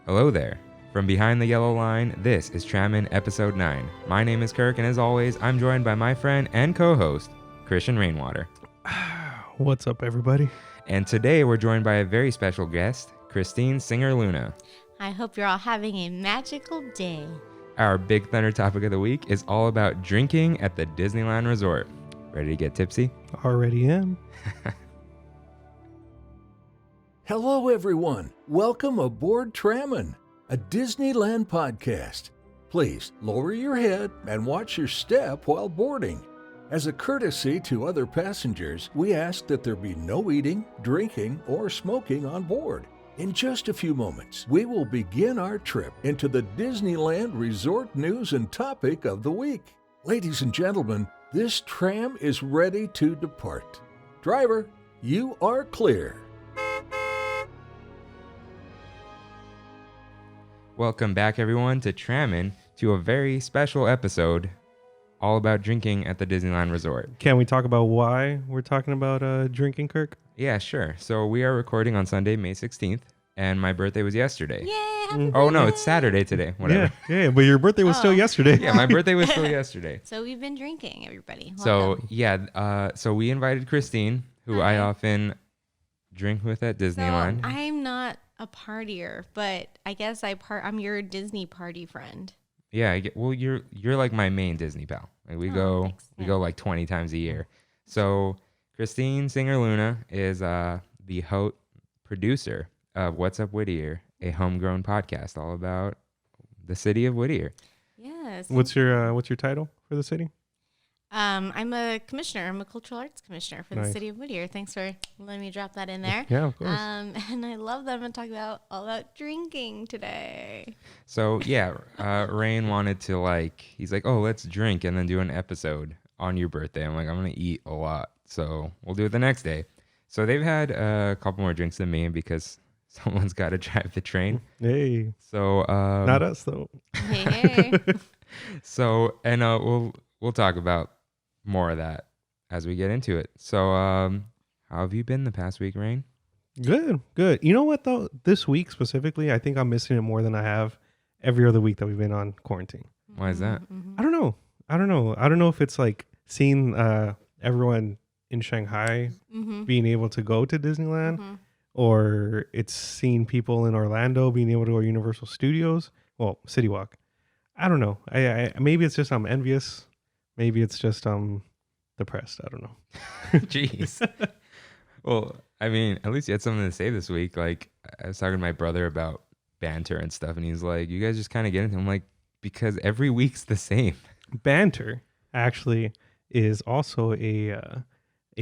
Hello there. From behind the yellow line, this is Trammin episode 9. My name is Kirk, and as always, I'm joined by my friend and co-host, Christian Rainwater. What's up, everybody? And today we're joined by a very special guest, Christine Singer-Luna. I hope you're all having a magical day. Our Big Thunder topic of the week is all about drinking at the Disneyland Resort. Ready to get tipsy? Already am. Hello, everyone. Welcome aboard Trammin, a Disneyland podcast. Please lower your head and watch your step while boarding. As a courtesy to other passengers, we ask that there be no eating, drinking, or smoking on board. In just a few moments, we will begin our trip into the Disneyland Resort news and topic of the week. Ladies and gentlemen, this tram is ready to depart. Driver, you are clear. Welcome back, everyone, to Trammin, to a very special episode all about drinking at the Disneyland Resort. Can we talk about why we're talking about drinking, Kirk? Yeah, sure. So we are recording on Sunday, May 16th, and my birthday was yesterday. Yay! Happy Oh, no, birthday. it's Saturday today. Whatever. Yeah, but your birthday was still yesterday. Yeah, my birthday was still yesterday. So we've been drinking, everybody. So, Welcome. yeah, so we invited Christine, who I Hi. often drink with at Disneyland. So I'm not a partier, but I guess I'm your Disney party friend. Yeah, well, you're like my main Disney pal. Like we Thanks. we Yeah. go like 20 times a year. So Christine Singer-Luna is the producer of What's Up Whittier, a homegrown podcast all about the city of Whittier. Yes. What's your title for the city? I'm a commissioner. I'm a cultural arts commissioner for the Nice. city of Whittier. Thanks for letting me drop that in there. Yeah, of course. And I love that I'm going to talk all about drinking today. So yeah, Rain wanted to he's like, oh, let's drink and then do an episode on your birthday. I'm like, I'm gonna eat a lot, so we'll do it the next day. So they've had a couple more drinks than me because someone's got to drive the train. Hey, So not us though. Hey. So and we'll talk about more of that as we get into it. So how have you been the past week, Rain? Good. You know what though? This week specifically, I think I'm missing it more than I have every other week that we've been on quarantine. Why is that? I don't know. I don't know if it's like seeing everyone in Shanghai being able to go to Disneyland, or it's seeing people in Orlando being able to go to Universal Studios. Well, City Walk. I don't know. I maybe it's just I'm envious. Maybe it's just depressed. I don't know. Jeez. Well, I mean, at least you had something to say this week. Like, I was talking to my brother about banter and stuff, and he's like, you guys just kind of get into it. I'm like, because every week's the same. Banter actually is also a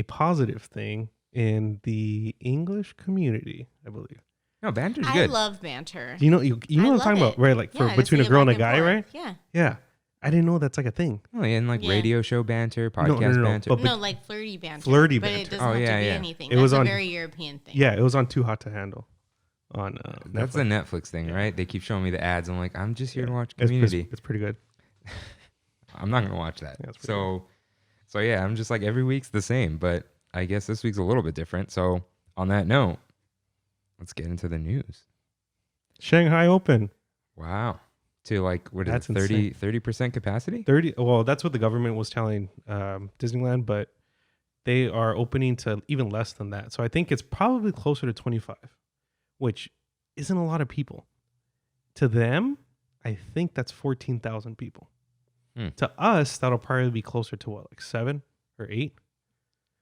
positive thing in the English community, I believe. No, banter's I good. love banter. You know what I'm love talking about, it. right? Like Yeah, for to between see a girl and a it back guy, right? forth. Yeah. Yeah. I didn't know that's like a thing. Oh, yeah, and like Yeah. radio show banter, podcast no, banter. but- No, like flirty banter. Flirty but banter. it doesn't Oh, have yeah, to be yeah. anything. It That's was a on- very European thing. Yeah, it was on Too Hot to Handle on That's Netflix. the Netflix thing, right? They keep showing me the ads. I'm like, I'm just here to watch It's Community. it's pretty good. I'm not gonna watch that. Yeah, it's pretty So yeah, I'm just like every week's the same, but I guess this week's a little bit different. So on that note, let's get into the news. Shanghai Open. Wow. To like what is That's it, 30% capacity? 30. Well, that's what the government was telling Disneyland, but they are opening to even less than that. So I think it's probably closer to 25, which isn't a lot of people. To them, I think that's 14,000 people. To us, that'll probably be closer to what, like 7 or 8?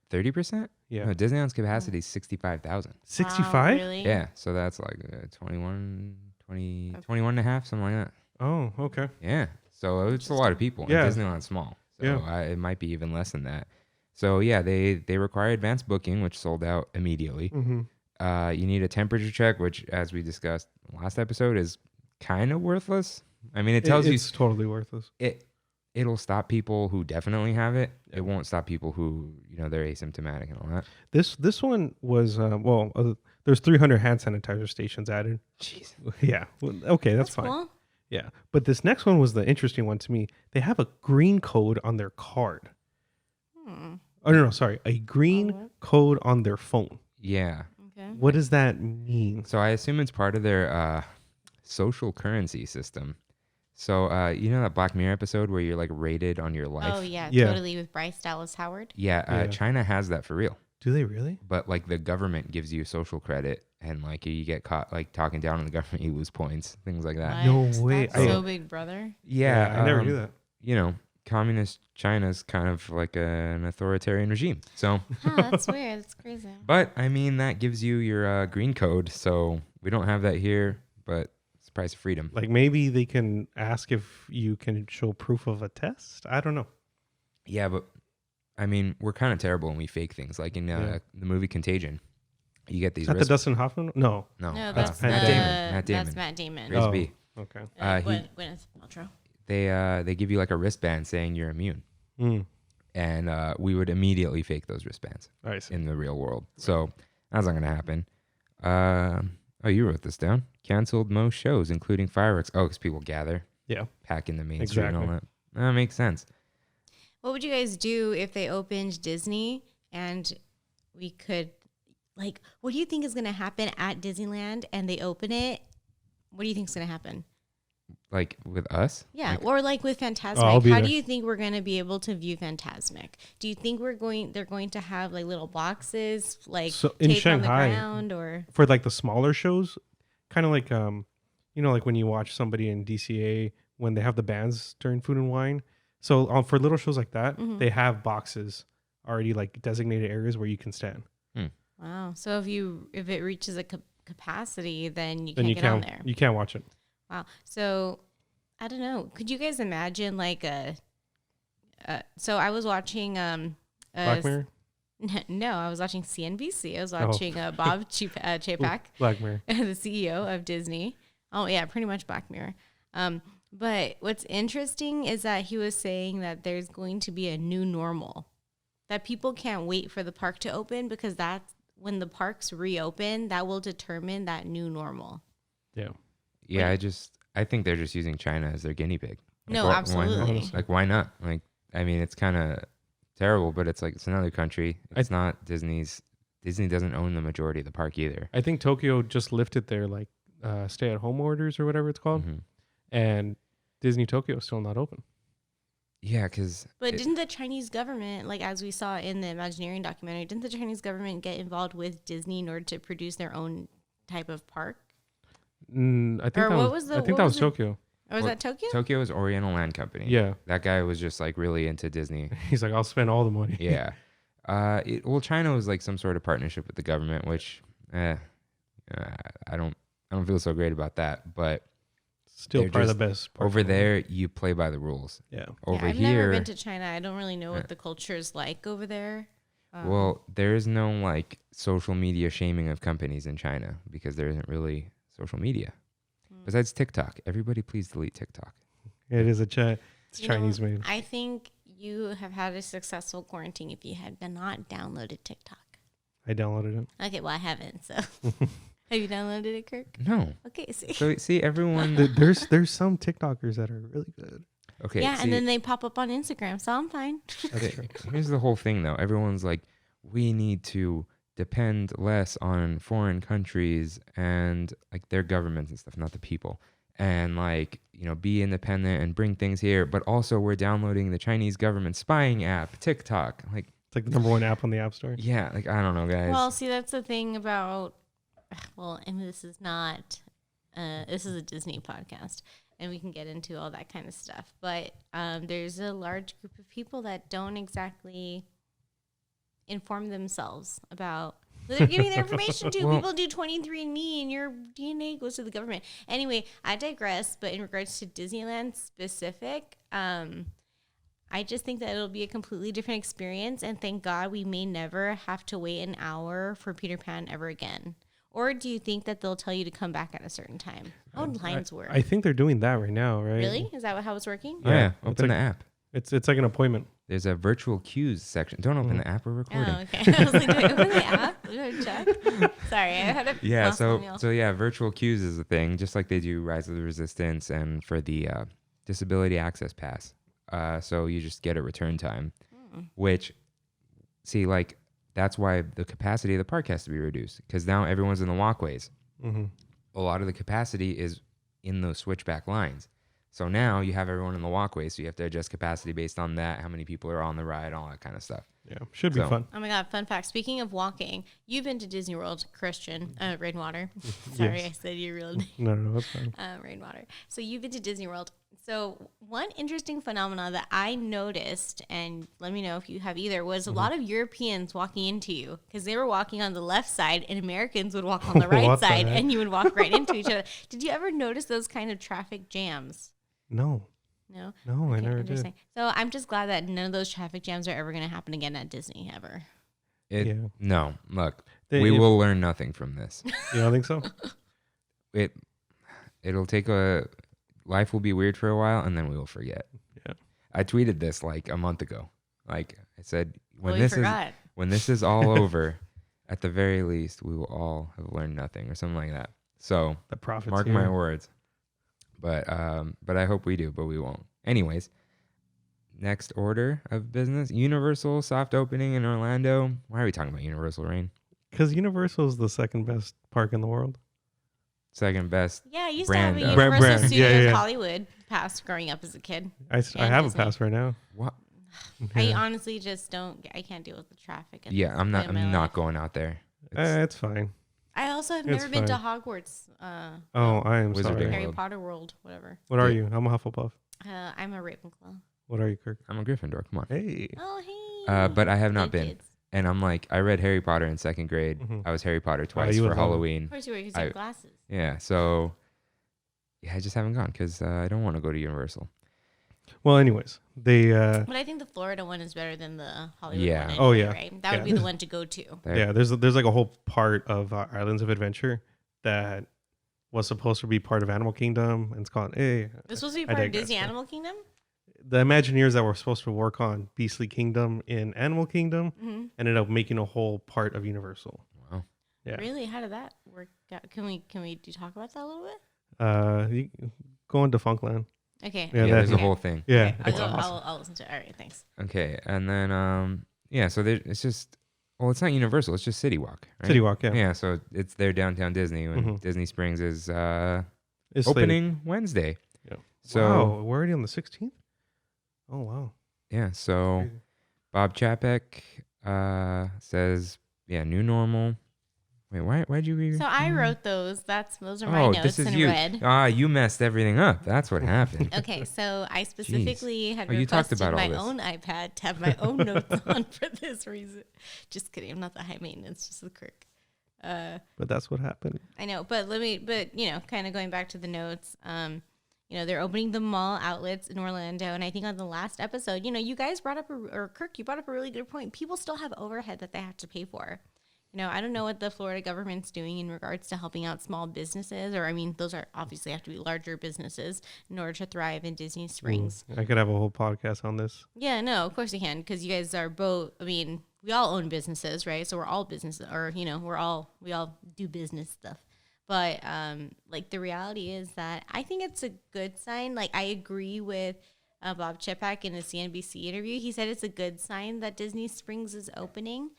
30%? Yeah. No, Disneyland's capacity is 65,000. 65? Wow, really? Yeah, so that's like 21 and a half, something like that. Oh, okay. Yeah, so it's a lot of people. Yeah. And Disneyland's small, so Yeah. it might be even less than that. So yeah, they require advanced booking, which sold out immediately. Mm-hmm. You need a temperature check, which, as we discussed last episode, is kind of worthless. I mean, it tells you It's totally worthless. it'll stop people who definitely have it. It won't stop people who, they're asymptomatic and all that. This one was there's 300 hand sanitizer stations added. Jeez. Yeah. Well, okay, that's fine. Cool. Yeah. But this next one was the interesting one to me. They have a green code on their card. Oh, no, sorry. A green code on their phone. Yeah. Okay. What does that mean? So I assume it's part of their social currency system. So you know that Black Mirror episode where you're like rated on your life? Oh yeah, Yeah. totally with Bryce Dallas Howard. Yeah, Yeah. China has that for real. Do they really? But like the government gives you social credit, and like you get caught like talking down on the government, you lose points, things like that. No What? way. That's so Big Brother. Yeah, I never knew that. You know, communist China's kind of like an authoritarian regime. So, Huh, that's weird. That's crazy. but I mean, that gives you your green code. So we don't have that here, but it's the price of freedom. Like maybe they can ask if you can show proof of a test. I don't know. Yeah, but I mean, we're kind of terrible when we fake things. Like in Yeah. the movie Contagion, you get these. Is that the Dustin Hoffman? No. No, No, that's Matt Matt Damon. Damon. Matt Damon. That's Matt Damon. Grace Oh. B. Okay. Gwyneth Paltrow. They give you like a wristband saying you're immune, and we would immediately fake those wristbands I see. in the real world. So that's not gonna happen. Oh, you wrote this down. Canceled most shows, including fireworks. Oh, because people gather, Yeah. pack in the main street and all Exactly. that. That makes sense. What would you guys do if they opened Disney and we could, like, what do you think is going to happen at Disneyland and they open it? What do you think is going to happen? Like with us. Yeah, Like, or like with Fantasmic. I'll be How there. do you think we're going to be able to view Fantasmic? Do you think they're going to have like little boxes like So, in taped on the Shanghai, ground or For like the smaller shows, kind of like you know, like when you watch somebody in DCA when they have the bands during Food and Wine. So for little shows like that, Mhm. they have boxes already like designated areas where you can stand. wow. So if it reaches a capacity, then you Then can't you get on can't there. you can't watch it. Wow. So I don't know. Could you guys imagine like so I was watching Black Mirror. No, I was watching CNBC. I was Oh. watching Bob Chapek, Black Mirror. the CEO of Disney. Oh yeah, pretty much Black Mirror. But what's interesting is that he was saying that there's going to be a new normal, that people can't wait for the park to open because that's when the parks reopen, that will determine that new normal. Yeah. Yeah, I think they're just using China as their guinea pig. Like, No, why not? absolutely. Like, why not? Like, I mean, it's kind of terrible, but it's like it's another country. It's not Disney's. Disney doesn't own the majority of the park either. I think Tokyo just lifted their like stay at home orders or whatever it's called, Mhm. and Disney Tokyo is still not open. Yeah, because But didn't the Chinese government, like as we saw in the Imagineering documentary, didn't the Chinese government get involved with Disney in order to produce their own type of park? I think Or that what was, was the- I think what that was was it? Tokyo. Or was Well, that Tokyo? Tokyo is Oriental Land Company. Yeah. That guy was just like really into Disney. He's like, I'll spend all the money. Yeah. Well, China was like some sort of partnership with the government, which I don't feel so great about that. But Still They're probably the just best. park over in the world. there, you play by the rules. Yeah. Over I've here, never been to China. I don't really know what the culture is like over there. well, there is no like social media shaming of companies in China because there isn't really social media. Besides TikTok, everybody please delete TikTok. It is it's You know, Chinese made. I think you have had a successful quarantine if you had not downloaded TikTok. I downloaded it. Okay, well, I haven't. So, have you downloaded it, Kirk? No. Okay, see. So see everyone. There's some TikTokers that are really good. Okay. yeah, see, and then they pop up on Instagram, so I'm fine. okay, here's the whole thing though. Everyone's like, we need to depend less on foreign countries and like their governments and stuff, not the people. And like, be independent and bring things here. But also we're downloading the Chinese government spying app, TikTok. Like, It's like the #1 app on the App Store. yeah, like I don't know, guys. Well, see, that's the thing about, well, and this is not, this is a Disney podcast, and we can get into all that kind of stuff. But there's a large group of people that don't exactly inform themselves about who they're giving their information to. Well- People do 23andMe, and your DNA goes to the government. Anyway, I digress. But in regards to Disneyland specific, I just think that it'll be a completely different experience, and thank God we may never have to wait an hour for Peter Pan ever again. Or do you think that they'll tell you to come back at a certain time? How would lines work? I think they're doing that right now, right? Really? Is that how it's working? yeah, it's open like- the app. It's like an appointment. There's a virtual queues section. Don't open the app. We're recording. Oh, okay. I was like, do I open the app? Do I check? Sorry, I had a Yeah, lost so on y'all. so yeah, virtual queues is a thing, just like they do Rise of the Resistance and for the Disability Access Pass. So you just get a return time, which, see, like that's why the capacity of the park has to be reduced because now everyone's in the walkways. Mm-hmm. A lot of the capacity is in those switchback lines. So now you have everyone in the walkway, so you have to adjust capacity based on that, how many people are on the ride, all that kind of stuff. Yeah, should be fun. Oh my God, fun fact. Speaking of walking, you've been to Disney World, Christian, Rainwater. Sorry, Yes. I said your real name. No, that's fine. Rainwater. So you've been to Disney World. So one interesting phenomenon that I noticed, and let me know if you have either, was a lot of Europeans walking into you because they were walking on the left side and Americans would walk on the right What the side heck? and you would walk right into each other. Did you ever notice those kind of traffic jams? No, No? I Okay, never did. interesting. So I'm just glad that none of those traffic jams are ever going to happen again at Disney ever. Yeah. No, look, They- we if- will learn nothing from this. You don't think so? It'll take life will be weird for a while, and then we will forget. Yeah. I tweeted this like a month ago. Like I said, when We forgot. when this is all over, at the very least, we will all have learned nothing or something like that. So The profits. mark here. my words. But I hope we do, but we won't. Anyways, next order of business: Universal soft opening in Orlando. Why are we talking about Universal, Rain? Because Universal is the second best park in the world. Second best. Yeah, I used Brand, to have a brand, Universal brand. Studios Yeah, yeah. Hollywood pass growing up as a kid. I And have Disney. a pass right now. What? I Yeah. honestly just don't. I can't deal with the traffic. at Yeah, this I'm not. point in my I'm life. not going out there. It's It's fine. I also have It's never been to fine. Hogwarts. Oh, I am Wizarding sorry. Harry World. Potter World, whatever. What are Yeah. you? I'm a Hufflepuff. I'm a Ravenclaw. What are you, Kirk? I'm a Gryffindor. Come on. Hey. Oh hey. But I have not Good been. kids. And I'm like, I read Harry Potter in second grade. Mhm. I was Harry Potter twice you for would love it. Halloween. Of course you wear your glasses. Yeah. So, yeah, I just haven't gone because I don't want to go to Universal. Well, anyways, they But I think the Florida one is better than the Hollywood Yeah. one. Oh, anyway, yeah. Right? That Yeah. would be the one to go to. yeah, there's like a whole part of Islands of Adventure that was supposed to be part of Animal Kingdom, and it's called This was supposed to be I part of digress, Disney yeah. Animal Kingdom. the Imagineers that were supposed to work on Beastly Kingdom in Animal Kingdom Mm-hmm. ended up making a whole part of Universal. Wow. Yeah. Really? How did that work out? Can we talk about that a little bit? You go into Funkland. Okay. Yeah, Yeah, there's a Okay. whole thing. Yeah, Okay. it's awesome. I'll listen to it. All right. Thanks. Okay. And then, yeah, so it's just, well, it's not Universal. It's just City Walk. Right? City Walk, yeah. Yeah. So it's their downtown Disney when Mhm. Disney Springs is It's opening Wednesday. Yeah. So, wow, we're already on the 16th? Oh, wow. yeah. So Crazy. Bob Chapek says, yeah, new normal. Wait, why'd you read? So I wrote those. Those are my notes this is in you. red. You messed everything up. That's what happened. Okay, so I specifically had Oh, you talked requested about all my this. own iPad to have my own notes on for this reason. Just kidding. I'm not that high maintenance, just with Kirk. But that's what happened. I know, but kind of going back to the notes, they're opening the mall outlets in Orlando. And I think on the last episode, you guys brought up, or Kirk, you brought up a really good point. People still have overhead that they have to pay for. I don't know what the Florida government's doing in regards to helping out small businesses, those are obviously have to be larger businesses in order to thrive in Disney Springs. I could have a whole podcast on this. Yeah, no, of course you can, because you guys are both. We all own businesses, right? So we're all business, or we all do business stuff. But the reality is that I think it's a good sign. Like I agree with Bob Chapek in a CNBC interview. He said it's a good sign that Disney Springs is opening.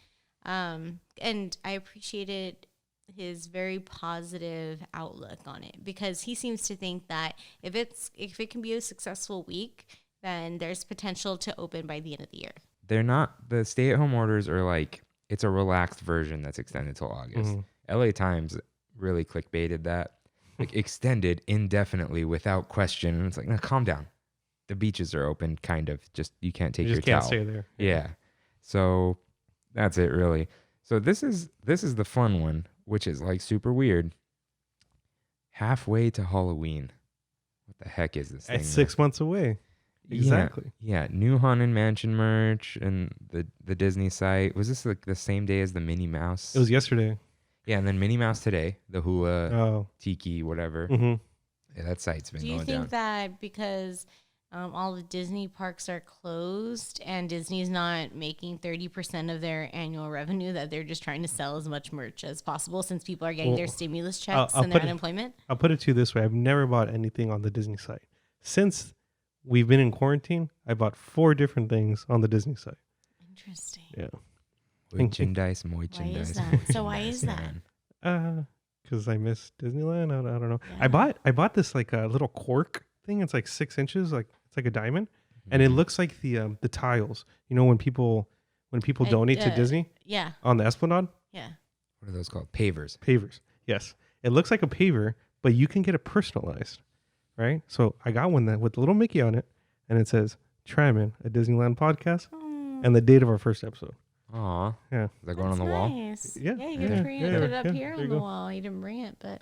And I appreciated his very positive outlook on it because he seems to think that if it can be a successful week, then there's potential to open by the end of the year. They're not, the stay-at-home orders are like, it's a relaxed version that's extended till August. LA Times really clickbaited that. Like extended indefinitely without question. And it's like, no, calm down. The beaches are open, kind of. Just you can't take You your just can't towel. stay there. Yeah. So that's it really. So this is the fun one, which is like super weird. Halfway to Halloween. What the heck is this thing? It's 6 months away. Exactly. Yeah. New Haunted Mansion merch and the Disney site. Was this like the same day as the Minnie Mouse? It was yesterday. Yeah, and then Minnie Mouse today, the hula, Oh. tiki, whatever. Mm-hmm. Yeah, that site's been Do you going think down. that because all the Disney parks are closed and Disney's not making 30% of their annual revenue, that they're just trying to sell as much merch as possible since people are getting their stimulus checks I'll and their put it- unemployment? I'll put it to you this way. I've never bought anything on the Disney site. Since we've been in quarantine, I bought 4 different things on the Disney site. Interesting. Yeah. Merchandise. Why is that? So why is that? man. because I miss Disneyland. I don't know. Yeah. I bought this like a little cork thing. It's like 6 inches, like it's like a diamond, and it looks like the tiles. You know when people donate to Disney Yeah. on the Esplanade, Yeah. What are those called? Pavers. pavers. Yes, it looks like a paver, but you can get it personalized, right? So I got one that with a little Mickey on it, and it says Trammin, a Disneyland podcast, and the date of our first episode. Aw. Yeah. Is that going on the wall? Nice. Yeah, Yeah, you yeah, can yeah, put it up yeah, here there on you the go. wall. You didn't bring it, but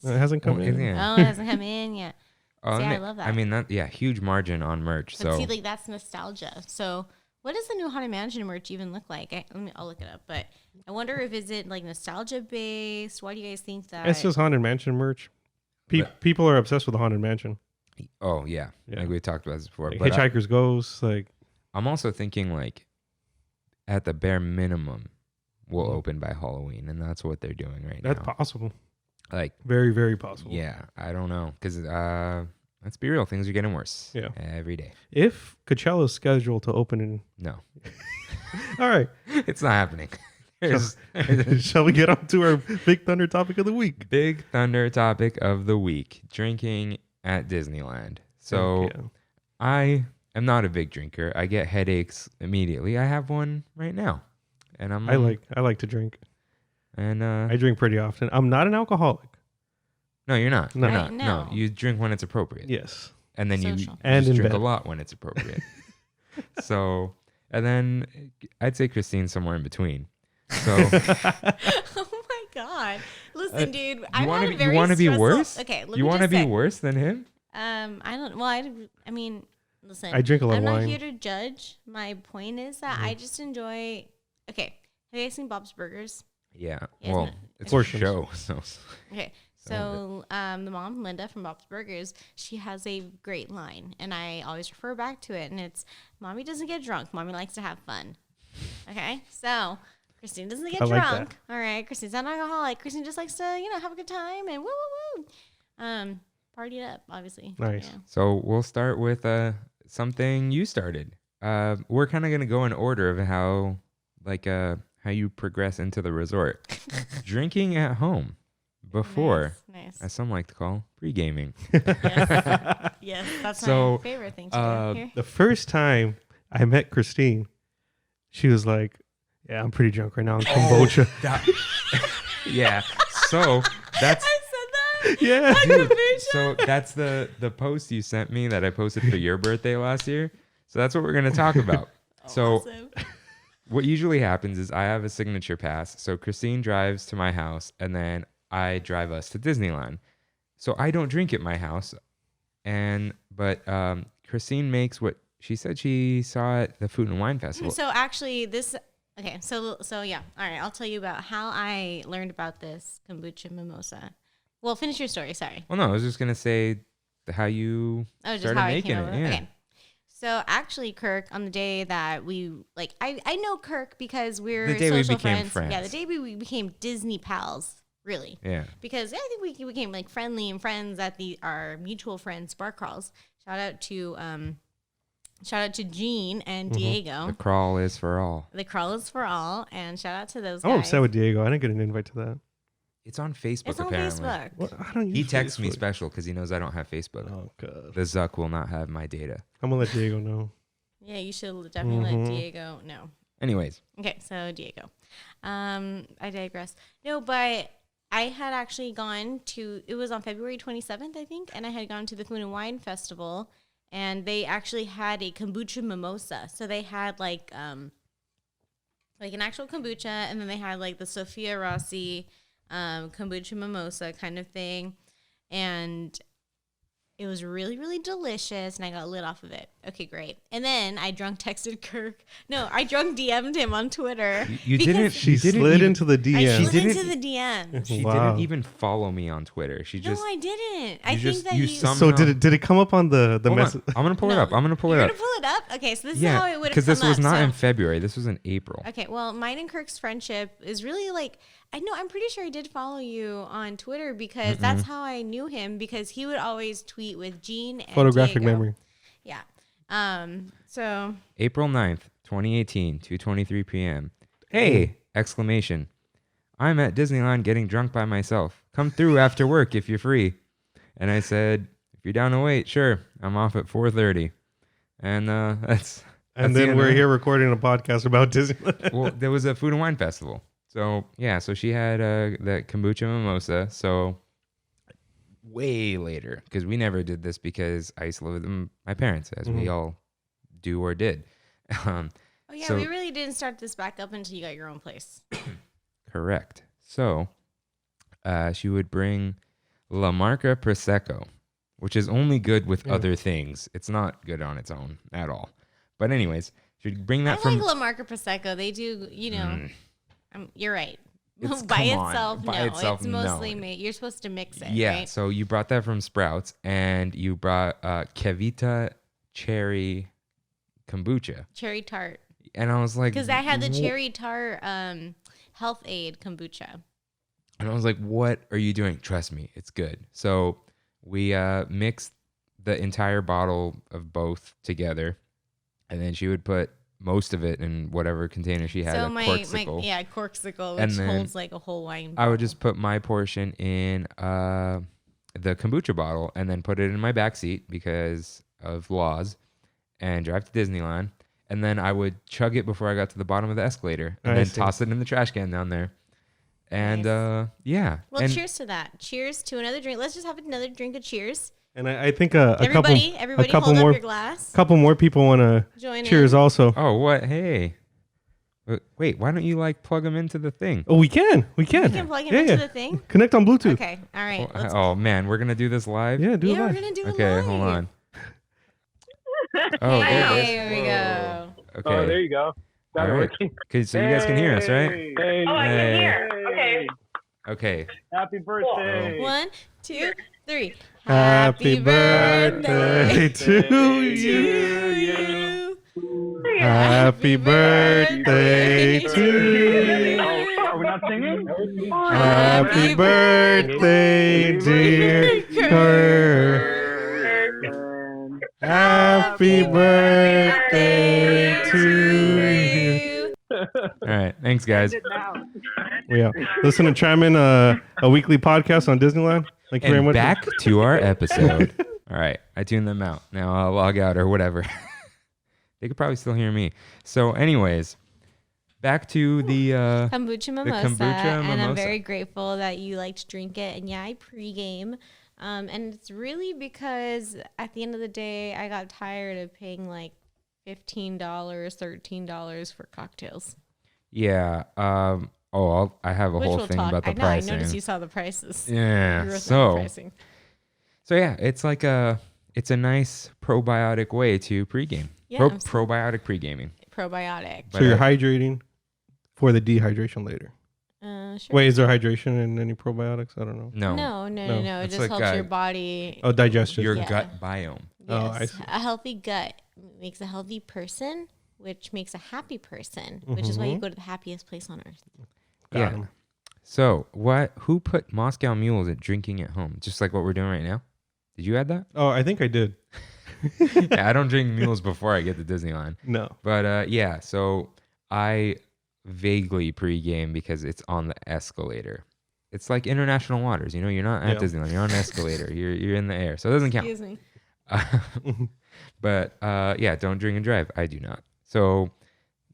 No, it hasn't come Well, in. yeah. oh, it hasn't come in yet. Oh, See, I ma- love that. I mean, huge margin on merch. But So see, like that's nostalgia. So, what does the new Haunted Mansion merch even look like? I'll look it up. But I wonder if is it like nostalgia based? Why do you guys think that? It's just Haunted Mansion merch. But- People are obsessed with the Haunted Mansion. oh yeah, Yeah. like we talked about this before. Like But Hitchhiker's Ghost, like I'm also thinking like at the bare minimum, we'll Mhm. open by Halloween, and that's what they're doing right that's now. possible. Like, Very, very possible. yeah, I don't know, because let's be real, things are getting worse. Yeah. Every day. If Coachella's scheduled to open in, No, all right, it's not happening. There's shall we get on to our Big Thunder topic of the week? big thunder topic of the week: drinking at Disneyland. So Yeah. I am not a big drinker. I get headaches immediately. I have one right now, and I like to drink. And I drink pretty often. I'm not an alcoholic. no, you're not. No. You're Right, not. No, no. you drink when it's appropriate. Yes. And then you Social. And just in drink bed. a lot when it's appropriate. So, and then I'd say Christine's somewhere in between. So, Oh my god! Listen, dude, I want had a very you want to be stressful- worse? Okay, let you me want to just be say, worse than him? I don't. Well, I mean, listen. I drink a lot I'm of not wine. here to judge. My point is that I just enjoy. Okay, have you guys seen Bob's Burgers? Yeah. Yeah, Well, isn't it? it's Portions. a show. So, Okay, Some so the mom, Linda from Bob's Burgers, she has a great line, and I always refer back to it, and it's, "Mommy doesn't get drunk. Mommy likes to have fun." Okay, so Christine doesn't get I like that. drunk. All right, Christine's not an alcoholic. Christine just likes to, have a good time and woo woo woo, party it up, obviously. Nice. Yeah. so we'll start with something you started. We're kind of gonna go in order of how you progress into the resort. Drinking at home before, Nice. as some like to call, pre-gaming. Yes, yes, that's So, my favorite thing to do. Here. The first time I met Christine, she was like, "Yeah, I'm pretty drunk right now on kombucha." Yeah. So that's I said that. Yeah. dude, Kombucha? so that's the post you sent me that I posted for your birthday last year. So that's what we're gonna talk about. So Awesome. what usually happens is I have a signature pass. So Christine drives to my house, and then I drive us to Disneyland. So I don't drink at my house, but Christine makes what she said she saw at the Food and Wine Festival. So actually, okay. So yeah. All right. I'll tell you about how I learned about this kombucha mimosa. Well, finish your story. Sorry. Well, no, I was just gonna say how you Oh, just started how I making came it. over. Yeah. Okay. So actually, Kirk, on the day that we I know Kirk because we're The day we social became Yeah, friends. the day we became Disney pals, really. Yeah. Because I think we became like friendly and friends at our mutual friends bar crawls. Shout out to Gene and Diego. The crawl is for all. The crawl is for all, and shout out to those I'm guys. upset with Diego. I didn't get an invite to that. It's on Facebook. It's on apparently. Facebook. What? I don't use He texts me Facebook. special because he knows I don't have Facebook. Oh god. The Zuck will not have my data. I'm gonna let Diego know. Yeah, you should definitely let Diego know. Anyways, Okay, so Diego. I digress. No, but I had actually gone to, it was on February 27th, I think, and I had gone to the Food and Wine Festival, and they actually had a kombucha mimosa. So they had like an actual kombucha, and then they had like the Sophia Rossi kombucha mimosa kind of thing. And it was really, really delicious, and I got lit off of it. Okay, great. And then I drunk texted Kirk. No, I drunk DM'd him on Twitter. you because didn't. She you didn't slid even, into the I DM. slid didn't- into the DMs. She Wow. didn't even follow me on Twitter. She No, just. I didn't. I you think just- that you you. sum- So somehow- did it come up on the Hold on. message? I'm gonna pull it No, up. I'm gonna pull You're it gonna up. pull it up. Okay, so this is how it would have because come this was up, not so- in February. This was in April. Okay, well, mine and Kirk's friendship is really like, I know, I'm pretty sure I did follow you on Twitter because that's how I knew him, because he would always tweet with Gene and Photographic Diego. memory. Yeah. So April 9th, 2018, 2:23 p.m. Hey! Exclamation. I'm at Disneyland getting drunk by myself. come through after work if you're free. And I said, if you're down to wait, sure. I'm off at 4:30. And that's And then we're here recording a podcast about Disneyland. Well, there was a food and wine festival. So, yeah. So she had that kombucha mimosa. So way later, because we never did this because I used to live with my parents, as we all do or did. Oh, yeah. We really didn't start this back up until you got your own place. Correct. So she would bring La Marca Prosecco, which is only good with other things. It's not good on its own at all. But anyways, she'd bring that from... I like La Marca Prosecco. They do, you're right. By itself, it's mostly made. You're supposed to mix it, yeah, right? So you brought that from Sprouts, and you brought Kevita cherry kombucha. Cherry tart. And I was like... Because I had the cherry tart health aid kombucha. And I was like, what are you doing? Trust me, it's good. So we mixed the entire bottle of both together, and then she would put most of it in whatever container she had. So corksicle. Corksicle, which holds like a whole wine bottle. I would just put my portion in the kombucha bottle and then put it in my back seat because of laws, and drive to Disneyland. And then I would chug it before I got to the bottom of the escalator, and then toss it in the trash can down there. And yeah. Well, cheers to that. Cheers to another drink. Let's just have another drink of cheers. And I think everybody hold up your glass. A couple more people want to cheers also. Oh, what? Hey. Wait, why don't you plug them into the thing? Oh, we can. We can plug them into the thing. Connect on Bluetooth. Okay. All right. Oh man, we're gonna do this live. Yeah, do it live. We're gonna do it live. Okay, hold on. Oh, there we go. Okay. Oh, there you go. All right. Okay, so you guys can hear us, right? Hey. Oh, I can hear. Okay. Okay. Happy birthday. 1, 2, 3. Happy birthday to you. Happy birthday to you. Are we not singing? Happy birthday, dear Kirk. Happy birthday to you. All right. Thanks, guys. Yeah. Listen to Trammin, a weekly podcast on Disneyland. Thank you very much. Back to our episode. All right. I tuned them out. Now I'll log out or whatever. They could probably still hear me. So anyways, back to the kombucha mimosa. And I'm very grateful that you like to drink it. And yeah, I pregame. And it's really because at the end of the day, I got tired of paying like $15, $13 for cocktails. Yeah. I have a whole thing about the pricing. I noticed you saw the prices. Yeah. So yeah, it's like it's a nice probiotic way to pregame. Yeah, probiotic pre-gaming. Probiotic. So you're hydrating for the dehydration later. Sure. Wait, is there hydration in any probiotics? I don't know. No. It It's just like helps your body. Digestion. Your gut biome. Yes. Oh, I see. A healthy gut makes a healthy person, which makes a happy person, which is why you go to the happiest place on earth. Got him. So who put Moscow mules at drinking at home? Just like what we're doing right now? Did you add that? Oh, I think I did. Yeah, I don't drink mules before I get to Disneyland. No. But yeah, so I vaguely pregame because it's on the escalator. It's like international waters, you're not at Disneyland, you're on an escalator, you're in the air, so it doesn't count. Excuse me. But yeah, don't drink and drive. I do not. So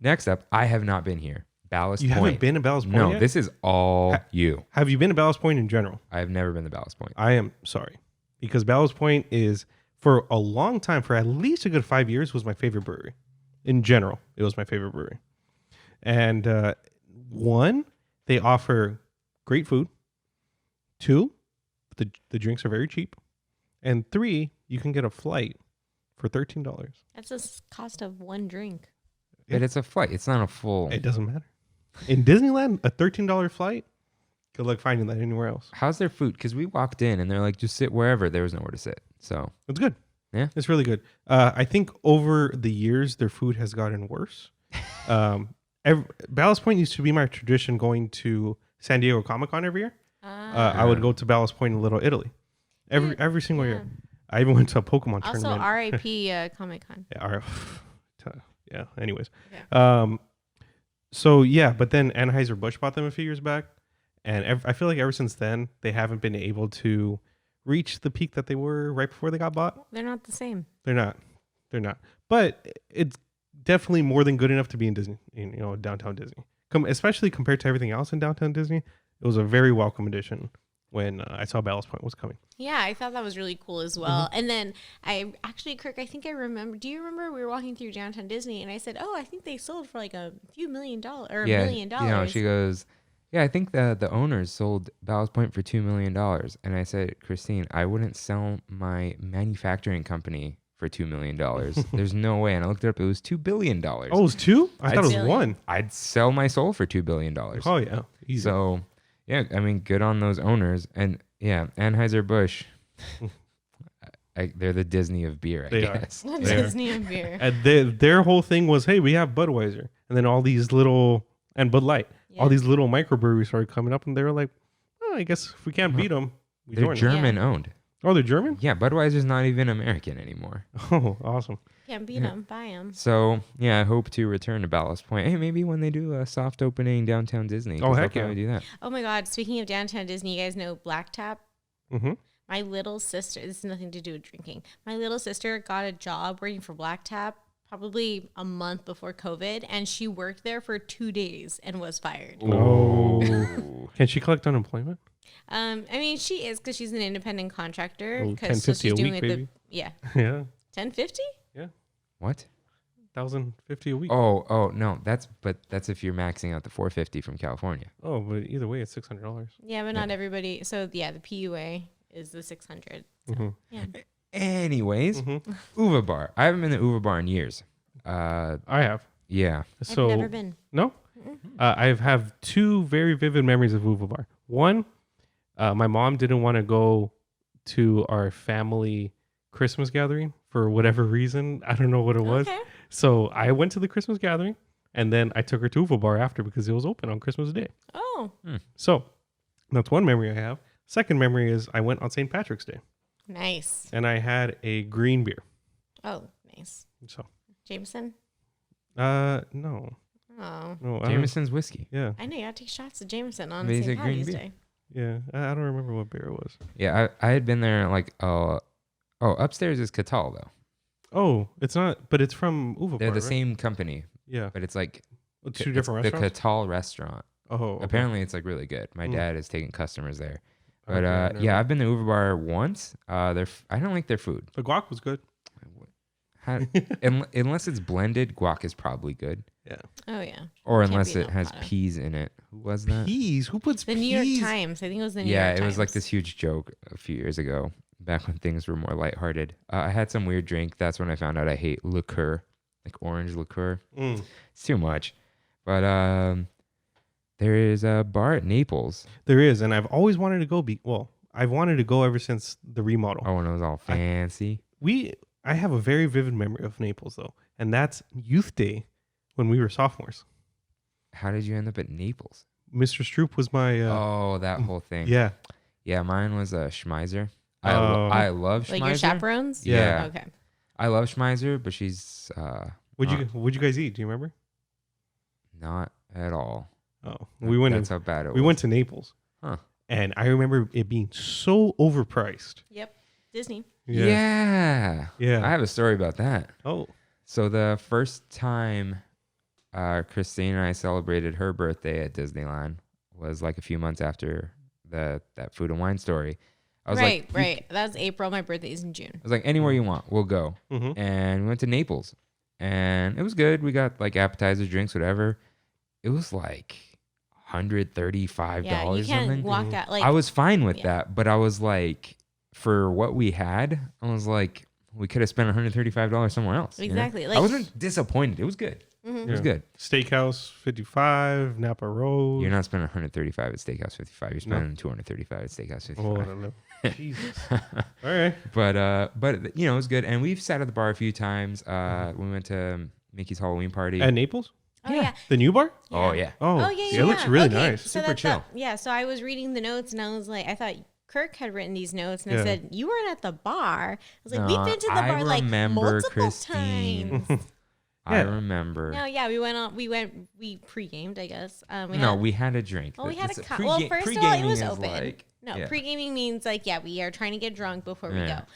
next up, I have not been here. Ballast Point. You haven't been to Ballast Point No, yet? this is all you. Have you been to Ballast Point in general? I have never been to Ballast Point. I am sorry. Because Ballast Point is, for a long time, for at least a good 5 years, was my favorite brewery. In general, it was my favorite brewery. And one, they offer great food. Two, the drinks are very cheap. And three, you can get a flight for $13. That's the cost of one drink. But it's a flight. It's not a full... It doesn't matter. In Disneyland, a $13 flight, good luck finding that anywhere else. How's their food? Because we walked in and they're like, just sit wherever. There was nowhere to sit. So It's good. Yeah? It's really good. I think over the years, their food has gotten worse. Ballast Point used to be my tradition going to San Diego Comic-Con every year. I would go to Ballast Point in Little Italy every single year. I even went to a Pokemon also, tournament. R.I.P. Comic-Con. Yeah, anyways. Yeah. So, yeah, but then Anheuser-Busch bought them a few years back. And I feel like ever since then, they haven't been able to reach the peak that they were right before they got bought. They're not the same. They're not. But it's definitely more than good enough to be in Disney, downtown Disney. Especially compared to everything else in downtown Disney, it was a very welcome addition when I saw Ballast Point was coming. Yeah, I thought that was really cool as well. And then Kirk, I think I remember. Do you remember we were walking through downtown Disney and I said, "Oh, I think they sold for like a few $1 million or $1 million." Yeah, she goes, "Yeah, I think the owners sold Ballast Point for $2 million." And I said, "Christine, I wouldn't sell my manufacturing company for $2 million. There's no way." And I looked it up; it was $2 billion. Oh, it was 2? I thought it was billion. 1. I'd sell my soul for $2 billion. Oh yeah, easy. So, yeah, I mean, good on those owners. And yeah, Anheuser-Busch, they're the Disney of beer, I They are. guess. Disney and beer. And their whole thing was, hey, we have Budweiser, and then all these little and Bud Light, all these little microbreweries started coming up, and they were like, oh, I guess if we can't beat them, we They're join them. German owned. Oh, they're German? Yeah, Budweiser's not even American anymore. Oh, awesome. Can't beat them, buy them. So, yeah, I hope to return to Ballast Point. Hey, maybe when they do a soft opening downtown Disney. 'cause Oh, they'll heck yeah. probably do that. Oh my God! Speaking of downtown Disney, you guys know Black Tap. Mm-hmm. My little sister. This has nothing to do with drinking. My little sister got a job working for Black Tap probably a month before COVID, and she worked there for 2 days and was fired. Oh. Can she collect unemployment? I mean, she is because she's an independent contractor. Oh, Because $10.50 a week, baby. Yeah, Yeah. $10.50. What? $1,050 a week. Oh, no. That's if you're maxing out the 450 from California. Oh, but either way, it's $600. Yeah, but not everybody. So yeah, the PUA is the 600. So, Mhm. yeah. Anyways, Mhm. Uva Bar. I haven't been to Uva Bar in years. I have. Yeah. So I've never been. No, I have 2 very vivid memories of Uva Bar. One, my mom didn't want to go to our family Christmas gathering for whatever reason. I don't know what it was. Okay. So I went to the Christmas gathering, and then I took her to Uva Bar after because it was open on Christmas Day. Oh, So that's one memory I have. Second memory is I went on St. Patrick's Day, nice. and I had a green beer. Oh, nice. So, Jameson. no, Oh, no, I don't- Jameson's whiskey. yeah, I know you got to take shots of Jameson on Amazing St. green Patty's beer. Day. yeah. I don't remember what beer it was. Yeah, I had been there like, upstairs is Catal, though. Oh, it's not, but it's from Uva They're Bar, the right? same company, Yeah, but it's like it's 2 it's different the restaurants. Catal restaurant. Oh, okay. Apparently, it's like really good. My Mm. dad is taking customers there. But Okay, no. yeah, I've been to Uva Bar once. I don't like their food. The guac was good. Unless it's blended, guac is probably good. Yeah. Oh yeah. Or Can't unless beat it has avocado. peas in it. Who was that? Peas? Who puts The peas? New York Times. I think it was the New Yeah, York Times. it was like this huge joke a few years ago, back when things were more lighthearted. I had some weird drink. That's when I found out I hate liqueur, like orange liqueur. Mm. It's too much. But there is a bar at Naples. There is, and I've always wanted to go. I've wanted to go ever since the remodel. Oh, and it was all fancy. I have a very vivid memory of Naples though, and that's Youth Day when we were sophomores. How did you end up at Naples? Mr. Stroop was my. That whole thing. Yeah. Yeah, mine was a Schmeiser. Oh. I love Schmeiser. like your chaperones. Yeah. Okay. I love Schmeiser, but she's What'd you guys eat? Do you remember? not at all. Oh, we went. That's how bad it was. We went to Naples. Huh. And I remember it being so overpriced. Yep. Disney. Yeah. Yeah. I have a story about that. Oh. So the first time Christine and I celebrated her birthday at Disneyland was like a few months after that Food and Wine story. I was Right. like, Right. That was April. My birthday is in June. I was like, anywhere you want, we'll go. Mm-hmm. And we went to Naples, and it was good. We got like appetizers, drinks, whatever. It was like $135 Yeah. You can't something. walk out like. I was fine with yeah. that, but I was like, for what we had, I was like, we could have spent $135 somewhere else. you know? Exactly, I like- wasn't disappointed. It was good. Mhm. It was good. Steakhouse 55, Napa Road. You're not spending 135 at Steakhouse 55. You're No. spending 235 at Steakhouse 55. Oh, I don't know. Jesus. All right. But it was good. And we've sat at the bar a few times. We went to Mickey's Halloween party. At Naples? Oh yeah. The new bar? Oh yeah. Oh, Oh yeah. it looks really Okay, nice. So Super that's chill. yeah. So I was reading the notes and I was like, I thought Kirk had written these notes and Yeah. I said, you weren't at the bar. I was like, No, we've been to the I bar like remember multiple Christine. times. I Yeah. remember. No, yeah, we pre-gamed, I guess. We had a drink. Well, we had It's a well, first of all, it pre-gaming was is open. like- No, yeah. pre-gaming means like, yeah, we are trying to get drunk before we Yeah. go.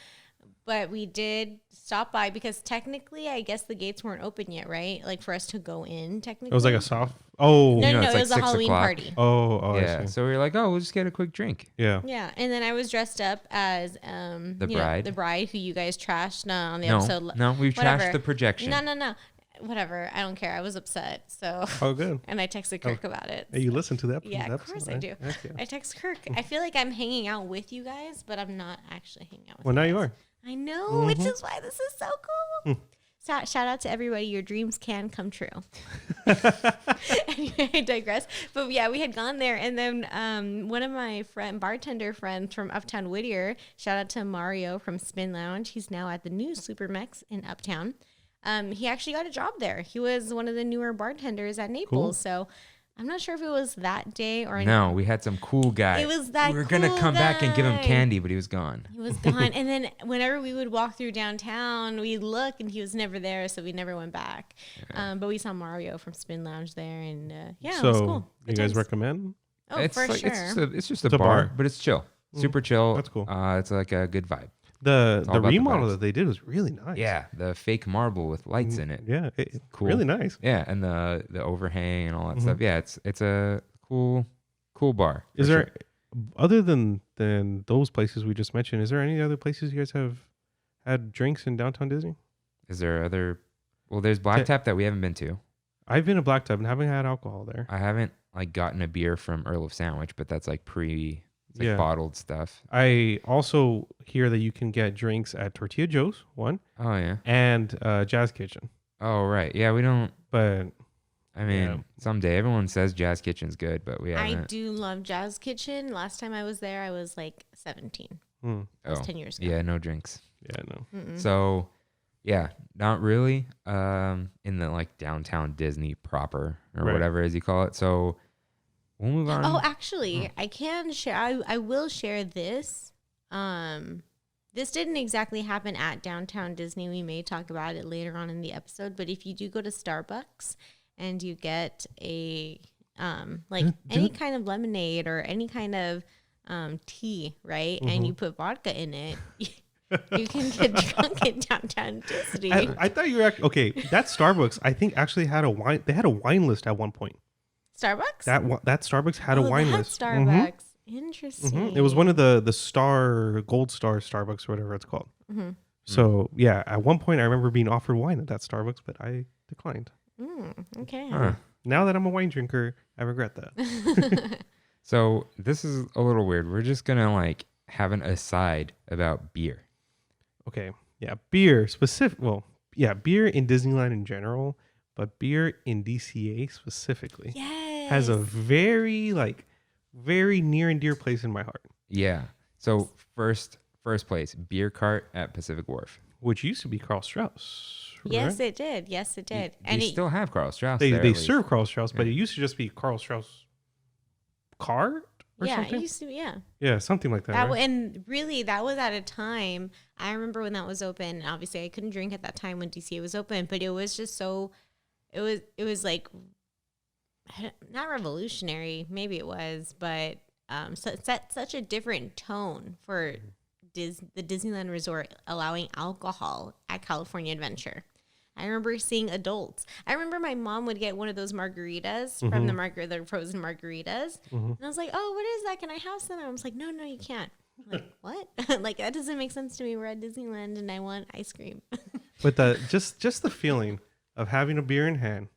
But we did stop by because technically, I guess the gates weren't open yet, right? Like for us to go in, technically. It was like a soft. Oh. No, You know, no, it's it like was a 6 Halloween o'clock. party. Oh, Yeah. I see. So we were like, oh, we'll just get a quick drink. Yeah. Yeah, and then I was dressed up as The you know, bride. the bride who you guys trashed on the No, episode. no, we Whatever. trashed the projection. No. Whatever. I don't care. I was upset. So Oh, good. and I texted Kirk about it. Hey, you listen to that? Yeah, of course I do. Heck yeah. I text Kirk. I feel like I'm hanging out with you guys, but I'm not actually hanging out with Well, you now you guys. are. I know, which is why this is so cool. Shout out to everybody. Your dreams can come true. Anyway, I digress. But yeah, we had gone there. And then one of my bartender friends from Uptown Whittier, shout out to Mario from Spin Lounge. He's now at the new Supermex in Uptown. He actually got a job there. He was one of the newer bartenders at Naples. Cool. So I'm not sure if it was that day or No, we had some cool guy. It was that We were gonna cool come back and give him guy. candy, but he was gone. He was gone. And then whenever we would walk through downtown, we'd look and he was never there. So we never went back. But we saw Mario from Spin Lounge there. And yeah, So, it was cool. you Good guys times. recommend? Oh, it's for like, sure. It's just a It's a bar, bar. but it's chill. Super chill. That's cool. It's like a good vibe. The all about the remodel vibes. that they did was really nice. Yeah, the fake marble with lights in it. Yeah, Cool. really nice. Yeah, and the overhang and all that stuff. Yeah, it's a cool bar. Is for there, sure. other than those places we just mentioned, is there any other places you guys have had drinks in downtown Disney? Is there other? Well, there's Black Tap that we haven't been to. I've been to Black Tub and haven't had alcohol there. I haven't like gotten a beer from Earl of Sandwich, but that's like it's like Yeah. bottled stuff. I also hear that you can get drinks at Tortilla Joe's, one, Oh yeah. and Jazz Kitchen. Oh right. Yeah, we don't. But I mean, Yeah. someday everyone says Jazz Kitchen's good, but we I haven't. do love Jazz Kitchen. Last time I was there, I was like 17. mm, That was Oh 10 years ago. yeah, no drinks. yeah, no. Mm-mm. So, yeah, not really in the like downtown Disney proper or Right. whatever as you call it. So we'll move on. Oh, actually, I can share. I will share this. This didn't exactly happen at downtown Disney. We may talk about it later on in the episode. But if you do go to Starbucks and you get a like any kind of lemonade or any kind of tea, right, and you put vodka in it, you can get drunk in downtown Disney. I thought you were okay. That Starbucks, I think, actually had a wine. They had a wine list at one point. Starbucks. That Starbucks had a wine that list. Starbucks. Interesting. It was one of the gold star Starbucks or whatever it's called. So yeah, at one point I remember being offered wine at that Starbucks, but I declined. Okay. Huh. Now that I'm a wine drinker, I regret that. So this is a little weird. We're just gonna like have an aside about beer. Okay, yeah, beer specific. Well, yeah, beer in Disneyland in general, but beer in DCA specifically Yes. has a very near and dear place in my heart, Yeah. So first place, beer cart at Pacific Wharf. which used to be Carl Strauss. Yes, right? it did. Yes, it did. They still have Carl Strauss. They there, at they least. serve Carl Strauss, but it used to just be Carl Strauss cart or yeah, something. it used to, yeah. Yeah, something like that. right? And really, that was at a time. I remember when that was open. And obviously, I couldn't drink at that time when DCA was open, but it was just so. It was like not revolutionary. Maybe it was, but so it set such a different tone for the Disneyland Resort allowing alcohol at California Adventure. I remember seeing adults. I remember my mom would get one of those margaritas from the frozen margaritas. And I was like, oh, what is that? Can I have some? And I was like, no, you can't. I'm like, what? Like, that doesn't make sense to me. We're at Disneyland and I want ice cream. But just the feeling of having a beer in hand,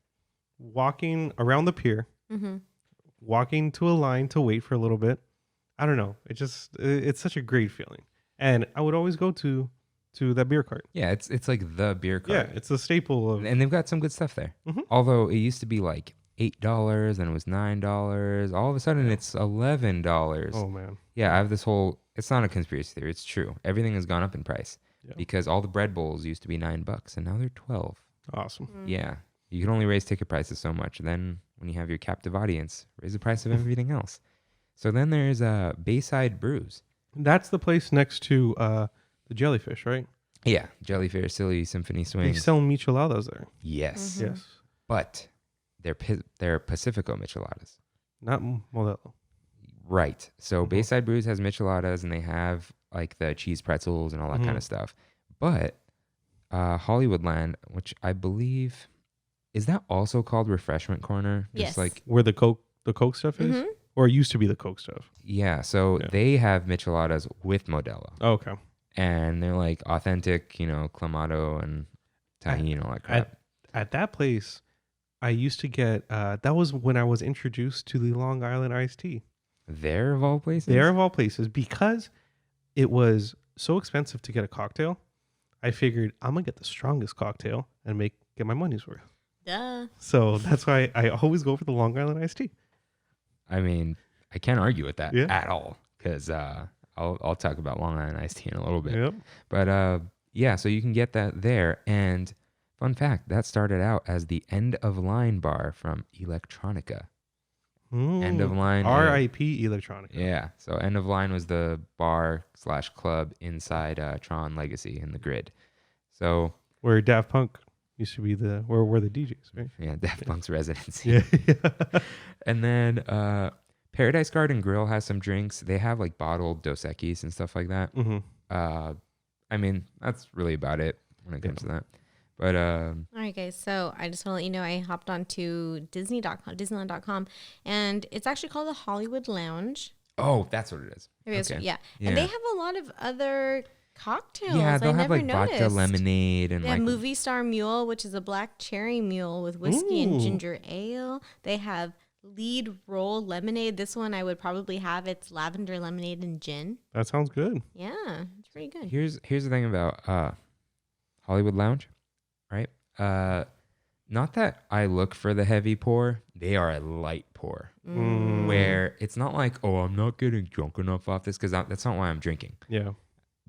walking around the pier, walking to a line to wait for a little bit. I don't know. It's such a great feeling. And I would always go to that beer cart. Yeah, it's like the beer cart. Yeah, it's a staple of. And they've got some good stuff there. Although it used to be like $8 and it was $9. All of a sudden it's $11. Oh man. Yeah, I have this whole. It's not a conspiracy theory. It's true. Everything has gone up in price Yeah. because all the bread bowls used to be $9 and now they're 12. Awesome. Yeah, you can only raise ticket prices so much. Then when you have your captive audience, raise the price of everything else. So then there's Bayside Brews. That's the place next to the Jellyfish, right? Yeah, Jellyfish, Silly Symphony They Swings. sell micheladas there. Yes, Mhm. Yes. but they're Pacifico micheladas. Not Modelo. Right. So Mhm. Bayside Brews has micheladas, and they have like the cheese pretzels and all that kind Mhm. of stuff. But Hollywoodland, which I believe is that also called Refreshment Corner? Just Yes. like Where the Coke stuff is? Mhm. Or it used to be the Coke stuff. yeah. So Yeah. they have micheladas with Modelo, Oh, okay. and they're like authentic, clamato and tahini and all that crap. At that place, I used to get that was when I was introduced to the Long Island iced tea. There of all places. There of all places, because it was so expensive to get a cocktail, I figured I'm gonna get the strongest cocktail and get my money's worth. Duh. So that's why I always go for the Long Island iced tea. I mean, I can't argue with that Yeah. at all because I'll talk about Long Island iced tea in a little bit. Yep. But yeah, so you can get that there. And fun fact, that started out as the end of line bar from Electronica. End of line. R.I.P. Electronica. Yeah. So end of line was the bar / club inside Tron Legacy in the grid. So Where Daft Punk used to be where were the DJs, right? yeah, Daft Punk's residency. Yeah. And then Paradise Garden Grill has some drinks. They have like bottled Dos Equis and stuff like that. hmm I mean, that's really about it when it comes to that. But All right, guys. So I just want to let you know I hopped onto Disneyland.com, and it's actually called the Hollywood Lounge. oh, that's what it is. Okay. Okay. Yeah. Yeah. And they have a lot of other cocktails. Yeah, they'll I have never like vodka noticed. lemonade and They like have Movie Star Mule, which is a black cherry mule with whiskey and Ooh. ginger ale. They have Lead Roll Lemonade. This one I would probably have. It's lavender lemonade and gin. That sounds good. Yeah, it's pretty good. here's the thing about Hollywood Lounge, right? Not that I look for the heavy pour, they are a light pour. Mm. Where it's not like, oh, I'm not getting drunk enough off this because that's not why I'm drinking. Yeah.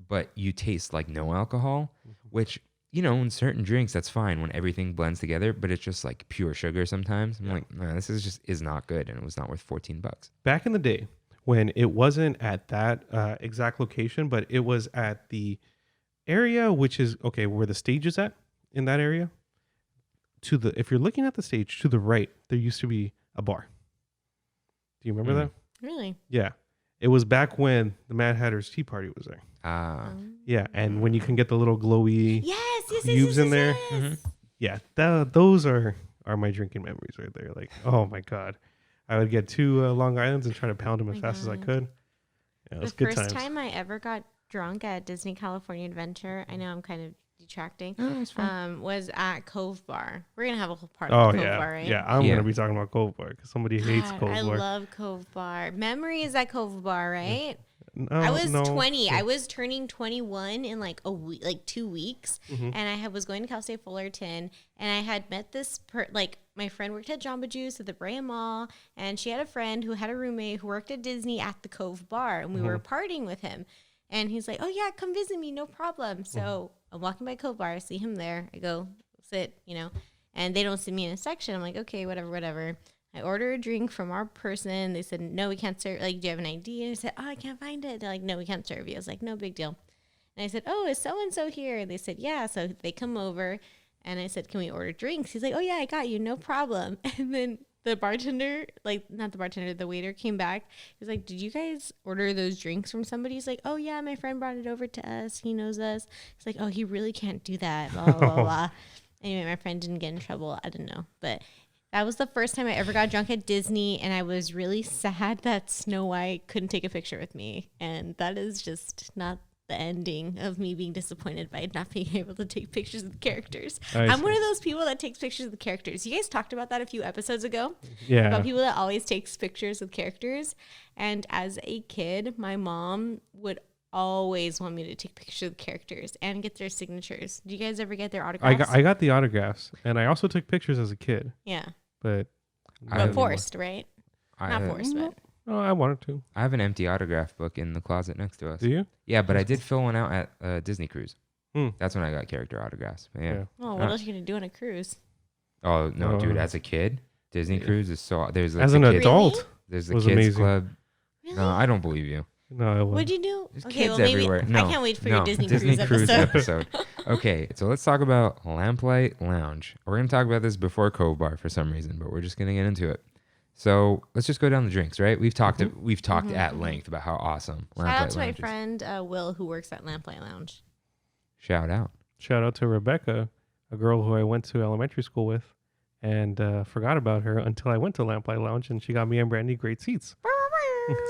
But you taste like no alcohol, which, in certain drinks, that's fine when everything blends together, but it's just like pure sugar sometimes. I'm like, nah, this is not good. And it was not worth $14. Back in the day when it wasn't at that exact location, but it was at the area, which is where the stage is at in that area. If you're looking at the stage to the right, there used to be a bar. Do you remember that? Really? Yeah. It was back when the Mad Hatter's Tea Party was there. Yeah. And when you can get the little glowy Yes, cubes in there. yes. Yeah, those are my drinking memories right there. Like, oh my God. I would get 2 Long Islands and try to pound them as my fast as I God. could. Yeah, it The was good first times. time I ever got drunk at Disney California Adventure, I know I'm kind of detracting, That's was at Cove Bar. We're going to have a whole part Oh of Cove yeah, Bar, right? yeah. I'm Yeah. gonna be talking about Cove Bar because somebody hates God, Cove I Bar. love Cove Bar. Memories at Cove Bar, right? No, I was no. 20. I was turning 21 in like a week, like 2 weeks, Mhm. and I was going to Cal State Fullerton, and I had met this my friend worked at Jamba Juice at the Brea Mall, and she had a friend who had a roommate who worked at Disney at the Cove Bar, and we were partying with him, and he's like, "Oh yeah, come visit me, no problem." So I'm walking by Cove Bar, I see him there, I go sit, and they don't sit me in a section. I'm like, okay, whatever. I order a drink from our person. They said, no, we can't serve. Like, do you have an ID? And I said, oh, I can't find it. They're like, no, we can't serve you. I was like, no big deal. And I said, oh, is so-and-so here? They said, yeah. So they come over and I said, can we order drinks? He's like, oh yeah, I got you. No problem. And then the bartender, not the bartender, the waiter came back. He was like, did you guys order those drinks from somebody? He's like, oh yeah, my friend brought it over to us. He knows us. He's like, oh, he really can't do that. Blah, blah, blah, blah. Anyway, my friend didn't get in trouble. I didn't know. But that was the first time I ever got drunk at Disney, and I was really sad that Snow White couldn't take a picture with me. And that is just not the ending of me being disappointed by not being able to take pictures of the characters. I'm one of those people that takes pictures of the characters. You guys talked about that a few episodes ago. Yeah. About people that always takes pictures with characters. And as a kid, my mom would always want me to take pictures of the characters and get their signatures. Do you guys ever get their autographs? I got the autographs, and I also took pictures as a kid, Yeah. but But forced, right? Not forced, but. I wanted to. I have an empty autograph book in the closet next to us. Do you? Yeah, but I did fill one out at a Disney cruise. Hmm. That's when I got character autographs. But yeah. Oh, what else are you going to do on a cruise? Oh no, Oh. dude! As a kid, Disney cruise is so there's like As the an kid- adult, there's the was kids amazing. club. Really? No, I don't believe you. No, I wouldn't. What'd you do? There's Okay, kids well maybe everywhere. No, I can't wait for no, your Disney Cruise episode. Okay, so let's talk about Lamplight Lounge. We're gonna talk about this before Cove Bar for some reason, but we're just gonna get into it. So let's just go down the drinks, right? We've talked at length about how awesome Shout out Lamplight to my Lounge is. friend Will, who works at Lamplight Lounge. Shout out. Shout out to Rebecca, a girl who I went to elementary school with, and forgot about her until I went to Lamplight Lounge, and she got me and Brandy great seats.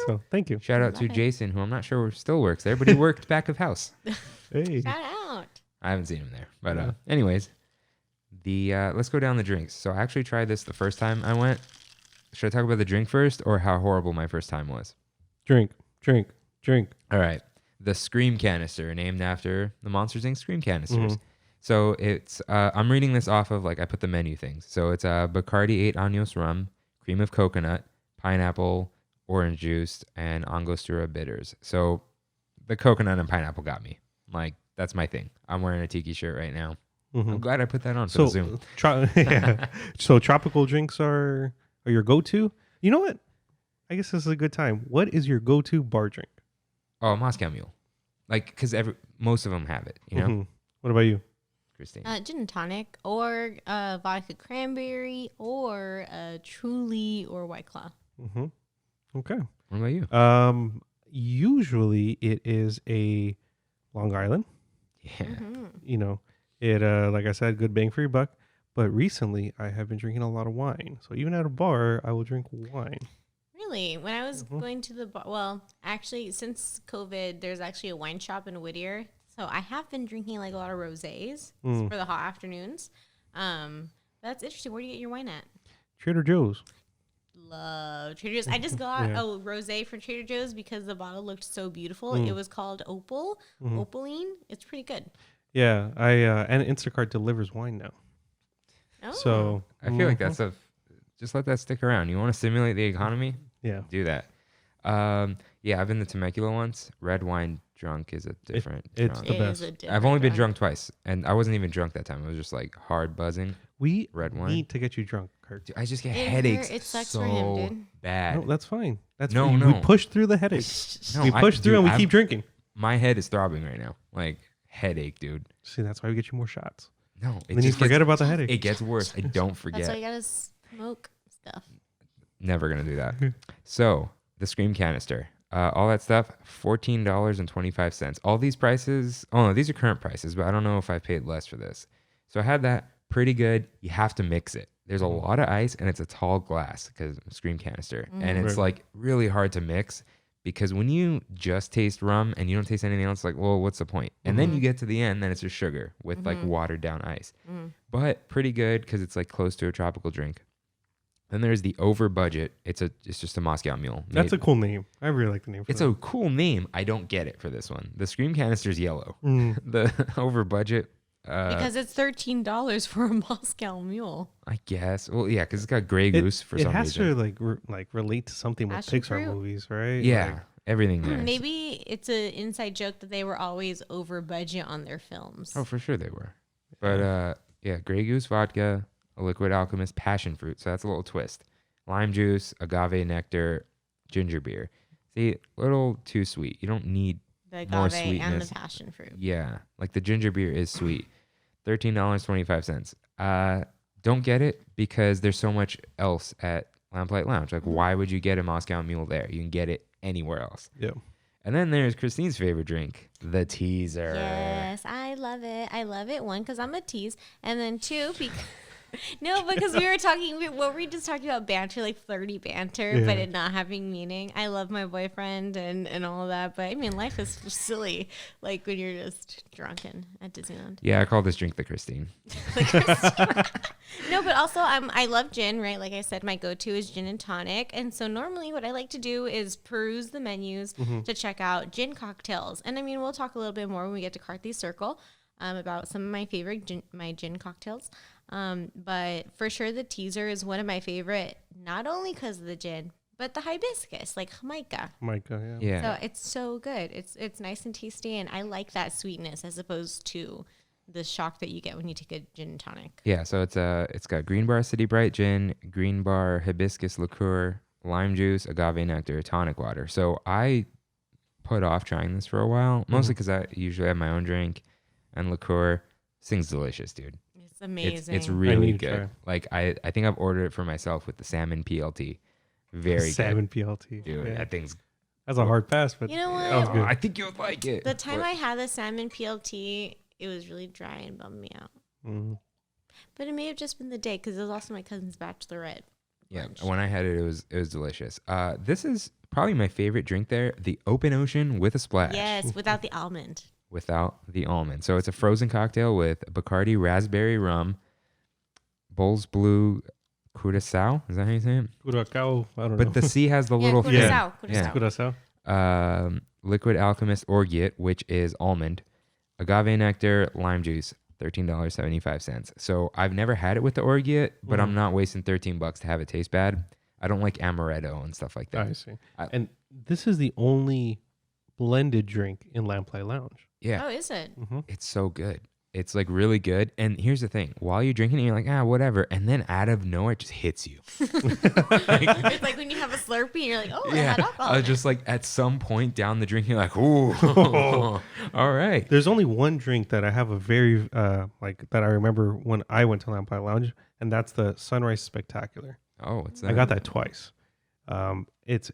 So thank you. Shout out to Love it. Jason, who I'm not sure still works there, but he worked back of house. Hey. Shout out. I haven't seen him there. But Yeah. anyways, let's go down the drinks. So I actually tried this the first time I went. Should I talk about the drink first or how horrible my first time was? Drink. All right. The Scream canister, named after the Monsters Inc. Scream canisters. Mhm. So it's, I'm reading this off of, like, I put the menu things. So it's Bacardi 8 Años rum, cream of coconut, pineapple, orange juice, and Angostura bitters. So the coconut and pineapple got me. Like, that's my thing. I'm wearing a tiki shirt right now. Mhm. I'm glad I put that on for the So, Zoom. yeah. So tropical drinks are your go-to. You know what? I guess this is a good time. What is your go-to bar drink? Oh, Moscow Mule. Like, because most of them have it, you know? Mhm. What about you? Christine. Gin and tonic, or vodka cranberry, or Truly, or White Claw. Mm-hmm. Okay. What about you? Usually it is a Long Island. Yeah. Mm-hmm. You know, it like I said, good bang for your buck. But recently I have been drinking a lot of wine. So even at a bar, I will drink wine. Really? When I was going to the bar, well, actually, since COVID, there's actually a wine shop in Whittier. So I have been drinking like a lot of rosés for the hot afternoons. That's interesting. Where do you get your wine at? Trader Joe's. Love Trader Joe's. I just got a rosé from Trader Joe's because the bottle looked so beautiful. It was called Opaline. It's pretty good. Yeah, I and Instacart delivers wine now. Oh. So I feel like that's just let that stick around. You want to stimulate the economy? yeah. Do that. Yeah, I've been to Temecula once. Red wine drunk is a different it's drunk. the It best. is a different I've only been one. drunk twice, and I wasn't even drunk that time. It was just like hard buzzing. We Red wine. need to get you drunk, Kirk. Dude, I just get It headaches hurt. It sucks so for him, dude. bad. No, that's fine. That's No, fine. no. We push through the headache. No, we push through dude, and we keep drinking. My head is throbbing right now. Like, headache, dude. See, that's why we get you more shots. No, it Then you just forget gets, about the headache. it gets worse. I don't That's why forget. you gotta smoke stuff. Never gonna do that. So the Scream canister, all that stuff, $14.25. All these prices. Oh no, these are current prices, but I don't know if I paid less for this. So I had that. Pretty good. You have to mix it. There's a lot of ice, and it's a tall glass because Scream canister, and it's Right. like really hard to mix because when you just taste rum and you don't taste anything else, like, well, what's the point? And then you get to the end, then it's just sugar with like watered down ice. But pretty good because it's like close to a tropical drink. Then there's the over budget. It's just a Moscow Mule. That's a cool name. I really like the name for It's that. a cool name. I don't get it for this one. The Scream canister's yellow. Mm. The over budget. Because it's $13 for a Moscow Mule. I guess. Well, yeah, because it's got Grey Goose for some it has reason. to like relate to something with Passion Pixar fruit? movies, right? Yeah, Like, everything there. Maybe it's an inside joke that they were always over budget on their films. Oh, for sure they were. But yeah, Grey Goose vodka, a Liquid Alchemist passion fruit. So that's a little twist. Lime juice, agave nectar, ginger beer. See, a little too sweet. You don't need. The more agave and sweetness. the passion fruit. Yeah, like the ginger beer is sweet. $13.25. Don't get it because there's so much else at Lamplight Lounge. Like, why would you get a Moscow Mule there? You can get it anywhere else. yeah. And then there's Christine's favorite drink, the teaser. Yes, I love it. I love it. One, because I'm a tease. And then two, because... No, because we were just talking about banter, like flirty banter, but Yeah. it not having meaning. I love my boyfriend and all of that, but I mean, life is just silly, like when you're just drunken at Disneyland. Yeah, I call this drink the Christine. No, but also I love gin, right? Like I said, my go-to is gin and tonic. And so normally what I like to do is peruse the menus to check out gin cocktails. And I mean, we'll talk a little bit more when we get to Carthy's Circle about some of my favorite gin cocktails. But for sure the teaser is one of my favorite, not only because of the gin, but the hibiscus, like Jamaica. Micah, Yeah. So it's so good. It's nice and tasty, and I like that sweetness as opposed to the shock that you get when you take a gin and tonic. Yeah, so it's got Green Bar City Bright Gin, Green Bar Hibiscus Liqueur, lime juice, agave nectar, tonic water. So I put off trying this for a while, mostly because I usually have my own drink and liqueur. This thing's delicious, dude. It's amazing. It's really need to good. try. Like I think I've ordered it for myself with the salmon PLT. Very Salmon good. PLT. Dude, Yeah. that thing's That's a hard pass, but You know what? that was good. I think you would like it. The time But- I had the salmon PLT, it was really dry and bummed me out. Mhm. But it may have just been the day because it was also my cousin's bachelorette. Yeah, lunch. when I had it, it was delicious. This is probably my favorite drink there, the Open Ocean with a splash. Yes, without the almond. Without the almond. So it's a frozen cocktail with Bacardi raspberry rum, Bull's Blue Curacao. Is that how you say it? Curacao, I don't know. But the C has the Yeah, little Curacao. Yeah. Curacao. Curacao. Liquid Alchemist Orgeat, which is almond, agave nectar, lime juice, $13.75. So I've never had it with the Orgeat, but I'm not wasting $13 to have it taste bad. I don't like amaretto and stuff like that. I see. I- And this is the only blended drink in Lamplight Lounge. Yeah, Oh, is it? it's so good. It's like really good. And here's the thing: while you're drinking it, you're like, whatever. And then out of nowhere, it just hits you. It's like when you have a Slurpee and you're like, oh, I had alcohol. in it. Just like at some point down the drink, you're like, ooh, all right. There's only one drink that I have a very like that I remember when I went to Lamplight Lounge, and that's the Sunrise Spectacular. Oh, it's I got that twice. It's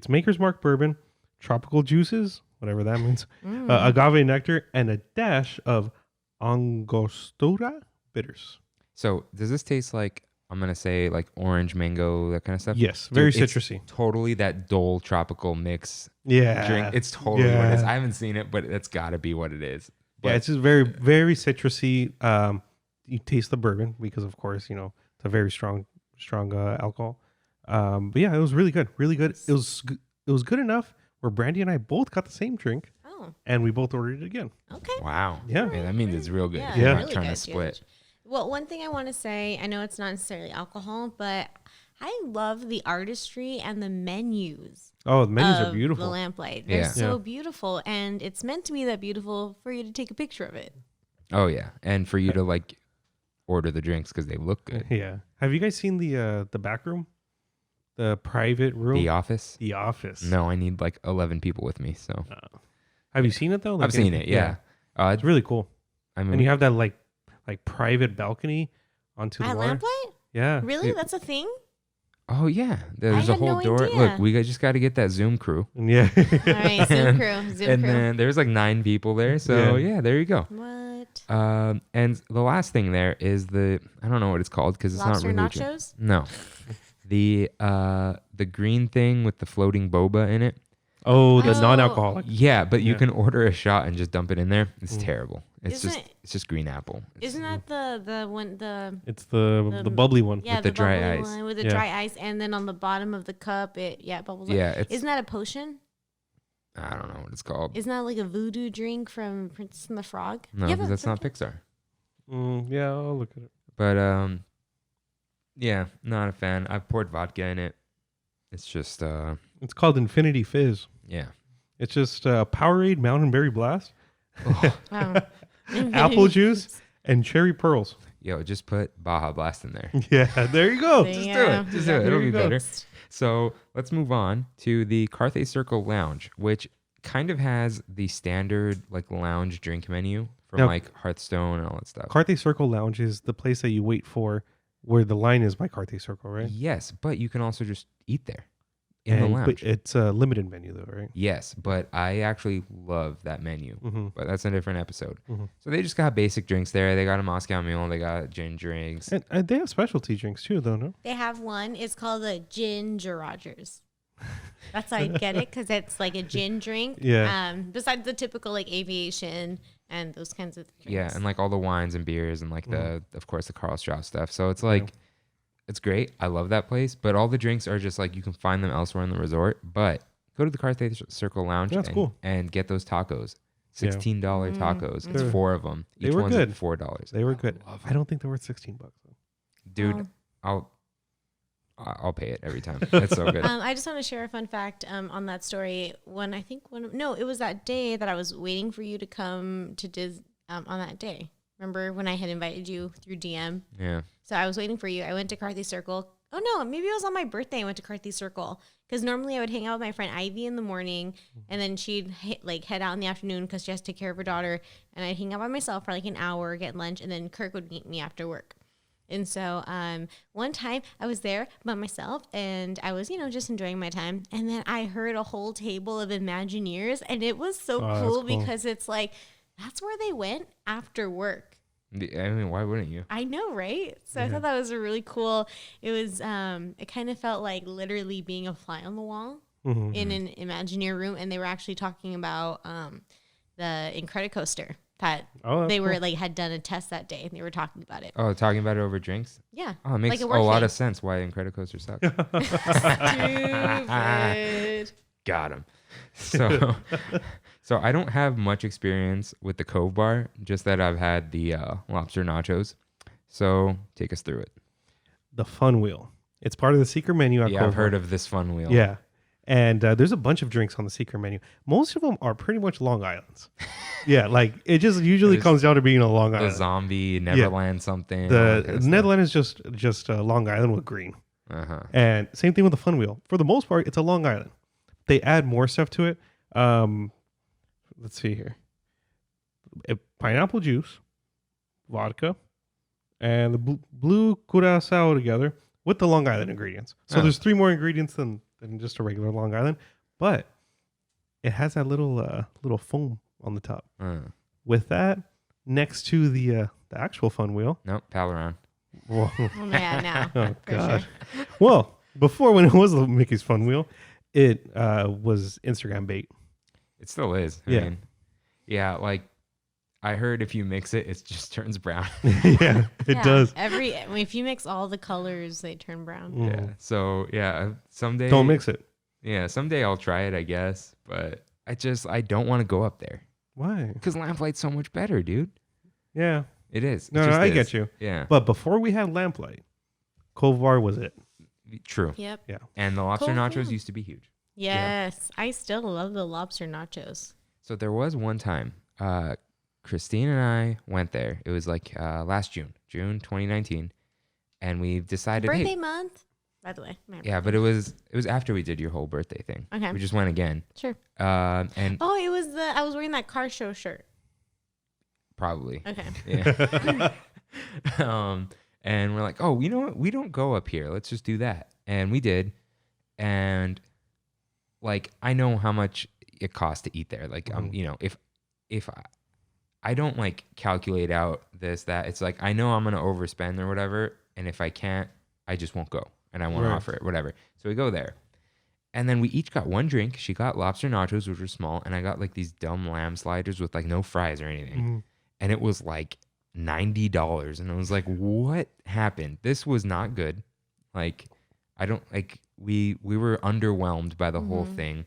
Maker's Mark bourbon, tropical juices, whatever that means, agave nectar, and a dash of Angostura bitters. So does this taste like, I'm gonna say like orange, mango, that kind of stuff? Yes, very Dude, it's citrusy. Totally that Dole tropical mix Yeah, drink. It's totally what it is. Yeah. I haven't seen it, but it's got to be what it is. Yeah, But it's just very, very citrusy. You taste the bourbon because, of course, it's a very strong alcohol. But yeah, it was really good, really good. It was good enough where Brandy and I both got the same drink, Oh, and we both ordered it again. okay. wow. Yeah. Man, that means it's real good. Yeah, If you're Yeah. not really trying good, to split. Well, one thing I want to say, I know it's not necessarily alcohol, but I love the artistry and the menus. Oh, the menus are of beautiful. The lamplight. They're Yeah. so Yeah. beautiful, and it's meant to be that beautiful for you to take a picture of it. Oh yeah, and for you to like order the drinks because they look good. Yeah. Have you guys seen the back room, the private room, The Office. The office? No, I need like 11 people with me. So Have you seen it though? I've seen it. Yeah. It's really cool. I mean, And you have that like private balcony onto the At water. lamplight? Yeah. Really? It- That's a thing? oh yeah, there's a had whole no door. idea. Look, we just got to get that Zoom crew. Yeah. All right, Zoom crew. Zoom And crew. then there's like 9 people there. So Yeah. yeah, there you go. What? And the last thing there is I don't know what it's called because it's Lobster not really nachos? No, the green thing with the floating boba in it. Oh, the Oh. non-alcoholic. Yeah, but you Yeah. can order a shot and just dump it in there. It's Mm. terrible. It's Isn't it's just green apple. It's- Isn't that the one It's the The- bubbly one. yeah the dry bubbly ice. one with the Yeah. dry ice, and then on the bottom of the cup it bubbles up. Yeah, it's Isn't that a potion? I don't know what it's called. Isn't that like a voodoo drink from Princess and the Frog? No, Yeah, because but that's not it's Pixar. Yeah, I'll look at it. But yeah, not a fan. I've poured vodka in it. It's just It's called Infinity Fizz. yeah. It's just Powerade Mountain Berry Blast, Wow. apple juice, and cherry pearls. Yo, just put Baja Blast in there. Yeah, there you go. There Just you do go. it. Just do it. There It'll you be go. better. So let's move on to the Carthay Circle Lounge, which kind of has the standard like lounge drink menu from Now- like Hearthstone and all that stuff. Carthay Circle Lounge is the place that you wait for where the line is by Carthay Circle, right? Yes, but you can also just eat there in the And- lounge. But it's a limited menu though, right? Yes, but I actually love that menu. Mm-hmm. But that's a different episode. Mhm. So they just got basic drinks there. They got a Moscow Mule. They got gin drinks. And they have specialty drinks too, though, no? They have one. It's called a Ginger Rogers. That's how I get it because it's like a gin drink. Yeah. Besides the typical like aviation and those kinds of drinks. Yeah, and like all the wines and beers and like Mm-hmm. of course, the Carl Strauss stuff. So it's like, it's great. I love that place. But all the drinks are just like you can find them elsewhere in the resort. But go to the Carthay Circle Lounge That's cool. and get those tacos. Yeah. $16 tacos. It's They're- 4 of them. they Each were one's good. like $4. They were good. I don't think they were $16 though. Dude, Oh. I'll pay it every time. It's so good. I just want to share a fun fact on that story. It was that day that I was waiting for you to come to on that day. Remember when I had invited you through DM? Yeah. So I was waiting for you. I went to Carthay Circle Oh no, maybe it was on my birthday. I went to Carthy Circle because normally I would hang out with my friend Ivy in the morning, and then she'd head out in the afternoon because she has to take care of her daughter, and I'd hang out by myself for like an hour, get lunch, and then Kirk would meet me after work. And so one time I was there by myself and I was, just enjoying my time. And then I heard a whole table of Imagineers, and it was so cool because it's like, that's where they went after work. I mean, why wouldn't you? I know, right? So I thought that was a really cool. It was, it kind of felt like literally being a fly on the wall in an Imagineer room. And they were actually talking about the Incredicoaster that they were had done a test that day, and they were talking about it. Oh, talking about it over drinks? Yeah. Oh, it makes a lot of sense why Incredicoaster sucks. Stupid. Got him. So I don't have much experience with the Cove Bar, just that I've had the lobster nachos. So take us through it. The Fun Wheel. It's part of the secret menu. I've heard of this Fun Wheel. Yeah. And there's a bunch of drinks on the secret menu. Most of them are pretty much Long Islands. Yeah, like it just usually comes down to being a Long Island. The zombie, Neverland something. The Netherland is just Long Island with green. Uh-huh. And same thing with the Fun Wheel. For the most part, it's a Long Island. They add more stuff to it. Let's see here. Pineapple juice, vodka, and the blue curacao together with the Long Island ingredients. So there's 3 more ingredients than just a regular Long Island, but it has that little foam on the top. With that, next to the actual Fun Wheel. Nope, pal around. Oh yeah, now. Oh God. Sure. Well, before when it was the Mickey's Fun Wheel, it was Instagram bait. It still is. I mean, yeah, like I heard if you mix it, it just turns brown. Yeah, it does. If you mix all the colors, they turn brown. Yeah. So someday. Don't mix it. Yeah, someday I'll try it, I guess. But I don't want to go up there. Why? Because Lamplight's so much better, dude. Yeah. It is. No, I get you. Yeah. But before we had Lamplight, Cove Bar was it. True. Yep. Yeah. And the lobster nachos used to be huge. Yes. Yeah. I still love the lobster nachos. So there was one time, Christine and I went there. It was like last June 2019. And we decided, birthday month, by the way. Yeah, but it was after we did your whole birthday thing. Okay. We just went again. Sure. And it was I was wearing that car show shirt. Probably. Okay. Yeah. And we're like, oh, you know what? We don't go up here. Let's just do that. And we did. And like, I know how much it costs to eat there. Like, if I don't like calculate out this, that, it's like, I know I'm going to overspend or whatever. And if I can't, I just won't go. And I won't offer it, whatever. So we go there. And then we each got one drink. She got lobster nachos, which were small. And I got like these dumb lamb sliders with like no fries or anything. And it was like $90. And I was like, what happened? This was not good. Like, we were underwhelmed by the whole thing.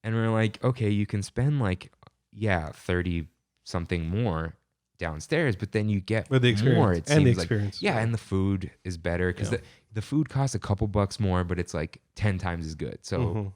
And we're like, okay, you can spend like, 30 something more downstairs, but then you get more. It seems and the like, experience. yeah, and the food is better because the food costs a couple bucks more, but it's like 10 times as good. So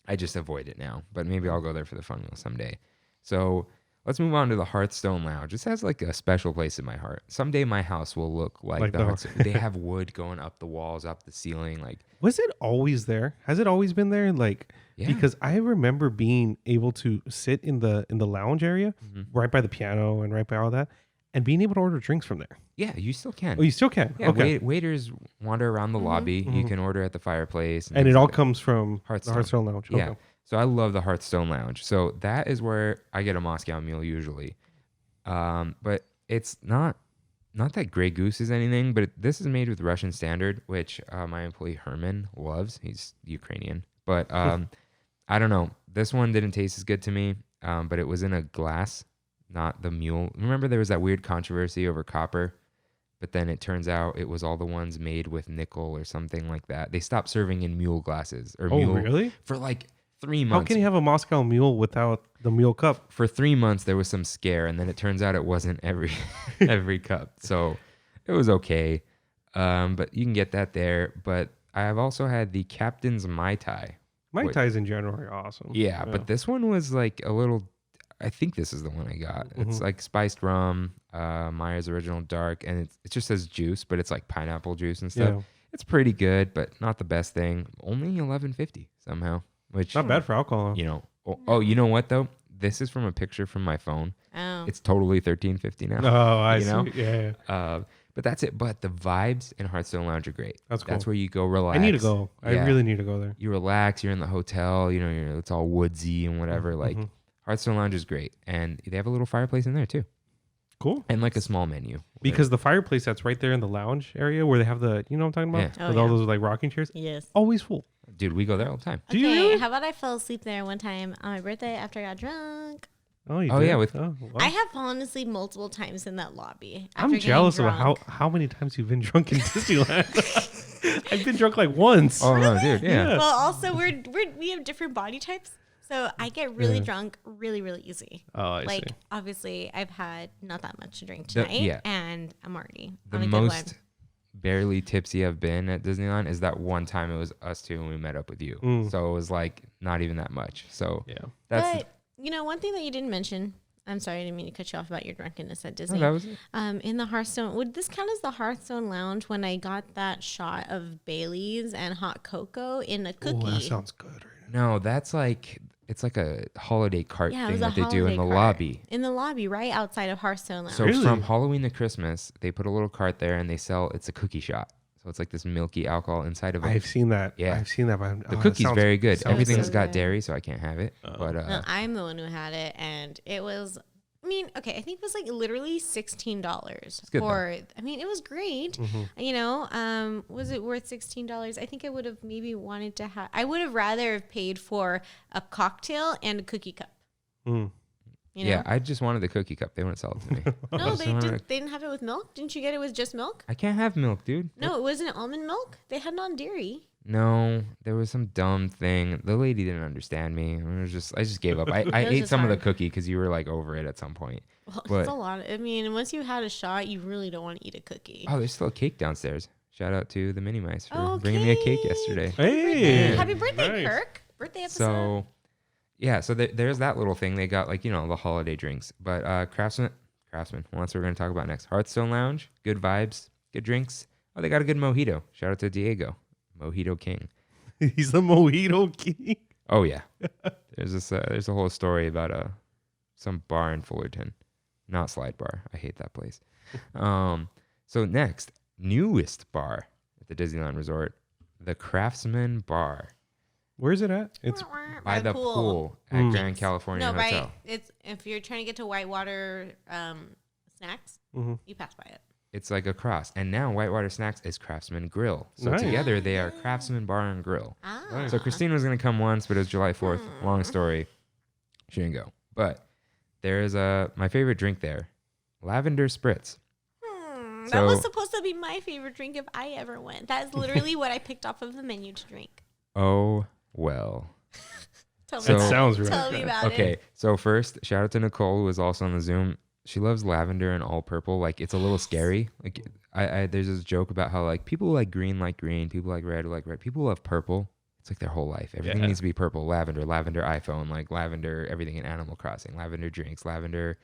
I just avoid it now, but maybe I'll go there for the Fun Wheel someday. So let's move on to the Hearthstone Lounge. This has like a special place in my heart. Someday my house will look like the Hearthstone. They have wood going up the walls, up the ceiling. Like, was it always there? Has it always been there? Like, because I remember being able to sit in the lounge area, right by the piano and right by all that, and being able to order drinks from there. Yeah, you still can. Oh, you still can. Yeah, okay. Waiters wander around the lobby. You can order at the fireplace, and it all comes from Hearthstone. the Hearthstone Lounge. Yeah. Okay. So I love the Hearthstone Lounge. So that is where I get a Moscow Mule usually. But it's not that Grey Goose is anything, but this is made with Russian Standard, which my employee Herman loves. He's Ukrainian. But I don't know. This one didn't taste as good to me, but it was in a glass, not the mule. Remember there was that weird controversy over copper, but then it turns out it was all the ones made with nickel or something like that. They stopped serving in mule glasses. Really? For like 3 months. How can you have a Moscow Mule without the mule cup? For 3 months, there was some scare, and then it turns out it wasn't every cup. So it was okay. But you can get that there. But I have also had the Captain's Mai Tai. Mai Tais in general are awesome. Yeah, but this one was like a little, I think this is the one I got. It's like spiced rum, Meyer's Original Dark, and it just says juice, but it's like pineapple juice and stuff. Yeah. It's pretty good, but not the best thing. Only $11.50 somehow, which Not bad for alcohol. you know. Oh, you know what though? This is from a picture from my phone. Oh. It's totally $13.50 now. Oh, I you see. know? Yeah. But that's it. But the vibes in Hearthstone Lounge are great. That's cool. That's where you go relax. I need to go. I Yeah. really need to go there. You relax. You're in the hotel. You know, it's all woodsy and whatever. Like Hearthstone Lounge is great, and they have a little fireplace in there too, Cool. and like a small menu. Because the fireplace that's right there in the lounge area where they have the, you know what I'm talking about? Yeah. Oh, With all those like rocking chairs. Yes. Always full. Dude, we go there all the time. Do you Okay, really? how about I fell asleep there one time on my birthday after I got drunk? Oh, you Oh, did? yeah, with- oh, wow. I have fallen asleep multiple times in that lobby. I'm after getting jealous of drunk. how many times you've been drunk in Disneyland. I've been drunk like once. Oh no, dude, yeah. Yeah. Well, also we have different body types, so I get really Yeah. drunk really easy. Oh, I Like see. obviously, I've had not that much to drink The- tonight, yeah. and I'm already The on a good most one. barely tipsy I've been at Disneyland is that one time it was us two and we met up with you. So it was like not even that much. So Yeah. that's But you know, one thing that you didn't mention. I'm sorry, I didn't mean to cut you off about your drunkenness at oh, Disney. that was it. In the Hearthstone, would this count as the Hearthstone Lounge when I got that shot of Bailey's and hot cocoa in a cookie? Oh, that sounds good. Right No, that's like it's like a holiday cart Yeah, it thing was a that they do in holiday the cart. lobby. In the lobby, right outside of Hearthstone Lounge. So Really? from Halloween to Christmas, they put a little cart there and they sell it's a cookie shot. So it's like this milky alcohol inside of it. I've seen that. Yeah. I've seen that. But The cookie's very good. sounds Everything's good. got dairy, so I can't have it. But No, I'm the one who had it, and it was. I mean, okay, I think it was like literally $16 good, for. I mean, it was great. You know, was it worth $16? I think I would have maybe wanted to have. I would have rather have paid for a cocktail and a cookie cup. Mm. You know? yeah, I just wanted the cookie cup. They wouldn't sell it to me. No, I they just wanted- didn't. They didn't have it with milk. Didn't you get it with just milk? I can't have milk, dude. No, it wasn't almond milk. They had non-dairy. No, there was some dumb thing. The lady didn't understand me. I just gave up. I was ate just some of hard. the cookie because you were like over it at some point. Well, But- it's a lot. I mean, once you had a shot, you really don't want to eat a cookie. Oh, there's still a cake downstairs. Shout out to the Mini Mice for bringing me a cake yesterday. Hey. Happy birthday, Nice. Kirk! Birthday episode. So, yeah, so there's that little thing. They got like, you know, the holiday drinks. But Craftsman, well, that's what we're going to talk about next. Hearthstone Lounge, good vibes, good drinks. Oh, they got a good mojito. Shout out to Diego, Mojito King. He's the mojito king. Oh, yeah. There's a whole story about some bar in Fullerton. Not Slide Bar. I hate that place. So next, newest bar at the Disneyland Resort, the Craftsman Bar Where is it at? It's by the pool at Grand California No, Hotel. right. It's if you're trying to get to Whitewater Snacks, you pass by it. It's like a cross. And now Whitewater Snacks is Craftsman Grill. So Nice. together they are Craftsman Bar and Grill. Ah. So Christine was going to come once, but it was July 4th. Long story. She didn't go. But there is my favorite drink there, lavender spritz. That So- was supposed to be my favorite drink if I ever went. That is literally what I picked off of the menu to drink. Oh, well. Tell me So- That about sounds it. right. Tell me about Okay, it. so first, shout out to Nicole, who was also on the Zoom. She loves lavender and all purple. Like, it's a little scary. Like, I there's this joke about how, like, people like green, people like red. People love purple. It's like their whole life. Everything Yeah. needs to be purple. Lavender iPhone, like lavender, everything in Animal Crossing, lavender drinks, lavender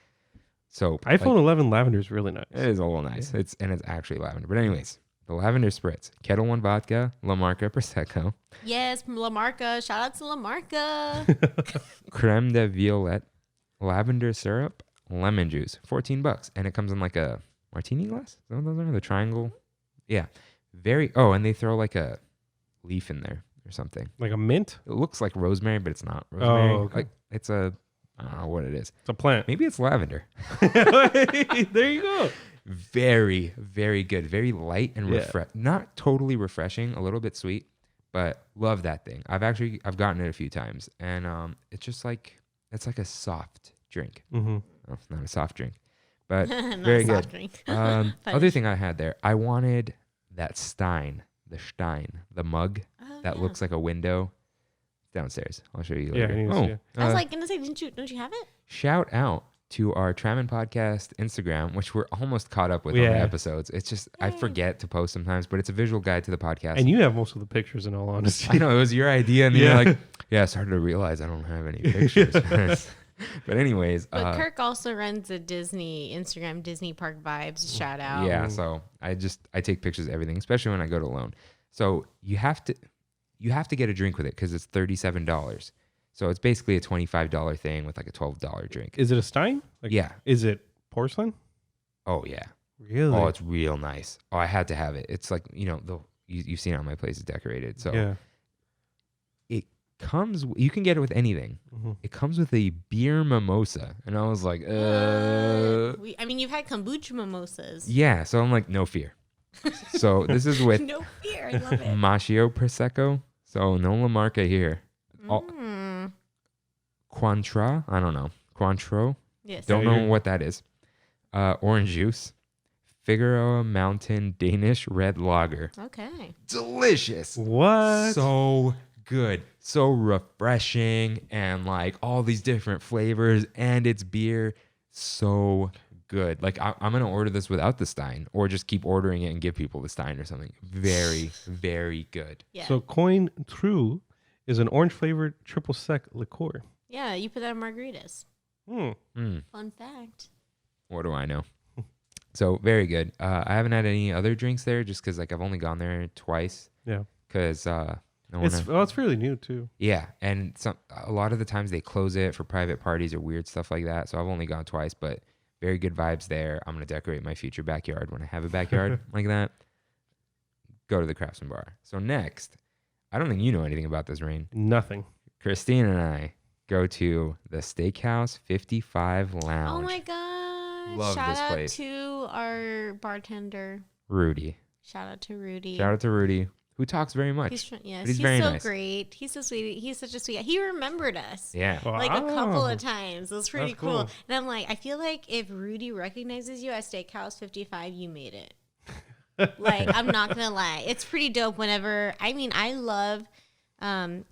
soap. iPhone Like, 11 lavender is really nice. it is a little nice. It's actually lavender. But anyways, the lavender spritz, Kettle One vodka, La Marca Prosecco, Yes, from La Marca. Shout out to La Marca. creme de violette, lavender syrup, lemon juice, $14, and it comes in like a martini glass. Is that what those are? The triangle. Yeah, and they throw like a leaf in there or something. Like a mint? It looks like rosemary, but it's not rosemary. Oh, okay. Like it's I don't know what it is. It's a plant. Maybe it's lavender. There you go. Very, very good. Very light and Yeah. not totally refreshing, a little bit sweet, but love that thing. I've gotten it a few times, and it's just like it's like a soft drink. Mm-hmm. Oh, not a soft drink, but Not very a good. soft drink. Other Punish. thing I had there, I wanted that the mug Oh, that yeah. looks like a window downstairs. I'll show you Yeah, later. I need to see it. I was uh, like gonna say, don't you have it? shout out to our Trammin podcast Instagram, which we're almost caught up with on the Yeah. episodes. It's just I forget to post sometimes, but it's a visual guide to the podcast. And you have most of the pictures, in all honesty. I know it was your idea, and then Yeah. you're like, yeah, I started to realize I don't have any pictures. But anyways, But Kirk also runs a Disney Instagram, Disney Park Vibes. Shout out. yeah. So I take pictures of everything, especially when I go to alone. So you have to get a drink with it because it's $37. So it's basically a $25 thing with like a $12 drink. Is it a stein? Like, Yeah. Is it porcelain? Oh yeah. Really? Oh, it's real nice. Oh, I had to have it. It's like, you've seen how my place is decorated. So yeah. it comes, you can get it with anything. Mhm. It comes with a beer mimosa. And I was like, You've had kombucha mimosas. yeah. So I'm like, no fear. So this is with No fear. I love it. Machio Prosecco. So no La Marca here. Cointreau. I don't know. Cointreau. Yes. Don't know what that is. Orange juice. Figueroa Mountain Danish Red Lager. Okay. Delicious. What? So good. So refreshing and like all these different flavors and it's beer. So good. Like I'm going to order this without the stein or just keep ordering it and give people the stein or something. Very, very good. Yeah. So Cointreau is an orange flavored triple sec liqueur. Yeah, you put that in margaritas. Fun fact. What do I know? So very good. I haven't had any other drinks there just because like I've only gone there twice. Yeah. Because It's fairly new too. yeah, and a lot of the times they close it for private parties or weird stuff like that. So I've only gone twice, but very good vibes there. I'm gonna decorate my future backyard when I have a backyard like that. Go to the Craftsman Bar. So next, I don't think you know anything about this, Rain. Nothing. Christine and I go to the Steakhouse 55 Lounge. Oh my god. Love Shout this out place. to our bartender. Rudy. Shout out to Rudy. Shout out to Rudy, who talks very much. He's very so nice. great. He's so sweet. He's such a sweet guy. He remembered us. Yeah. Like a couple Wow. of times. It was pretty That's cool. cool. And I'm like, I feel like if Rudy recognizes you at Steakhouse 55, you made it. Like, I'm not going to lie. It's pretty dope whenever, I love, my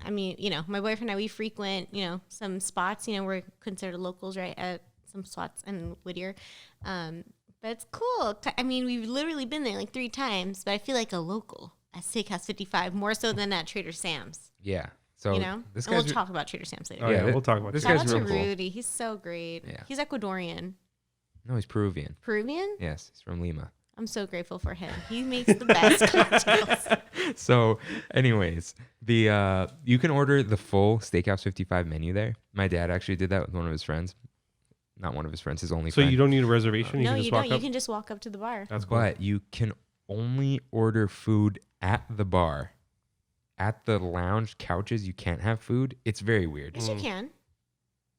boyfriend and I, we frequent, some spots, we're considered locals, right, at some spots in Whittier. But it's cool. We've literally been there like 3 times, but I feel like a local at Steakhouse 55 more so than at Trader Sam's. Yeah. So this and we'll guy's talk about Trader Sam's later. Oh yeah, we'll talk about this that. Shout guy's out to real cool. Rudy. He's so great. Yeah. He's Ecuadorian. no, he's Peruvian. Peruvian? Yes, he's from Lima. I'm so grateful for him. He makes the best cocktails. So, anyways, you can order the full Steakhouse 55 menu there. My dad actually did that with one of his friends. Not one of his friends, his only So friend. you don't need a reservation. No, can you just don't. walk You up. can just walk up to the bar. That's cool. But you can only order food at the bar. At the lounge couches, you can't have food. It's very weird. Yes, you can.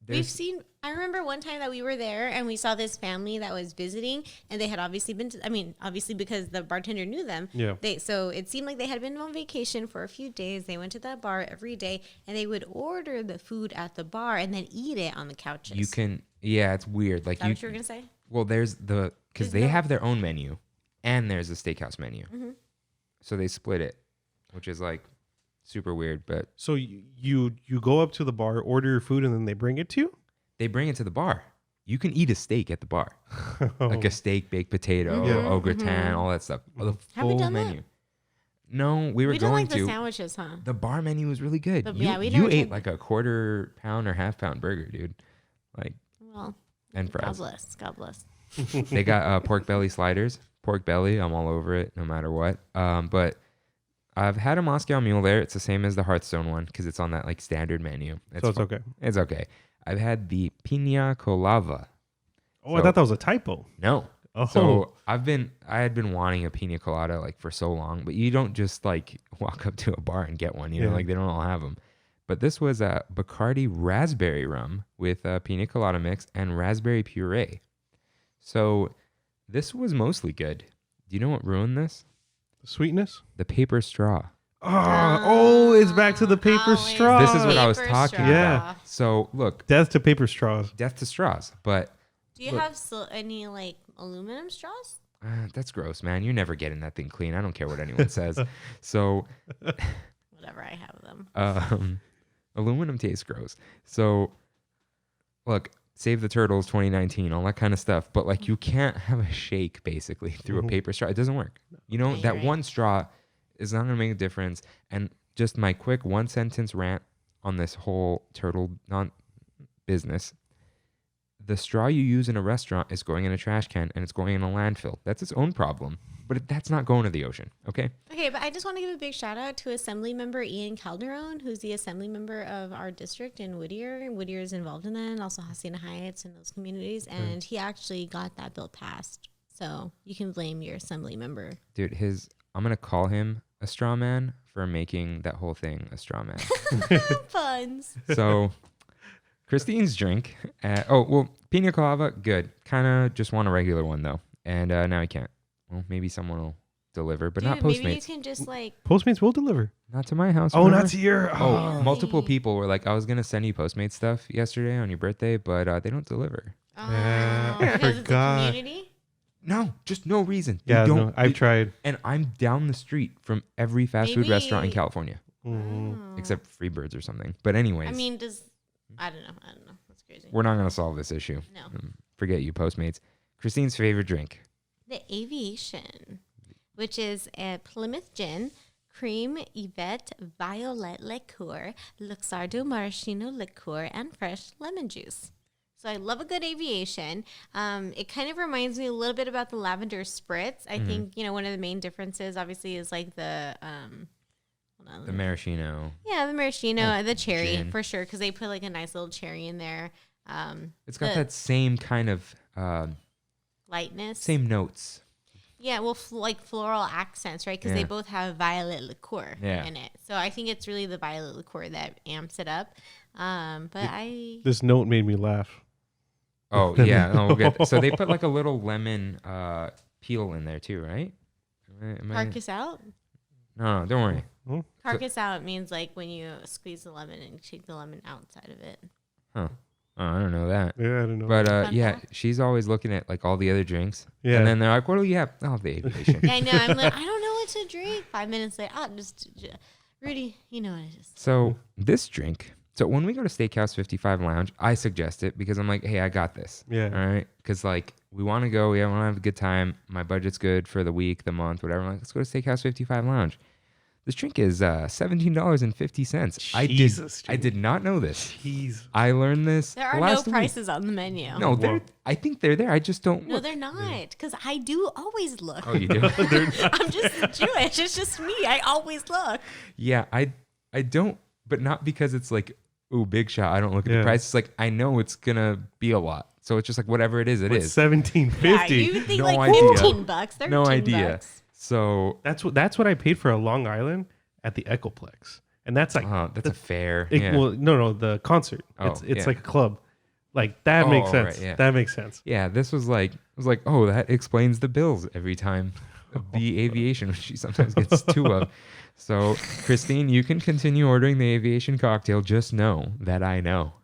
We've seen. I remember one time that we were there and we saw this family that was visiting, and they had obviously been to. Obviously because the bartender knew them. Yeah. So it seemed like they had been on vacation for a few days. They went to that bar every day, and they would order the food at the bar and then eat it on the couches. You can, yeah, it's weird. Like Is that what you were gonna say? Well, because There's they no- have their own menu, and there's a steakhouse menu, Mm-hmm. so they split it, which is like super weird. But So you go up to the bar, order your food, and then they bring it to you. they bring it to the bar. You can eat a steak at the bar, like a steak, baked potato, Yeah. au gratin, all that stuff. The Have we full done that? menu. No, we were We don't going like the to. sandwiches, huh? The bar menu was really good. But, You, yeah, we you never ate tried like a quarter pound or half pound burger, dude. Like, Well, and God fries. bless. God bless. They got pork belly sliders. Pork belly, I'm all over it, no matter what. But I've had a Moscow Mule there. It's the same as the Hearthstone one because it's on that like standard menu. So it's okay. It's okay. I've had the Pina Colada. Oh, I thought that was a typo. No. Oh, So I had been wanting a Pina Colada like for so long, but you don't just like walk up to a bar and get one. You know, Yeah. like they don't all have them. But this was a Bacardi raspberry rum with a Pina Colada mix and raspberry puree. So this was mostly good. Do you know what ruined this? sweetness. The paper straw. Oh, it's back to the paper Always straw. This is what I was paper talking straw. Yeah. about. So look, Death to paper straws. death to straws, but Do you Look. have any like aluminum straws? that's gross, man. You're never getting that thing clean. I don't care what anyone says. So Whatever, I have them. aluminum tastes gross. So look, Save the Turtles 2019, all that kind of stuff. But like you can't have a shake basically through a paper straw. It doesn't work. You know, Right, that right. one straw is not going to make a difference. And just my quick 1 sentence rant on this whole turtle business. the straw you use in a restaurant is going in a trash can and it's going in a landfill. That's its own problem. But that's not going to the ocean, okay? Okay, but I just want to give a big shout out to Assembly Member Ian Calderon, who's the Assembly Member of our district in Whittier. Whittier is involved in that, and also Hacienda Heights and those communities. And he actually got that bill passed. So you can blame your Assembly Member. Dude, I'm going to call him a straw man for making that whole thing a straw man. Puns. So Christine's drink. Pina colada, good. Kind of just want a regular one, though. And now he can't. Well, maybe someone will deliver, but Dude, not Postmates. maybe you can just like... Postmates will deliver. Not to my house. Oh, remember? not to your... Oh, multiple people were like, I was going to send you Postmates stuff yesterday on your birthday, but they don't deliver. Yeah, I because forgot. it's a community? No, just no reason. They Yeah, don't, no, I've tried. And I'm down the street from every fast food restaurant in California, Mhm. except Freebirds or something. But anyways, I mean, I don't know. That's crazy. we're not going to solve this issue. No. Forget you, Postmates. Christine's favorite drink. The Aviation, which is a Plymouth Gin, Cream Yvette Violet Liqueur, Luxardo Maraschino Liqueur, and fresh lemon juice. So I love a good Aviation. It kind of reminds me a little bit about the Lavender Spritz. I think, one of the main differences, obviously, is like the... The maraschino. Yeah, the maraschino, the cherry, gin. for sure, because they put like a nice little cherry in there. It's got that same kind of... lightness. same notes. Yeah, well, like floral accents, right? Because they Yeah. both have violet liqueur Yeah. in it. So I think it's really the violet liqueur that amps it up. This note made me laugh. Oh, yeah. No, we'll get so they put like a little lemon peel in there too, right? Carcass out? No, don't worry. Carcass out means like when you squeeze the lemon and take the lemon outside of it. Huh. Oh, I don't know that. Yeah, I don't know. But Fun yeah, fact. she's always looking at like all the other drinks. Yeah. And then they're like, what do you have? Oh, the Aviation. Yeah, I know. I'm like, I don't know what to drink. 5 minutes later, Rudy, you know what it is. So this drink. So when we go to Steakhouse 55 Lounge, I suggest it because I'm like, hey, I got this. Yeah. All right. Because like we want to go. We want to have a good time. My budget's good for the week, the month, whatever. I'm like, let's go to Steakhouse 55 Lounge. This drink is $17.50. Jesus, I did not know this. Jeez. I learned this There are no last week. prices on the menu. No, I think they're there. I just don't No, look. they're not. Because I do always look. Oh, you do? I'm just Jewish. It's just me. I always look. Yeah, I don't, but not because it's like, ooh, big shot. I don't look at Yeah. the price. It's like, I know it's going to be a lot. So it's just like, whatever it is, it is. $17.50. Yeah, you think No like idea. $15. They're No 15 idea. bucks. So, That's what I paid for a Long Island at the Echoplex, and that's like that's a fair. it- Yeah. well, no, the concert. It's yeah. like a club. Like that makes Oh, sense. right, yeah. That makes sense. Yeah, this was like, oh, that explains the bills every time. The Aviation, which she sometimes gets two of. So, Christine, you can continue ordering the Aviation cocktail. Just know that I know.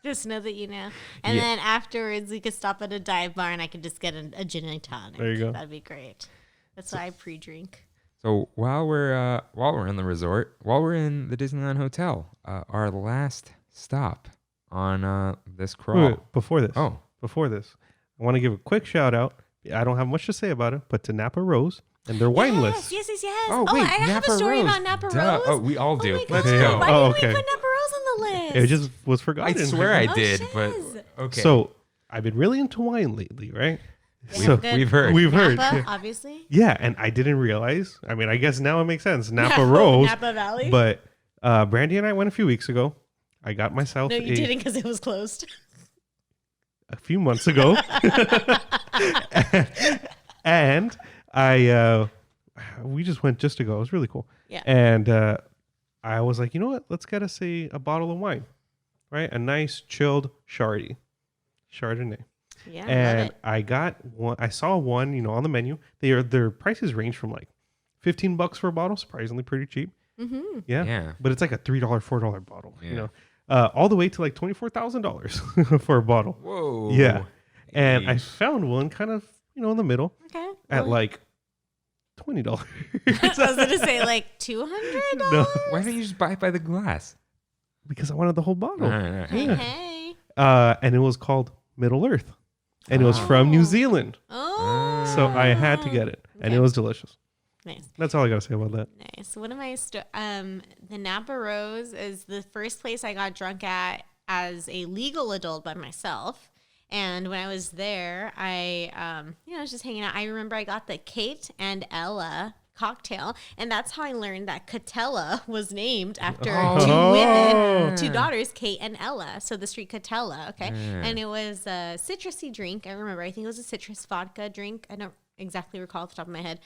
Just know that you know. And Yeah. then afterwards, we could stop at a dive bar and I could just get a gin and tonic. There you go. That'd be great. That's why I pre-drink. So while we're in the resort, while we're in the Disneyland Hotel, our last stop on this crawl. Wait, before this, I want to give a quick shout out. I don't have much to say about it, but to Napa Rose and their wine list. Yes. Oh, wait, I have Napa a story Rose. about Napa Duh. Rose. Oh, we all do. Oh my Let's God. go. Why Oh, didn't okay. we put Napa Rose on the list? It just was I forgotten. swear I Oh, did, but shiz. okay. So I've been really into wine lately, right? Yeah, So good. we've heard. we've heard. Napa, Yeah. obviously. Yeah, and I didn't realize. I mean, I guess now it makes sense. Napa Rose. Napa Valley. But Brandy and I went a few weeks ago. I got myself No, you didn't because it was closed. a few months ago. And we just went just to go. It was really cool. Yeah. And I was like, you know what? Let's get us a bottle of wine, right? A nice chilled Chardonnay. Yeah, And love it. I got one. I saw one, on the menu. Their prices range from like $15 for a bottle, surprisingly pretty cheap. Mm-hmm. Yeah. Yeah. But it's like a $3, $4 bottle, Yeah. all the way to like $24,000 for a bottle. Whoa. Yeah. And I Hey. found one kind of, in the middle Okay. at Well, like $20. I was gonna say like $200. No, Why don't you just buy it by the glass? because I wanted the whole bottle. All right. Hey, Yeah. hey. And it was called Middle Earth. And it was from New Oh. Zealand. Oh. So I had to get it. And it Okay. was delicious. Nice. That's all I got to say about that. Nice. One of my the Napa Rose is the first place I got drunk at as a legal adult by myself, And when I was there, I was just hanging out. I remember I got the Kate and Ella cocktail, and that's how I learned that Catella was named after two women, two daughters, Kate and Ella. So the street Catella, okay? And it was a citrusy drink. I remember, I think it was a citrus vodka drink. I don't exactly recall off the top of my head.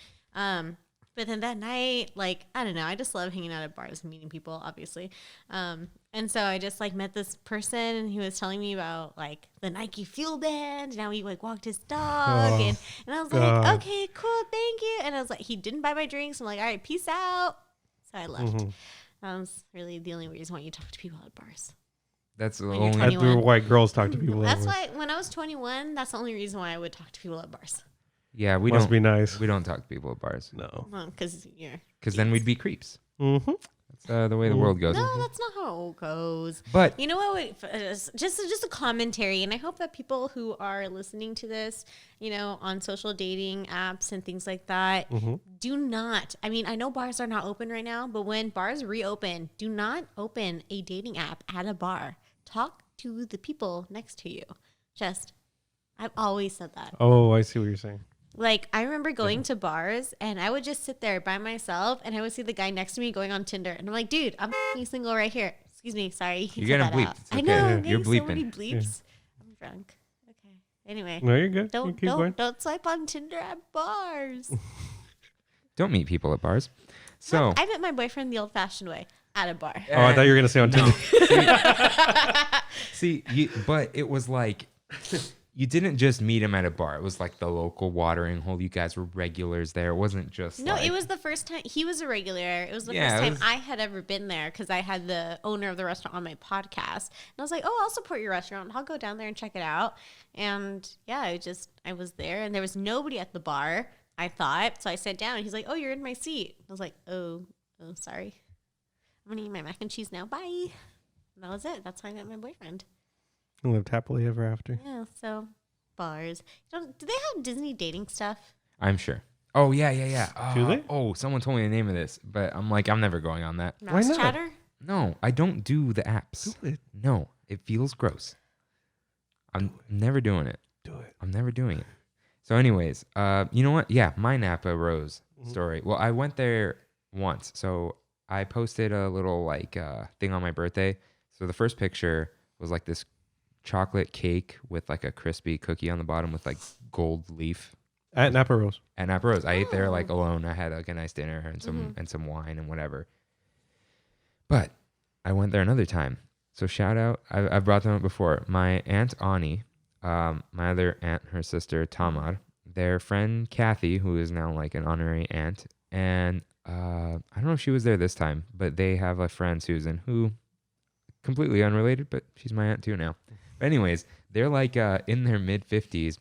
But then that night, like, I don't know, I just love hanging out at bars and meeting people, obviously. And so I just, like, met this person, and he was telling me about, like, the Nike Fuel Band, and how he, like, walked his dog, and I was like, okay, cool, thank you. And I was like, he didn't buy my drinks. I'm like, all right, peace out. So I left. That was really the only reason why you talk to people at bars. That's the When you're only. 21. White girls talk to people. That's why when I was 21, that's the only reason why I would talk to people at bars. Yeah, we Must don't. be nice. We don't talk to people at bars No. Well, because you're. because then we'd be creeps. Mm-hmm. That's the way the world goes. No, that's not how it goes. But You know what? Just a commentary, and I hope that people who are listening to this, you know, on social dating apps and things like that, do not. I mean, I know bars are not open right now, but when bars reopen, do not open a dating app at a bar. Talk to the people next to you. I've always said that. Oh, I see what you're saying. Like, I remember going to bars, and I would just sit there by myself, and I would see the guy next to me going on Tinder, and I'm like, dude, I'm f***ing single right here. Excuse me, sorry. You can You're cut gonna that bleep. out. It's I okay. know. Yeah. I'm You're getting so many bleeping. bleeps. I'm drunk. Okay. Anyway, No, you're good. You keep going. don't swipe on Tinder at bars. don't meet people at bars. So I met my boyfriend the old-fashioned way at a bar. Oh, I thought you were gonna say on Tinder. but it was like you didn't just meet him at a bar. It was like the local watering hole. You guys were regulars there. It wasn't just No, like, it was the first time he was a regular. It was the Yeah, first it time was- I had ever been there because I had the owner of the restaurant on my podcast, and I was like, "Oh, I'll support your restaurant. I'll go down there and check it out." And yeah, I was there, and there was nobody at the bar. I thought so. I sat down, and he's like, "Oh, you're in my seat." I was like, "Oh, sorry. I'm gonna eat my mac and cheese now. Bye." And that was it. That's how I met my boyfriend. And lived happily ever after. Yeah. So bars. Do they have Disney dating stuff? I'm sure. Oh yeah. Do they? Oh, someone told me the name of this, but I'm like, I'm never going on that. Mouse not? chatter? No, I don't do the apps. Do it. No, it feels gross. I'm never doing it. Do it. I'm never doing it. So, anyways, you know what? Yeah, my Napa Rose story. Well, I went there once, so I posted a little like thing on my birthday. So the first picture was like this chocolate cake with like a crispy cookie on the bottom with like gold leaf At Napa Rose. at Napa Rose. I ate there like alone. I had like a nice dinner and some wine and whatever. But I went there another time. So shout out. I've brought them up before. My aunt Ani, my other aunt, her sister Tamar, their friend Kathy, who is now like an honorary aunt, and I don't know if she was there this time, but they have a friend Susan who completely unrelated, but she's my aunt too now. But anyways, they're like in their mid 50s.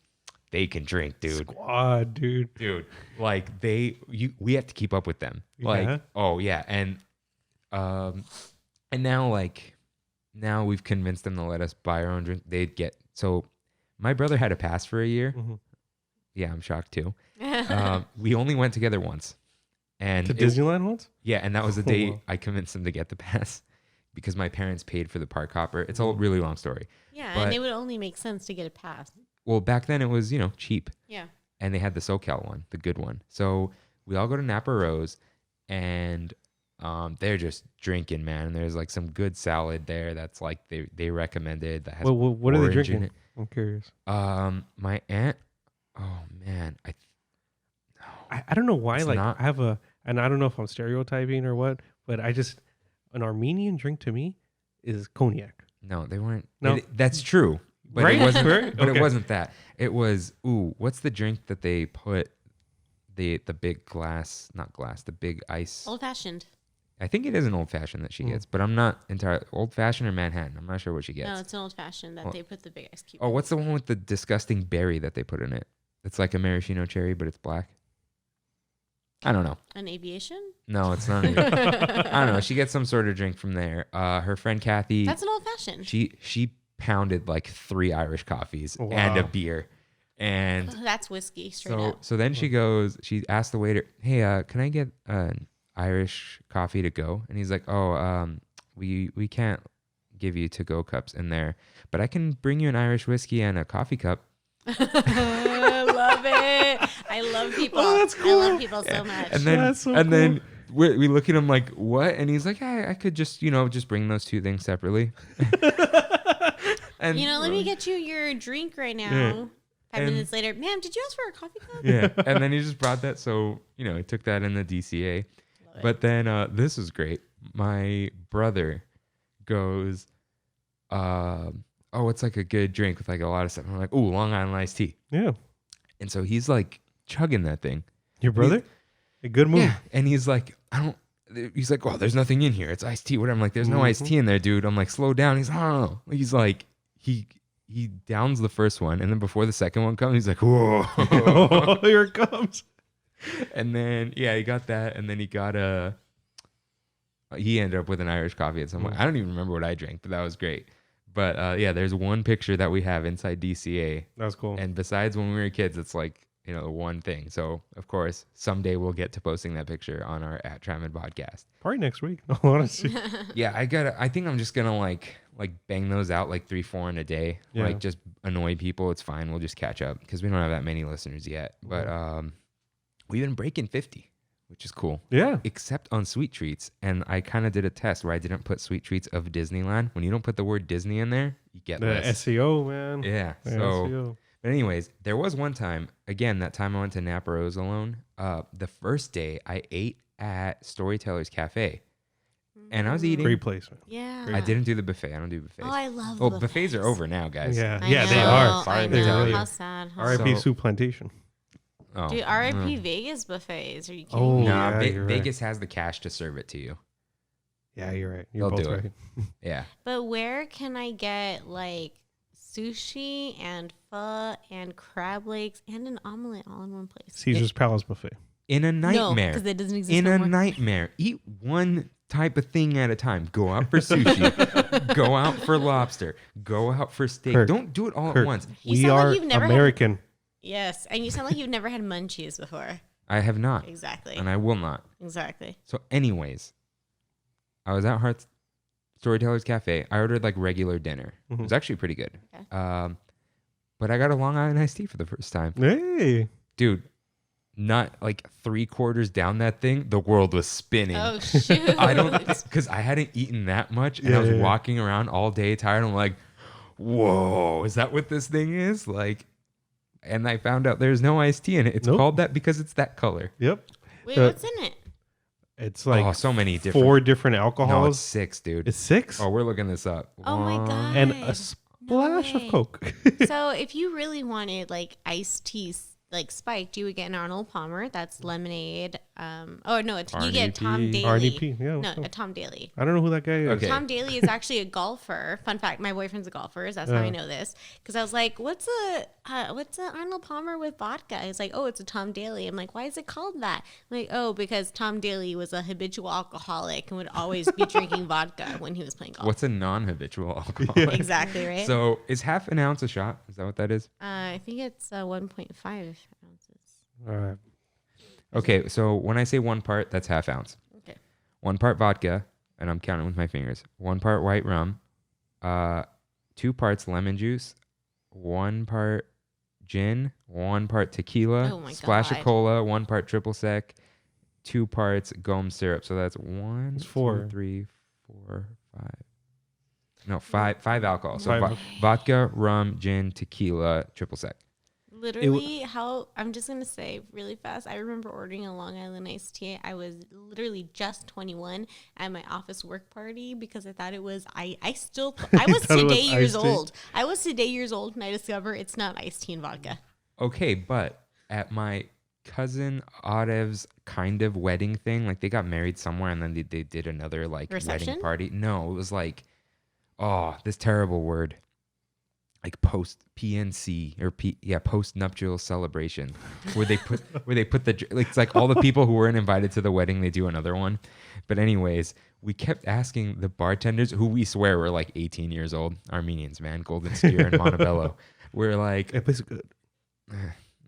They can drink, dude. Squad, dude. Dude, like we have to keep up with them. Like, Yeah. oh yeah, and now we've convinced them to let us buy our own drink. So my brother had a pass for a year. Mhm. Yeah, I'm shocked too. We only went together once, and To Disneyland once? yeah, and that was the day Wow. I convinced him to get the pass because my parents paid for the park hopper. It's a really long story. Yeah, But- and it would only make sense to get a pass. Well, back then it was cheap. Yeah. And they had the SoCal one, the good one. So we all go to Napa Rose, and they're just drinking, man. And there's like some good salad there that's like they recommended that has What are they orange in drinking? I'm curious. it. My aunt, oh man, I don't know why. It's Like not- I have and I don't know if I'm stereotyping or what, but an Armenian drink to me is cognac. no, they weren't. No. That's true, but Right? it wasn't. Right? But Okay. it wasn't that. It was what's the drink that they put the big glass, not glass, the big ice. Old fashioned. I think it is an old fashioned that she gets, but I'm not entirely old fashioned or Manhattan. I'm not sure what she gets. No, it's an old fashioned that they put the big ice cube. Oh, what's the one with the disgusting berry that they put in it? It's like a maraschino cherry, but it's black. I don't know. An aviation? No, it's not. I don't know. She gets some sort of drink from there. Her friend Kathy, That's an old fashioned. she pounded like 3 Irish coffees and a Wow. beer, and That's whiskey, straight up. so then she asked the waiter, "Hey, can I get an Irish coffee to go?" And he's like, "Oh, we can't give you to-go cups in there, but I can bring you an Irish whiskey and a coffee cup. I love it. I love people. Oh, that's cool. I love people so much. And then, That's so then we look at him like, what? And he's like, I could just, just bring those two things separately. And let me get you your drink right now. Yeah. 5 And- minutes later, ma'am, did you ask for a coffee cup? yeah. And then he just brought that. So, he took that in the DCA. But then this is great. My brother goes, it's like a good drink with like a lot of stuff. I'm like, ooh, Long Island iced tea. Yeah. And so he's like chugging that thing. Your brother? A good move. Yeah. And he's like, he's like, well, there's nothing in here. It's iced tea. Whatever. I'm like, there's no iced tea in there, dude. I'm like, slow down. He's, I don't know. He's like, he downs the first one. And then before the second one comes, he's like, whoa. Oh, here it comes. And then, he got that. And then he got he ended up with an Irish coffee at some point. I don't even remember what I drank, but that was great. But there's one picture that we have inside DCA. That's cool. And besides when we were kids, it's like, the one thing. So, of course, someday we'll get to posting that picture on our @Trammin podcast. Probably next week. Honestly. Yeah, I think I'm just going to like bang those out like 3-4 in a day. Yeah. Like just annoy people. It's fine. We'll just catch up because we don't have that many listeners yet. But we've been breaking 50, which is cool. Yeah. Except on sweet treats. And I kind of did a test where I didn't put sweet treats of Disneyland. When you don't put the word Disney in there, you get The less. SEO, man. Yeah. The So, SEO. but anyways, there was one time, again, that time I went to Napa Rose alone. The first day I ate at Storyteller's Cafe. And I was eating. Great place, man. Yeah. I didn't do the buffet. I don't do buffets. Oh, I love Oh, the buffets are over now, guys. Yeah. I Yeah, they know, are. Sorry I to know. tell you. How sad. How RIP So- Soup Plantation. Oh. Dude, RIP Vegas buffets. Are you kidding Oh, me? Nah, yeah, you're right. Vegas has the cash to serve it to you. Yeah, you're right. You're They'll both do it. right. Yeah. But where can I get like sushi and pho and crab legs and an omelet all in one place? Caesar's Palace Buffet. In a No, nightmare. because it doesn't exist In no a more. nightmare. Eat one type of thing at a time. Go out for sushi. Go out for lobster. Go out for steak. Kirk, Don't do it all Kirk, at once. You we sound like are you've never had- American. Yes, and you sound like you've never had munchies before. I have not. Exactly. And I will not. Exactly. So, anyways, I was at Heart's Storyteller's Cafe. I ordered like regular dinner. It was actually pretty good. Okay. But I got a Long Island iced tea for the first time. Hey. Dude, not like 3/4 down that thing, the world was spinning. Oh shoot! I don't, because I hadn't eaten that much, and I was Yeah. walking around all day tired. I'm like, whoa, is that what this thing is? Like, and I found out there's no iced tea in it. It's Nope. called that because it's that color. Yep. Wait, Uh, what's in it? It's like So many different. 4 different No, it's alcohols. 6, dude. It's 6? Oh, we're looking this up. Oh my god! and a splash way. of Coke. So if you really wanted like iced tea, like spiked, you would get an Arnold Palmer. That's lemonade. Oh no, you get Tom RDP. Daly. RDP, yeah, No, so- a Tom Daly. I don't know who that guy is. Okay. Tom Daly is actually a golfer. Fun fact: my boyfriend's a golfer. That's how I know this. Because I was like, "What's a Arnold Palmer with vodka?" He's like, "Oh, it's a Tom Daly." I'm like, "Why is it called that?" I'm like, "Oh, because Tom Daly was a habitual alcoholic and would always be drinking vodka when he was playing golf." What's a non-habitual alcohol? Exactly right. So is half an ounce a shot? Is that what that is? I think it's 1.5 ounces. All right. Okay, so when I say 1 part, that's half ounce. Okay. 1 part vodka, and I'm counting with my fingers. 1 part white rum, 2 parts lemon juice, 1 part gin, 1 part tequila, Oh my splash of God. cola, 1 part triple sec, 2 parts gum syrup. So that's 1, It's 2, 4. 3, 4, 5. No, five alcohol. So 5. vodka, rum, gin, tequila, triple sec. Literally, how I'm just gonna say really fast. I remember ordering a Long Island iced tea. I was literally just 21 at my office work party because I thought it was. I was thought it was today years iced tea? old. I was today years old, and I discover it's not iced tea and vodka. Okay, but at my cousin Adev's kind of wedding thing, like they got married somewhere and then they did another like Reception? wedding party. No, it was like, oh, this terrible word. Like post PNC or post nuptial celebration, where they put it's like all the people who weren't invited to the wedding, they do another one. But anyways, we kept asking the bartenders, who we swear were like 18 years old, Armenians, man, Golden Skier and Montebello. We're like, That place is good.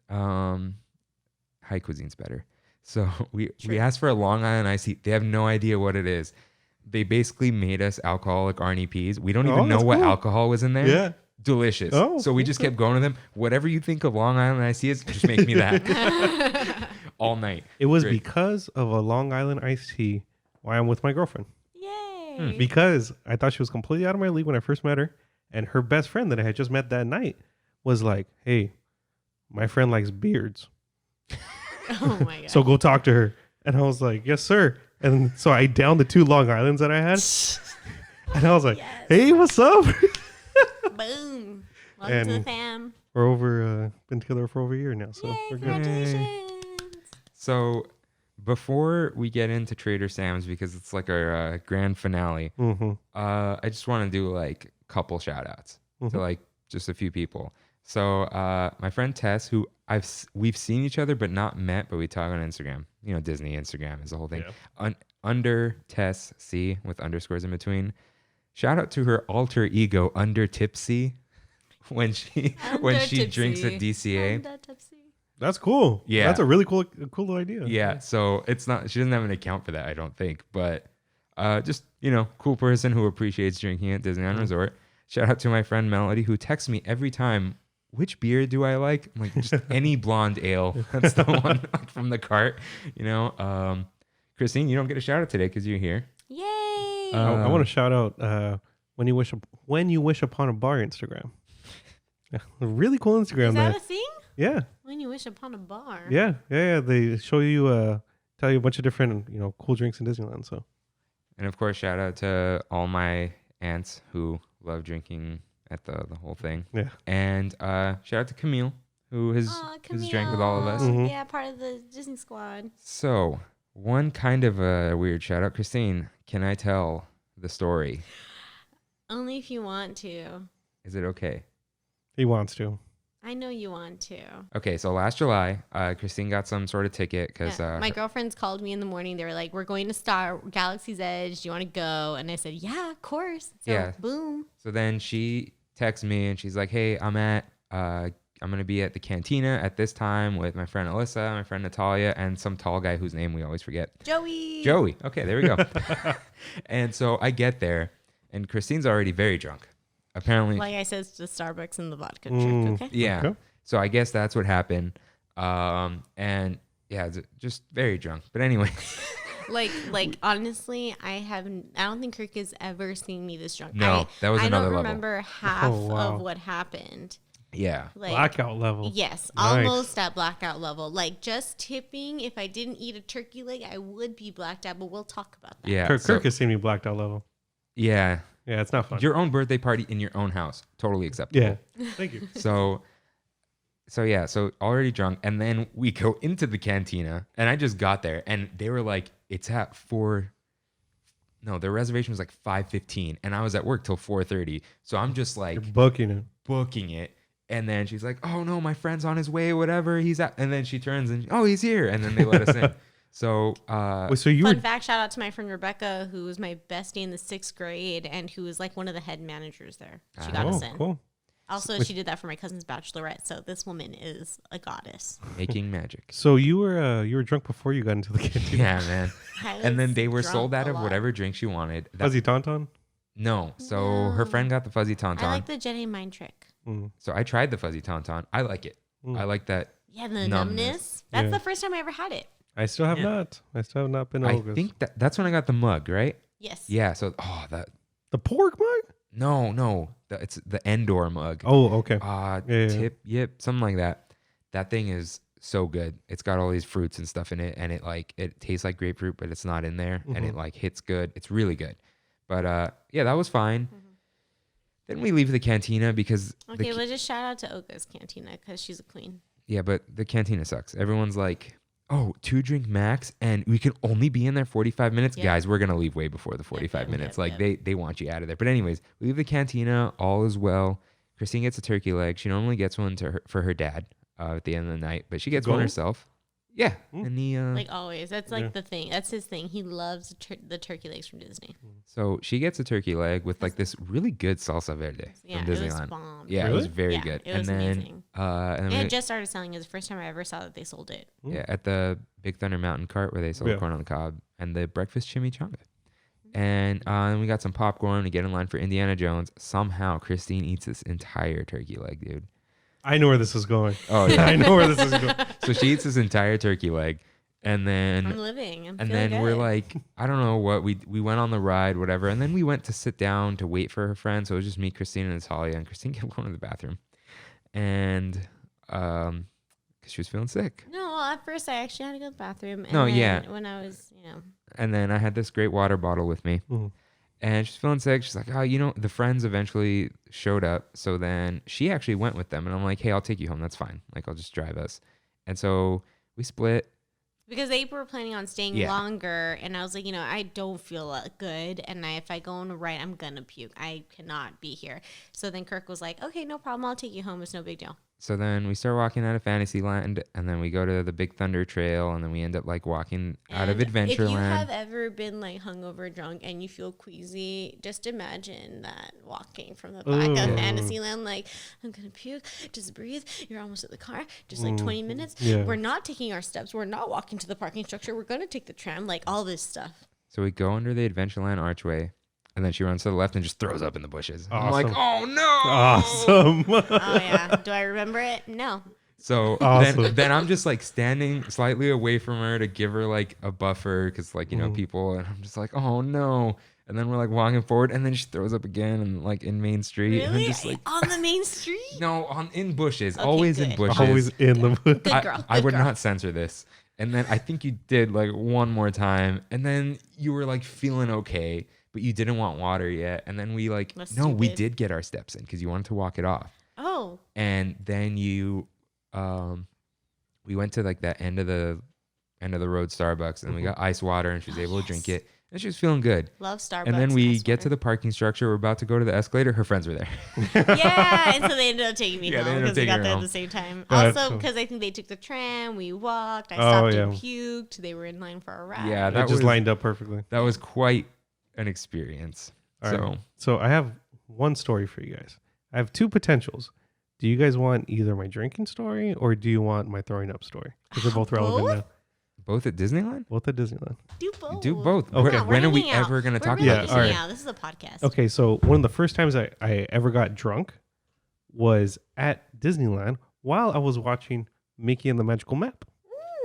high cuisine's better. So we asked for a Long Island iced tea. They have no idea what it is. They basically made us alcoholic Arnie P's. We don't Oh, even know that's what cool. alcohol was in there. Yeah. Delicious. Oh, so we just kept going to them. Whatever you think of Long Island iced tea is, just make me that all night. It was Great. because of a Long Island iced tea why I'm with my girlfriend. Yay. Because I thought she was completely out of my league when I first met her. And her best friend that I had just met that night was like, hey, my friend likes beards. Oh my god. So go talk to her. And I was like, yes, sir. And so I downed the 2 Long Islands that I had. And I was like, Yes. hey, what's up? Boom. Welcome to the And- fam. We're over, been together for over a year now. So Yay, we're good. congratulations. So before we get into Trader Sam's, because it's like our grand finale, Mm-hmm. I just want to do like a couple shout outs to like just a few people. So my friend Tess, who we've seen each other but not met, but we talk on Instagram. You know, Disney Instagram is the whole thing. Yeah. Under Tess C with underscores in between. Shout out to her alter ego Under Tipsy when she drinks at DCA. Under tipsy. That's cool. Yeah. That's a really cool idea. Yeah, so it's not, she doesn't have an account for that, I don't think, but just, you know, cool person who appreciates drinking at Disneyland Resort. Shout out to my friend Melody, who texts me every time, which beer do I like? I'm like, just any blonde ale. That's the one from the cart, you know. Christine, you don't get a shout out today because you're here. Yay. I want to shout out when you wish upon a bar Instagram. Yeah, a really cool Instagram Is there. that a thing? Yeah. When you wish upon a bar. Yeah. They show you tell you a bunch of different, you know, cool drinks in Disneyland. So And of course, shout out to all my aunts who love drinking at the whole thing. yeah. And shout out to Camille, who has drank with all of us. Mhm. Yeah, part of the Disney squad. So, one kind of a weird shout out. Christine, can I tell the story? Only if you want to. Is it okay? He wants to. I know you want to. Okay, so last July, Christine got some sort of ticket because Yeah. My girlfriends called me in the morning. They were like, we're going to Star Galaxy's Edge. Do you want to go? And I said, yeah, of course. So, Yeah. boom. so then she texts me and she's like, hey, I'm going to be at the cantina at this time with my friend Alyssa, my friend Natalia, and some tall guy whose name we always forget. Joey. Joey. Okay, there we go. And so I get there and Christine's already very drunk. Apparently. Like I said, it's the Starbucks and the vodka Mm. trick, okay? Yeah. Okay. So I guess that's what happened. And yeah, just very drunk. But anyway, Like honestly, I don't think Kirk has ever seen me this drunk. No, that was I another don't level. remember half Oh, wow. of what happened. yeah. Like Blackout level. yes, Nice. almost at blackout level. Like just tipping, if I didn't eat a turkey leg, I would be blacked out, but we'll talk about that. Yeah. Kirk has seen me blacked out level. Yeah. Yeah, it's not fun. Your own birthday party in your own house. Totally acceptable. Yeah. Thank you. So yeah, so already drunk. And then we go into the cantina and I just got there and they were like, it's at 4. No, their reservation was like 5:15 and I was at work till 4:30. So I'm just like You're booking it. booking it. And then she's like, oh no, my friend's on his way, whatever. He's at, and then she turns and, oh, he's here. And then they let us in. So, Wait, so you Fun were fact, shout out to my friend Rebecca, who was my bestie in the 6th grade and who was like one of the head managers there. She got us in. cool. Also, she did that for my cousin's bachelorette. So this woman is a goddess. making magic. So you were drunk before you got into the canteen. Yeah, man. I And then was they were drunk sold out a of lot. whatever drinks you wanted. Fuzzy Tauntaun? No. So her friend got the fuzzy tauntaun. I like the Jedi mind trick. Mm. So I tried the fuzzy tauntaun. I like it. Mm. I like that. Yeah, the Numbness. numbness. That's Yeah. the first time I ever had it. I still have not. I still have not been to I August. think that's when I got the mug, right? Yes. Yeah. So The pork mug? no, it's the Endor mug. Oh, okay. Yeah. Tip, yep, something like that. That thing is so good. It's got all these fruits and stuff in it, and it tastes like grapefruit, but it's not in there, and it like hits good. It's really good. But yeah, that was fine. Then we leave the cantina because Okay, let's just shout out to Oka's Cantina because she's a queen. yeah, but the cantina sucks. Everyone's like, oh, 2-drink max, and we can only be in there 45 minutes. Yeah. Guys, we're gonna leave way before the 45 minutes. yep. They want you out of there. But anyways, we leave the cantina. All is well. Christine gets a turkey leg. She normally gets one for her dad at the end of the night, but she gets one Gold? herself. Yeah, and he Like always. That's like Yeah. the thing. That's his thing. He loves the turkey legs from Disney. so she gets a turkey leg with like this really good salsa verde Yeah, from it was Disneyland. bomb. Yeah, it was Really? very Yeah, good. it was and then amazing. and It then had just started selling. It was the first time I ever saw that they sold it. yeah, at the Big Thunder Mountain cart where they sell Yeah. corn on the cob and the breakfast chimichanga. And then we got some popcorn to get in line for Indiana Jones. Somehow, Christine eats this entire turkey leg, dude. I know where this is going. Oh, yeah. I know where this is going. So she eats this entire turkey leg. And then I'm living. and then we're like, I don't know what we went on the ride, whatever. And then we went to sit down to wait for her friend. So it was just me, Christine, and Talia. And Christine kept going to the bathroom. And because she was feeling sick. No, well, at first I actually had to go to the bathroom. And No, then yeah. when I was, And then I had this great water bottle with me. Mhm. And she's feeling sick. She's like, oh, the friends eventually showed up. So then she actually went with them. And I'm like, hey, I'll take you home. That's fine. Like, I'll just drive us. And so we split. because they were planning on staying longer, and I was like, I don't feel good, and if I go on a ride, I'm gonna puke. I cannot be here. So then Kirk was like, okay, no problem. I'll take you home. It's no big deal. So then we start walking out of Fantasyland, and then we go to the Big Thunder Trail, and then we end up like walking out of And Adventureland. If you have ever been like hungover, drunk, and you feel queasy, just imagine that walking from the back of Fantasyland, like, I'm gonna puke. Just breathe. You're almost at the car. Just like 20 minutes. Yeah. We're not taking our steps. We're not walking to the parking structure. We're gonna take the tram. Like all this stuff. So we go under the Adventureland archway, and then she runs to the left and just throws up in the bushes. I'm like, Awesome. oh no! Awesome. Oh yeah. Do I remember it? No. So Awesome. then I'm just like standing slightly away from her to give her like a buffer because like people, and I'm just like, oh no. And then we're like walking forward, and then she throws up again, and like in Main Street, and I'm Really? just like, On the main street? no, in bushes, Okay, always in good. bushes. Always in the Good girl. I Good would girl. not censor this. And then I think you did like one more time, and then you were like feeling okay, but you didn't want water yet. And then we like, That's no, we stupid. did get our steps in because you wanted to walk it off. Oh. And then we went to like that end of the road Starbucks, and we got ice water, and she was able to drink it, and she was feeling good. Love Starbucks. And then we ice get to water. the parking structure. We're about to go to the escalator. Her friends were there. Yeah, and so they ended up taking me Yeah, they home ended up because we taking got her there at home. the same time. That's Also, cool. because I think they took the tram, we walked, I Oh, stopped yeah. and puked. They were in line for a ride. Yeah, That that just was lined up perfectly. that was quite an experience. All So right. So I have one story for you guys. I have two potentials. Do you guys want either my drinking story or do you want my throwing up story? Because they're both relevant Both? now. both at Disneyland. Both at Disneyland. Do both. Do both. Okay. When are we hanging out. ever going to We're talk really about about this? this? all hanging right. out. This is a podcast. Okay, so one of the first times I ever got drunk was at Disneyland while I was watching Mickey and the Magical Map.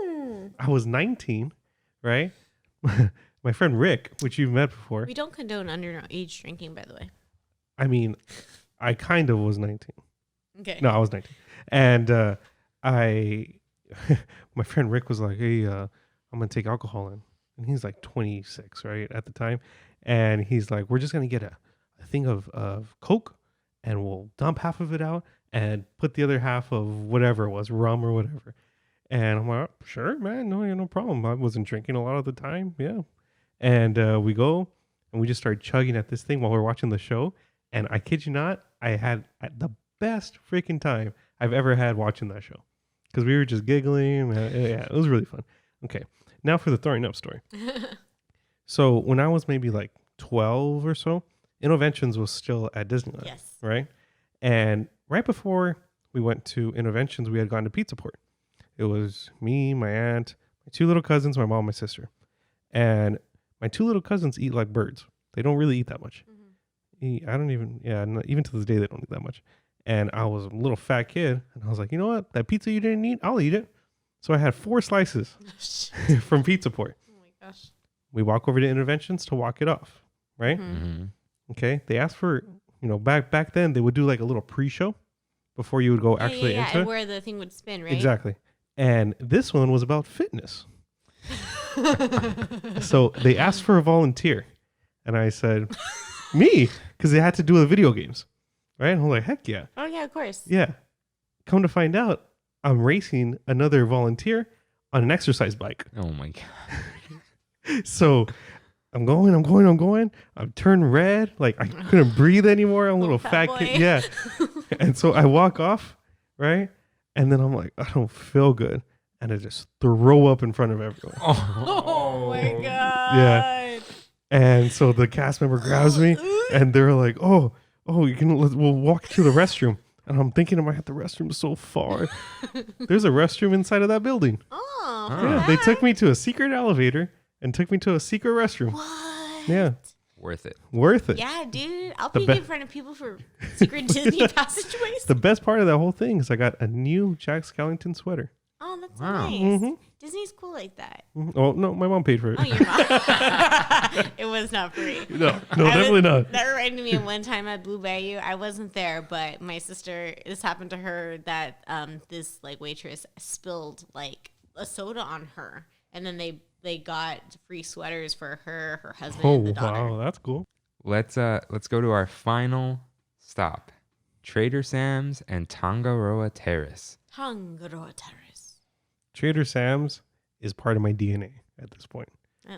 Mm. I was 19, right? My friend Rick, which you've met before. We don't condone underage drinking, by the way. I mean, I kind of was 19. Okay. No, I was 19. And my friend Rick was like, hey, I'm going to take alcohol in. And he's like 26, right, at the time. And he's like, we're just going to get a thing of Coke and we'll dump half of it out and put the other half of whatever it was, rum or whatever. And I'm like, sure, man. No problem. I wasn't drinking a lot of the time. Yeah. And we go and we just start chugging at this thing while we're watching the show. And I kid you not, I had the best freaking time I've ever had watching that show because we were just giggling. Yeah, it was really fun. Okay, now for the throwing up story. So when I was maybe like 12 or so, Innoventions was still at Disneyland, Yes. right? And right before we went to Innoventions, we had gone to Pizza Port. It was me, my aunt, my two little cousins, my mom, my sister. And my two little cousins eat like birds. They don't really eat that much. Even to this day, they don't eat that much. And I was a little fat kid, and I was like, you know what? That pizza you didn't eat, I'll eat it. So I had 4 slices from Pizza Port. Oh my gosh. We walk over to Interventions to walk it off, right? Mhm. Okay. They asked for, back then they would do like a little pre-show before you would go actually into and it. where the thing would spin, right? Exactly. And this one was about fitness. So they asked for a volunteer, and I said, me, because they had to do the video games, right? And I'm like, heck yeah. Oh yeah, of course. Yeah. Come to find out, I'm racing another volunteer on an exercise bike. Oh my god. So I'm going. I'm turned red. Like I couldn't breathe anymore. I'm a little fat fat kid. boy. Yeah. And so I walk off, right? And then I'm like, I don't feel good. And I just throw up in front of everyone. Oh my god. Yeah. And so the cast member grabs me and they're like, oh, we'll walk to the restroom. And I'm thinking in my head, the restroom is so far. There's a restroom inside of that building. Oh. Yeah, they took me to a secret elevator and took me to a secret restroom. What? Yeah. Worth it. Worth it. Yeah, dude. I'll The peek be- in front of people for secret Disney passageways. The best part of that whole thing is I got a new Jack Skellington sweater. Oh, that's Wow. nice. Mm-hmm. Disney's cool like that. Oh, no, my mom paid for it. Oh, your mom. It was not free. No, definitely not. That reminded me of one time at Blue Bayou. I wasn't there, but my sister, this happened to her that this like waitress spilled like a soda on her. And then they got free sweaters for her, her husband, Oh, and the daughter. wow. That's cool. Let's go to our final stop. Trader Sam's and Tangaroa Terrace. Tangaroa Terrace. Trader Sam's is part of my DNA at this point.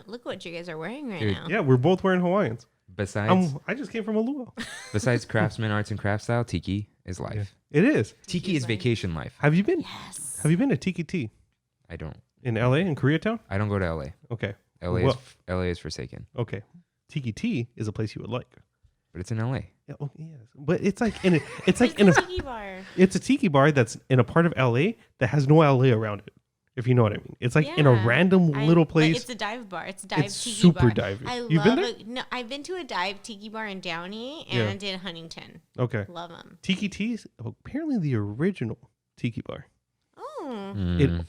Look what you guys are wearing right Dude, now. Yeah, we're both wearing Hawaiians. Besides I just came from a luau. besides craftsman arts and craft style, tiki is life. It is. Tiki is vacation life. Have you been? Yes. Have you been to Tiki Tea I don't in LA, in Koreatown? I don't go to LA. Okay. LA is forsaken. Okay. Tiki Tea is a place you would like. But it's in LA. Yeah, oh, yes. But it's like in a, it's like It's in a a, tiki bar. it's a tiki bar that's in a part of LA that has no LA around it. If you know what I mean. It's like in a Yeah. random little But place. it's a dive bar. It's a dive It's tiki super bar. divey. I You've love been there? it. No, I've been to a dive tiki bar in Downey Yeah. and in Huntington. Okay. Love them. Tiki Tea is apparently the original tiki bar. Oh. Mm.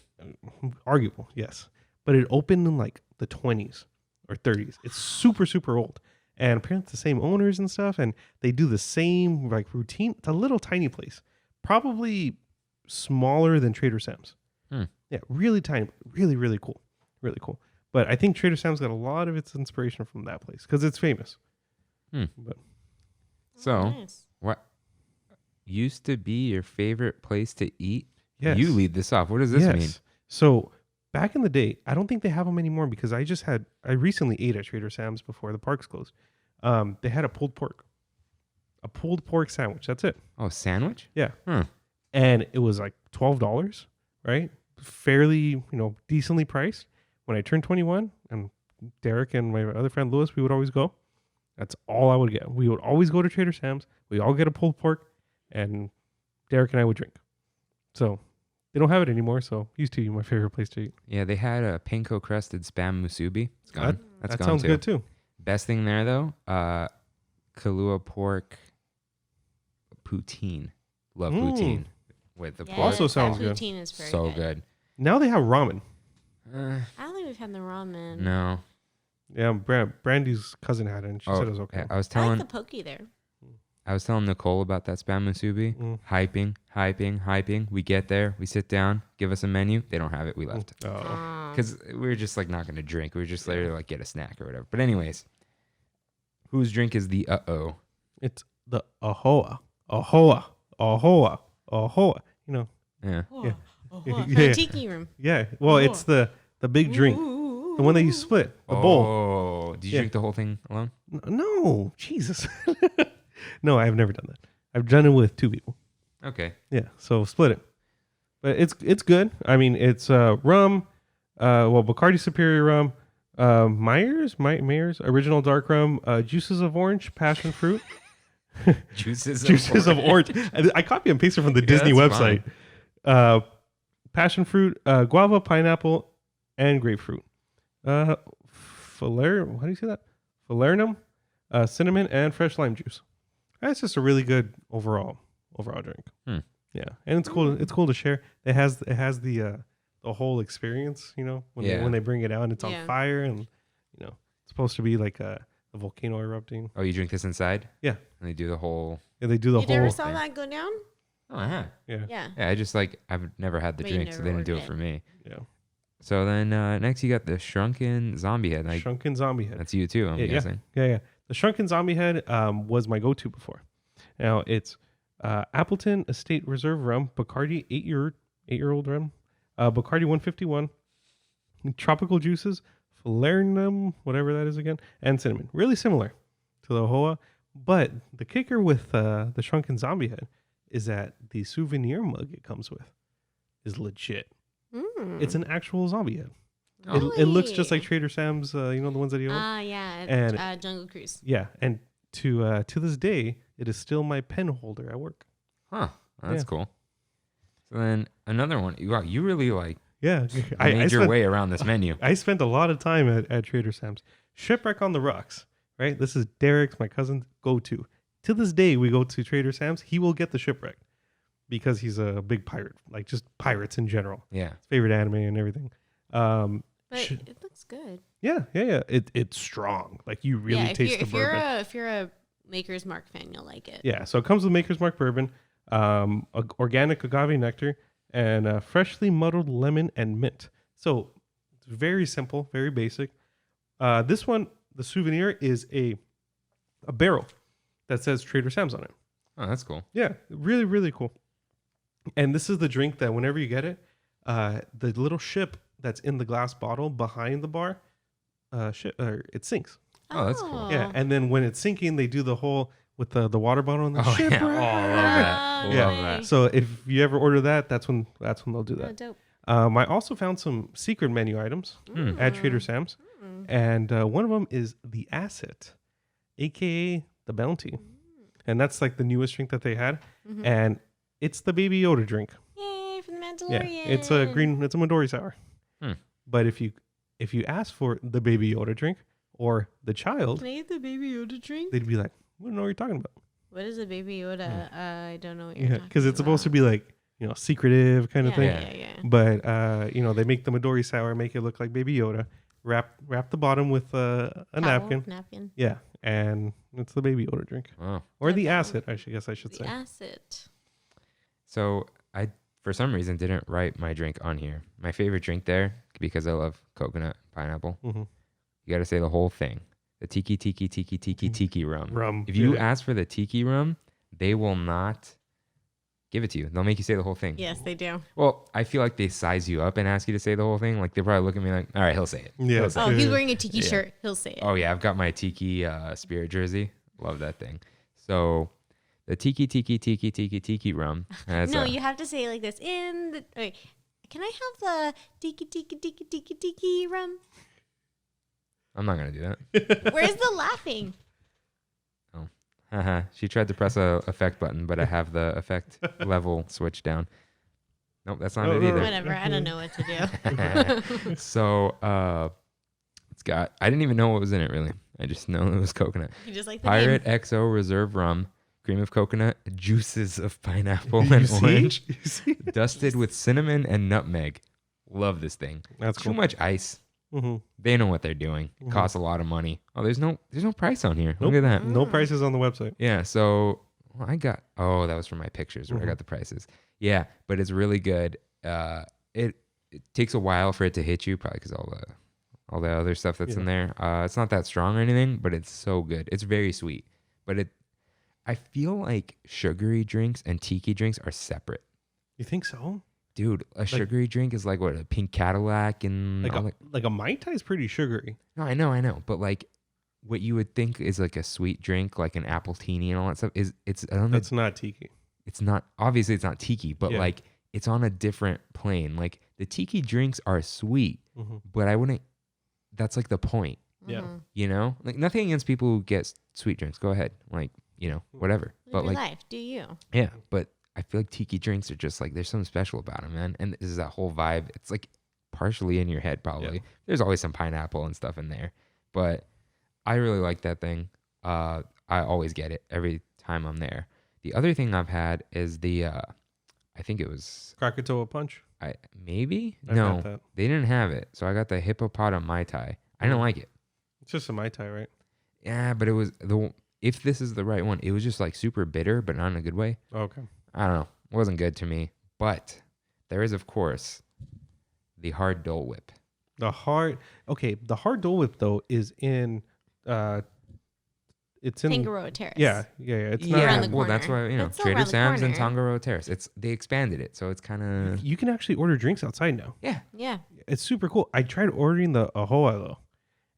Arguable, yes. But it opened in like the 20s or 30s. It's super, super old. And apparently it's the same owners and stuff. And they do the same like routine. It's a little tiny place. Probably smaller than Trader Sam's. Hmm. Yeah, really tiny. Really, really cool. Really cool. But I think Trader Sam's got a lot of its inspiration from that place because it's famous. But So Nice. what used to be your favorite place to eat? yes. You lead this off. What does this mean? So back in the day, I don't think they have them anymore because I recently ate at Trader Sam's before the parks closed. They had a pulled pork sandwich. That's it. Oh, sandwich? Yeah. Hmm. And it was like $12, right? Fairly, decently priced. When I turned 21 and Derek and my other friend Lewis, we would always go. That's all I would get. We would always go to Trader Sam's. We all get a pulled pork and Derek and I would drink. So they don't have it anymore. So used to be my favorite place to eat. Yeah, they had a panko crusted spam musubi. It's gone. That's That gone sounds too. good too. Best thing there though, Kahlua pork poutine. Love poutine with the Yeah, pork. Also sounds good. poutine is very So good. Now they have ramen. I don't think we've had the ramen. No. Yeah, Brandy's cousin had it, and she said it was okay. I was I telling like the pokey there. Nicole about that spam musubi. Mm. Hyping. We get there, we sit down, give us a menu. They don't have it. We left Oh. because we were just like not gonna drink. We were just there to like get a snack or whatever. But anyways, whose drink is the It's the ahoa. You know, Yeah. Oh, Yeah. for a tiki room. yeah. Well, it's the big drink, the one that you split, the bowl. Oh, did you Yeah. drink the whole thing alone? No, Jesus. No, I've never done that. I've done it with two people. Okay. Yeah, so split it. But it's good. I mean, it's rum, Bacardi Superior rum, Myers original dark rum, juices of orange, passion fruit, juices of orange. I copy and pasted from the Disney that's website. Passion fruit, guava, pineapple, and grapefruit. How do you say that? Falernum, cinnamon, and fresh lime juice. That's just a really good overall drink. Hmm. Yeah, and it's cool. It's cool to share. It has the whole experience. When they bring it out, and it's on Yeah. fire, and it's supposed to be like a volcano erupting. Oh, you drink this inside? Yeah, And they do the whole. yeah, they do the You whole. never saw thing. that go down? Oh, I have. Yeah, Yeah. Yeah, I've never had the But you drink, so they never didn't do it ordered for it. me. yeah. So then next you got the shrunken zombie head. Like, Shrunken zombie head. that's you too, I'm Yeah. guessing. Yeah. The Shrunken Zombie Head was my go-to before. Now it's Appleton Estate Reserve rum, Bacardi 8-year-old rum, Bacardi 151, tropical juices, falernum, whatever that is again, and cinnamon. Really similar to the Hoa, but the kicker with the Shrunken Zombie Head is that the souvenir mug it comes with is legit. Mm. It's an actual zombie head. Oh. It looks just like Trader Sam's, the ones that you own. Yeah. And- Jungle Cruise. Yeah, and to this day, it is still my pen holder at work. Huh. That's Yeah. cool. So then another one. Wow, you really like Yeah, made your way around this menu. I spent a lot of time at Trader Sam's. Shipwreck on the Rocks, right? This is Derek's, my cousin's go-to. To this day, we go to Trader Sam's. He will get the Shipwreck because he's a big pirate, like just pirates in general. Yeah. His favorite anime and everything. But it looks good. Yeah. It's strong. Like you really taste the bourbon. If you're a Maker's Mark fan, you'll like it. Yeah. So it comes with Maker's Mark bourbon, organic agave nectar, and freshly muddled lemon and mint. So it's very simple, very basic. This one, the souvenir is a barrel that says Trader Sam's on it. Oh, that's cool. Yeah, really, really cool. And this is the drink that whenever you get it, the little ship that's in the glass bottle behind the bar, it sinks. Oh, that's cool. Yeah, and then when it's sinking, they do the whole with the water bottle and the ship. Yeah. Oh, I love that. Yeah. Love that. So if you ever order that, that's when they'll do Oh, that. dope. I also found some secret menu items at Trader Sam's, and one of them is the Asset, aka the Bounty, and that's like the newest drink that they had, and it's the Baby Yoda drink. Yay for the Mandalorian. Yeah, it's a Midori sour. But if you ask for the Baby Yoda drink or the child, Can I get the Baby Yoda drink? they'd be like, "We don't know what you're talking about." What is a Baby Yoda? I don't know what you're Yeah, talking because it's supposed to be like secretive kind of thing. Yeah. But they make the Midori sour, make it look like Baby Yoda, wrap the bottom with a Towel, napkin. Yeah, and it's the Baby Yoda drink. Wow. Or the Definitely. Acid, I guess I should The say. acid. So I, for some reason, didn't write my drink on here. My favorite drink there, because I love coconut pineapple. Mm-hmm. You got to say the whole thing. The tiki rum. Rum. If you yeah. ask for the tiki rum, they will not give it to you. They'll make you say the whole thing. Yes, they do. Well, I feel like they size you up and ask you to say the whole thing. Like they probably look at me like, all right, he'll say it. Yeah. He'll say Oh, it. he's wearing a tiki Yeah. shirt. He'll say it. Oh yeah, I've got my tiki spirit jersey. Love that thing. So the tiki rum. Has, No, you have to say it like this. Wait, can I have the tiki rum? I'm not gonna do that. Where's the laughing? She tried to press a effect button, but I have the effect level switched down. Nope, that's not it either. Whatever. I don't know what to do. So it's got. I didn't even know what was in it really. I just know it was coconut. You just like the Pirate name. XO Reserve Rum, cream of coconut, juices of pineapple You and see? orange, You see? dusted with cinnamon and nutmeg. Love this thing. That's Too cool. much ice. Mm-hmm. They know what they're doing. It costs a lot of money. Oh, there's no price on here. Look at that. No prices on the website. Yeah, so I got. Oh, that was from my pictures where I got the prices. Yeah, but it's really good. It takes a while for it to hit you, probably because all the other stuff that's in there. It's not that strong or anything, but it's so good. It's very sweet, but I feel like sugary drinks and tiki drinks are separate. You think so? Dude, a sugary drink is like what, a pink Cadillac and Like a Mai Tai is pretty sugary. No, I know, but like what you would think is like a sweet drink, like an appletini and all that stuff, it's I don't know. That's not tiki. It's not, obviously it's not tiki, but Yeah. like it's on a different plane. Like the tiki drinks are sweet, but that's like the point, Yeah. you know? Like nothing against people who get sweet drinks. Go ahead. Like, whatever. Live But your like, life. Do you? yeah, but I feel like tiki drinks are just like, there's something special about them, man. And this is that whole vibe. It's like partially in your head, probably. Yeah. There's always some pineapple and stuff in there, but I really like that thing. I always get it every time I'm there. The other thing I've had is the, I think it was, Krakatoa Punch. I've got that. they didn't have it. So I got the hippopotam Mai Tai. I didn't like it. It's just a Mai Tai, right? Yeah, but it was if this is the right one, it was just like super bitter, but not in a good way. Okay. I don't know. It wasn't good to me. But there is, of course, the hard Dole Whip. The hard Dole Whip though is in it's in Tangaroa Terrace. Yeah. It's Yeah, around the well, that's why, corner. It's still Trader around the Sam's and corner. Tangaroa Terrace. They expanded it, so it's kind of you can actually order drinks outside now. yeah. Yeah. It's super cool. I tried ordering the Ahoa though,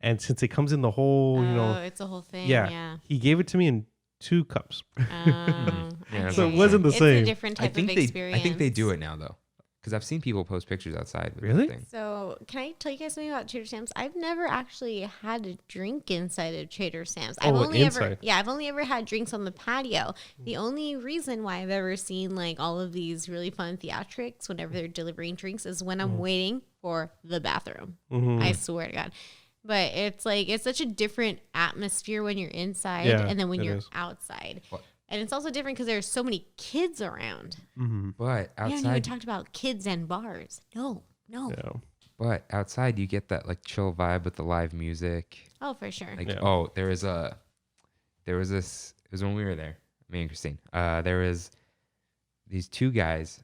and since it comes in the whole, It's a whole thing. yeah, Yeah. he gave it to me in 2 cups. Yeah, So it okay. wasn't the It's same. a different I type think of they experience. I think they do it now though, because I've seen people post pictures outside with Really? that thing. So, can I tell you guys something about Trader Sam's? I've never actually had a drink inside of Trader Sam's. I've Oh, only inside. I've only ever had drinks on the patio. The only reason why I've ever seen like all of these really fun theatrics whenever they're delivering drinks is when I'm waiting for the bathroom. I swear to God. But it's like it's such a different atmosphere when you're inside Yeah, and then when it you're is. outside. What? And it's also different because there's so many kids around. Mm-hmm. But We haven't even outside, talked about kids and bars. No. Yeah. but outside you get that like chill vibe with the live music. Oh, for sure. Like Yeah. there was this. It was when we were there, me and Christine. There was these two guys.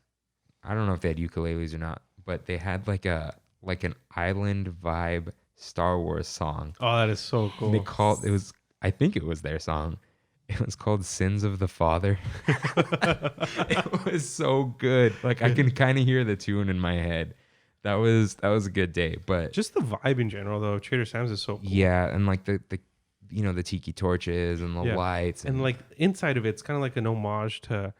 I don't know if they had ukuleles or not, but they had like an island vibe Star Wars song. Oh, that is so cool. They called it was. I think it was their song. It was called "Sins of the Father." It was so good. Like I can kind of hear the tune in my head. That was a good day. But Just the vibe in general, though. Trader Sam's is so cool. yeah, and like the the tiki torches and the Yeah. lights And like inside of it's kind of like an homage to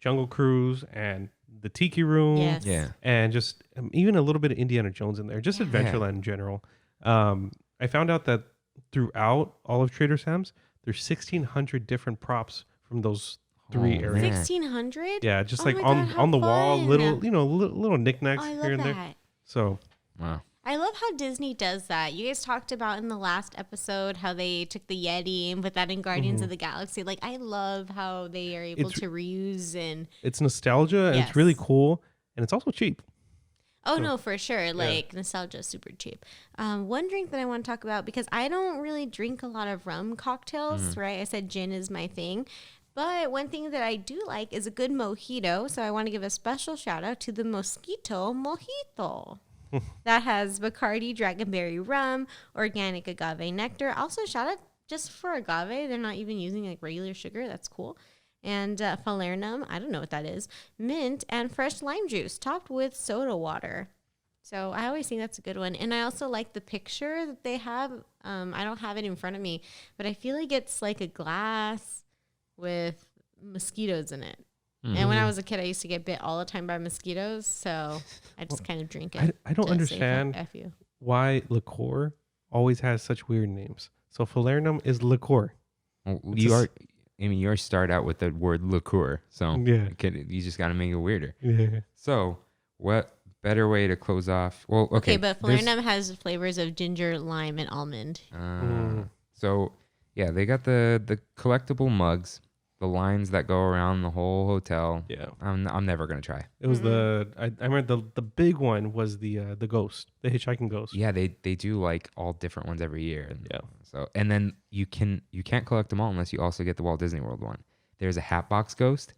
Jungle Cruise and the Tiki Room. Yes. yeah. And just even a little bit of Indiana Jones in there, just Adventureland in general. I found out that throughout all of Trader Sam's, there's 1,600 different props from those three Oh, areas. man. 1,600? Yeah, just Oh like my on God, how on the wall, fun. little little knickknacks Oh, I here love and there. that. So Wow. I love how Disney does that. You guys talked about in the last episode how they took the Yeti and put that in Guardians of the Galaxy. Like, I love how they are able It's- to reuse and. it's nostalgia and it's really Yes. cool and it's also cheap. Oh, no, for sure. Like, nostalgia is super cheap. One drink that I want to talk about, because I don't really drink a lot of rum cocktails, right? I said gin is my thing. But one thing that I do like is a good mojito. So I want to give a special shout out to the Mosquito Mojito. That has Bacardi Dragonberry rum, organic agave nectar. Also, shout out just for agave. They're not even using like regular sugar. That's cool. And falernum, I don't know what that is, mint, and fresh lime juice topped with soda water. So I always think that's a good one. And I also like the picture that they have. I don't have it in front of me, but I feel like it's like a glass with mosquitoes in it. And when I was a kid, I used to get bit all the time by mosquitoes. So I just kind of drink it. I don't to say, understand F you. why liqueur always has such weird names. So falernum is liqueur. Well, It's a you start out with the word liqueur, so Yeah. you just got to make it weirder. Yeah. So, what better way to close off? Well, okay, Okay, but there's- falernum has flavors of ginger, lime, and almond. So, yeah, they got the collectible mugs, the lines that go around the whole hotel. Yeah. I'm never gonna try. It was I remember the big one was the ghost, the hitchhiking ghost. Yeah, they do like all different ones every year. And Yeah. So and then you can't collect them all unless you also get the Walt Disney World one. There's a Hatbox Ghost.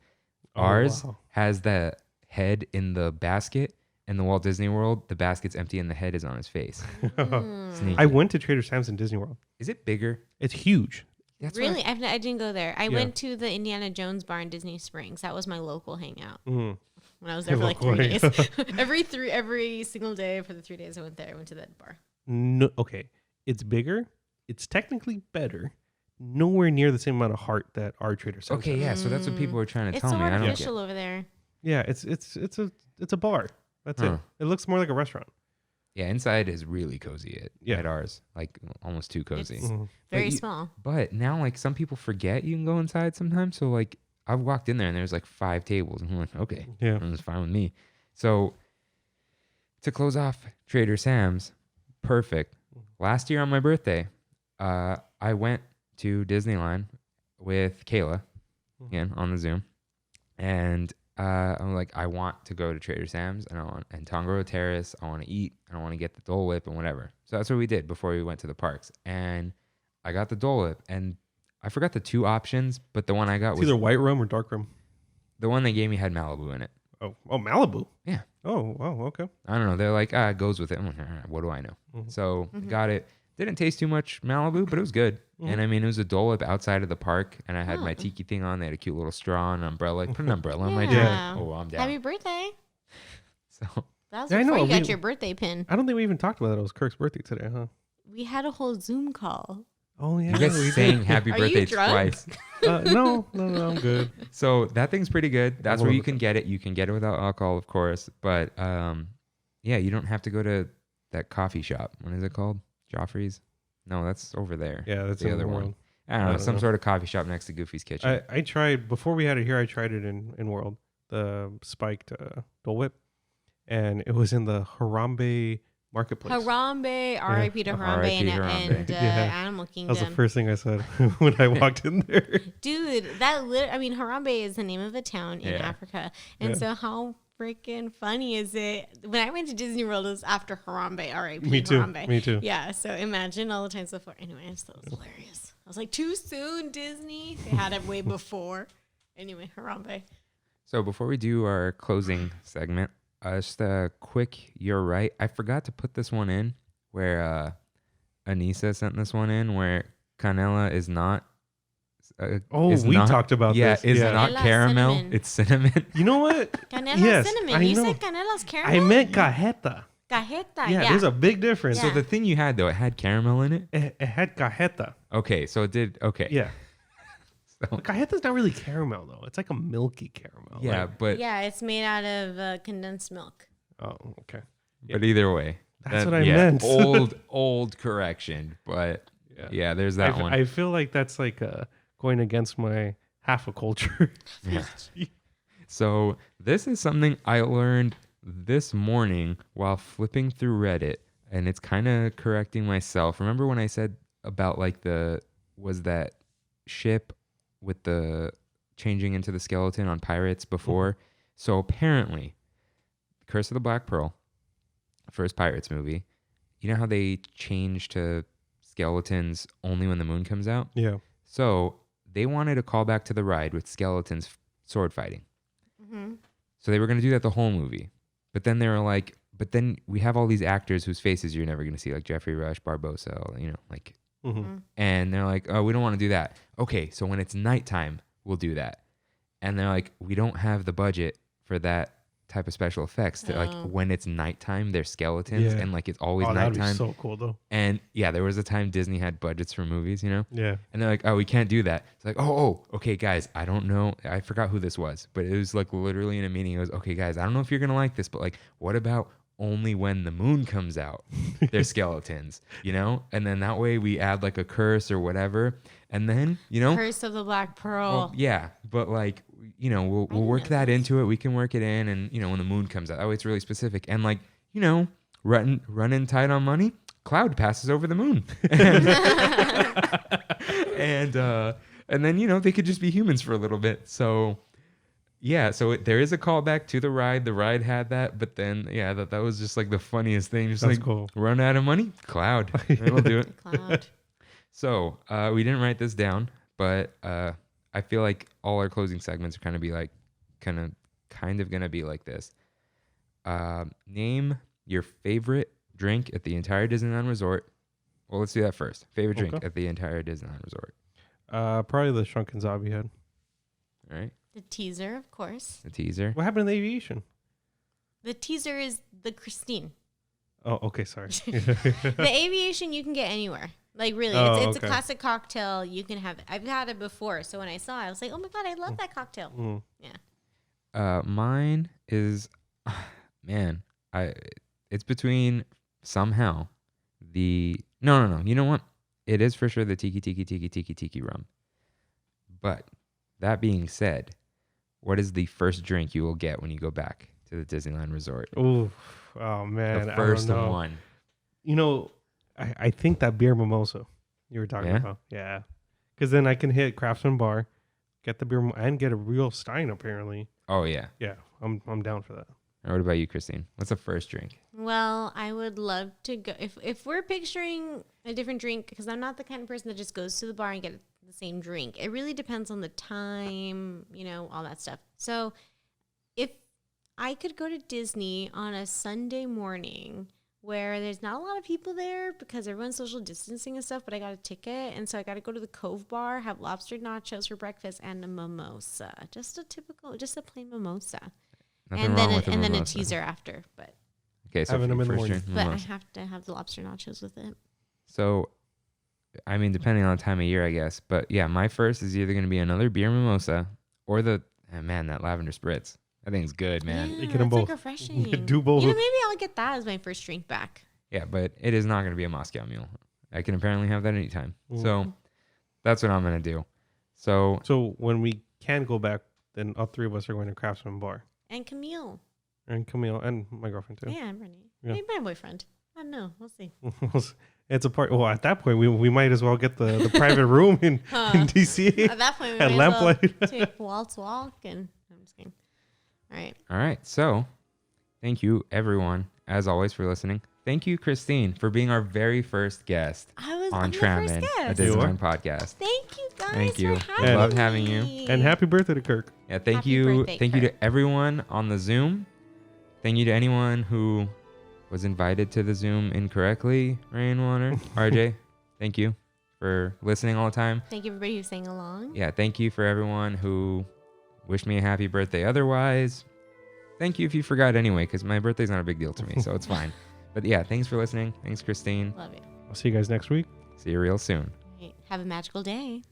Oh, Ours wow. has the head in the basket. In the Walt Disney World, the basket's empty and the head is on his face. Sneaky. I went to Trader Sam's in Disney World. Is it bigger? It's huge. That's what Really? I didn't go there. I Yeah. went to the Indiana Jones bar in Disney Springs. That was my local hangout Mhm. when I was there for like Local 3 days. hangout. every single day for the 3 days I went there, I went to that bar. No, okay, it's bigger. It's technically better. Nowhere near the same amount of heart that our Trader Sam's. Okay, has. yeah. So that's what people were trying to It's tell so me. I don't get. artificial over there. Yeah, it's a bar. That's Huh. it. It looks more like a restaurant. Yeah, inside is really cozy Yeah. at ours, like almost too cozy. It's Mhm. very you- small. But now, like some people forget you can go inside sometimes. So like I've walked in there and there's like 5 tables, and I'm like, okay, Yeah. it's fine with me. So to close off Trader Sam's, perfect. Last year on my birthday, I went to Disneyland with Kayla again on the Zoom, and I'm like, I want to go to Trader Sam's and Tongoro Terrace. I want to eat. I want to get the Dole Whip and whatever. So that's what we did before we went to the parks. And I got the Dole Whip, and I forgot the 2 options, but the one I got It's was either white rum or dark rum. the one they gave me had Malibu in it. Oh, Malibu. Yeah. Oh, wow. Okay. I don't know. They're like, it goes with it. I'm like, all right, what do I know? So got it. Didn't taste too much Malibu, but it was good. And I mean, it was a Dole Whip outside of the park, and I had my tiki thing on. They had a cute little straw and umbrella. Put an umbrella on my drink. Yeah. Oh, I'm down. Happy birthday. So That was Yeah, I before know, you got we- your birthday pin. I don't think we even talked about it. It was Kirk's birthday today, huh? We had a whole Zoom call. Oh yeah. you guys we saying happy Are you birthday drunk? twice. No, I'm good. So that thing's pretty good. That's where love you it. can get it. You can get it without alcohol, of course. But yeah, you don't have to go to that coffee shop. What is it called? Joffrey's? No, that's over there. Yeah, that's the in other one. World. I don't know. don't Some know. sort of coffee shop next to Goofy's Kitchen. I tried before we had it here. I tried it in World, the spiked Dole Whip, and it was in the Harambe Marketplace. Harambe, R.I.P. to Harambe R.I.P. and, Harambe. and Yeah. Animal That Kingdom. was the first thing I said when I walked in there. Dude, Harambe is the name of a town in Yeah. Africa. And so how freaking funny is it? When I went to Disney World, it was after Harambe, R.I.P. Me too. Harambe. Me too. Yeah, so imagine all the times before. Anyway, I just thought it was hilarious. I was like, too soon, Disney. They had it way before. Anyway, Harambe. So before we do our closing segment, just a quick, you're right. I forgot to put this one in where Anissa sent this one in where canela is not. We talked about this. this. It's Yeah. not Canela, caramel. cinnamon. It's cinnamon. You know what? Canela Yes, cinnamon. I You know. said canela's caramel? I meant cajeta. Cajeta. Yeah, there's a big difference. Yeah. So the thing you had though, it had caramel in it. It had cajeta. Okay, so it did. Okay. Yeah. So, But cajeta's not really caramel though. It's like a milky caramel. yeah, Like, but Yeah, it's made out of condensed milk. oh, okay. but either way, That's what I meant. old correction, but yeah, there's that one. I feel like that's like going against my half a culture. Yeah. So this is something I learned this morning while flipping through Reddit, and it's kind of correcting myself. Remember when I said about like was that ship with the changing into the skeleton on Pirates before? So apparently, Curse of the Black Pearl, first Pirates movie, you know how they change to skeletons only when the moon comes out? Yeah. So they wanted a callback to the ride with skeletons sword fighting. Mm-hmm. So they were going to do that the whole movie. But then they were like, but then we have all these actors whose faces you're never going to see, like Jeffrey Rush, Barbosa, you know, like, and they're like, oh, we don't want to do that. Okay, so when it's nighttime, we'll do that. And they're like, we don't have the budget for that type of special effects. To, like when it's nighttime, they're skeletons, and like it's always That'd nighttime. be so cool though. And yeah, there was a time Disney had budgets for movies, you know? Yeah. And they're like, oh, we can't do that. It's like, oh, okay, guys, I don't know. I forgot who this was, but it was like literally in a meeting. It was, okay, guys, I don't know if you're going to like this, but like, what about only when the moon comes out, they're skeletons, you know? And then that way we add like a curse or whatever. And then, you know, Curse of the Black Pearl. well, yeah, but like, you know, we'll work that into it. We can work it in. And, you know, when the moon comes out, that way it's really specific. And like, you know, running tight on money, Cloud passes over the moon. And then, you know, they could just be humans for a little bit. So, yeah, so there is a callback to the ride. The ride had that, but then, yeah, that was just like the funniest thing. Just That's like, cool. run out of money, Cloud. That'll do it. Cloud. So, we didn't write this down, but I feel like all our closing segments are kind of going to be like this. Name your favorite drink at the entire Disneyland Resort. Well, let's do that first. Favorite drink at the entire Disneyland Resort. Probably the shrunken zombie head. All right. The teaser, of course. The teaser. What happened to the aviation? The teaser is the Christine. Oh, okay, sorry. The aviation you can get anywhere. Like really, Oh, it's okay. a classic cocktail. You can have it. I've had it before, so when I saw it, I was like, "Oh my god, I love that cocktail." Mm. Yeah. Mine is, man, it's between somehow no. You know what? It is for sure the tiki rum. But that being said, what is the first drink you will get when you go back to the Disneyland Resort? Ooh, oh man, The first I don't know. one. You know, I think that beer mimosa you were talking about. Yeah, because then I can hit Craftsman Bar, get the beer and get a real Stein. Apparently, Oh yeah. yeah, I'm down for that. And what about you, Christine? What's the first drink? Well, I would love to go if we're picturing a different drink, because I'm not the kind of person that just goes to the bar and get the same drink. It really depends on the time, you know, all that stuff. So if I could go to Disney on a Sunday morning where there's not a lot of people there because everyone's social distancing and stuff, but I got a ticket, and so I got to go to the Cove Bar, have lobster nachos for breakfast, and a mimosa. Just a plain mimosa. Nothing And wrong with a then a mimosa. teaser after, but Okay, so Having them in the first morning. drink, but I mimosa. have to have the lobster nachos with it. So, I mean, depending on the time of year, I guess. But yeah, my first is either going to be another beer mimosa or that lavender spritz. That thing's good, man. Yeah, You get 'em it's like both. refreshing. You do both. You know, maybe I'll get that as my first drink back. Yeah, but it is not going to be a Moscow Mule. I can apparently have that anytime. So that's what I'm going to do. So So when we can go back, then all three of us are going to Craftsman Bar, And Camille. and Camille and my girlfriend too. Yeah, I'm ready. Yeah. Maybe my boyfriend. I don't know. We'll see. It's a part. Well, at that point, we might as well get the private room in DC At that point, we at might as well lamplight. take wall to walk. And I'm just kidding. All right. All right. So thank you, everyone, as always, for listening. Thank you, Christine, for being our very first guest on I'm the Trammin, first a guest. Disneyland podcast. Thank you guys. Thank you. For We having loved having you. me. And happy birthday to Kirk. Yeah, thank Happy you. birthday, Thank you Kirk. to everyone on the Zoom. Thank you to anyone who was invited to the Zoom incorrectly. Rainwater, RJ, thank you for listening all the time. Thank you, everybody who sang along. Yeah, thank you for everyone who wished me a happy birthday otherwise. Thank you if you forgot anyway, because my birthday's not a big deal to me, so it's fine. But yeah, thanks for listening. Thanks, Christine. Love you. I'll see you guys next week. See you real soon. All right. Have a magical day.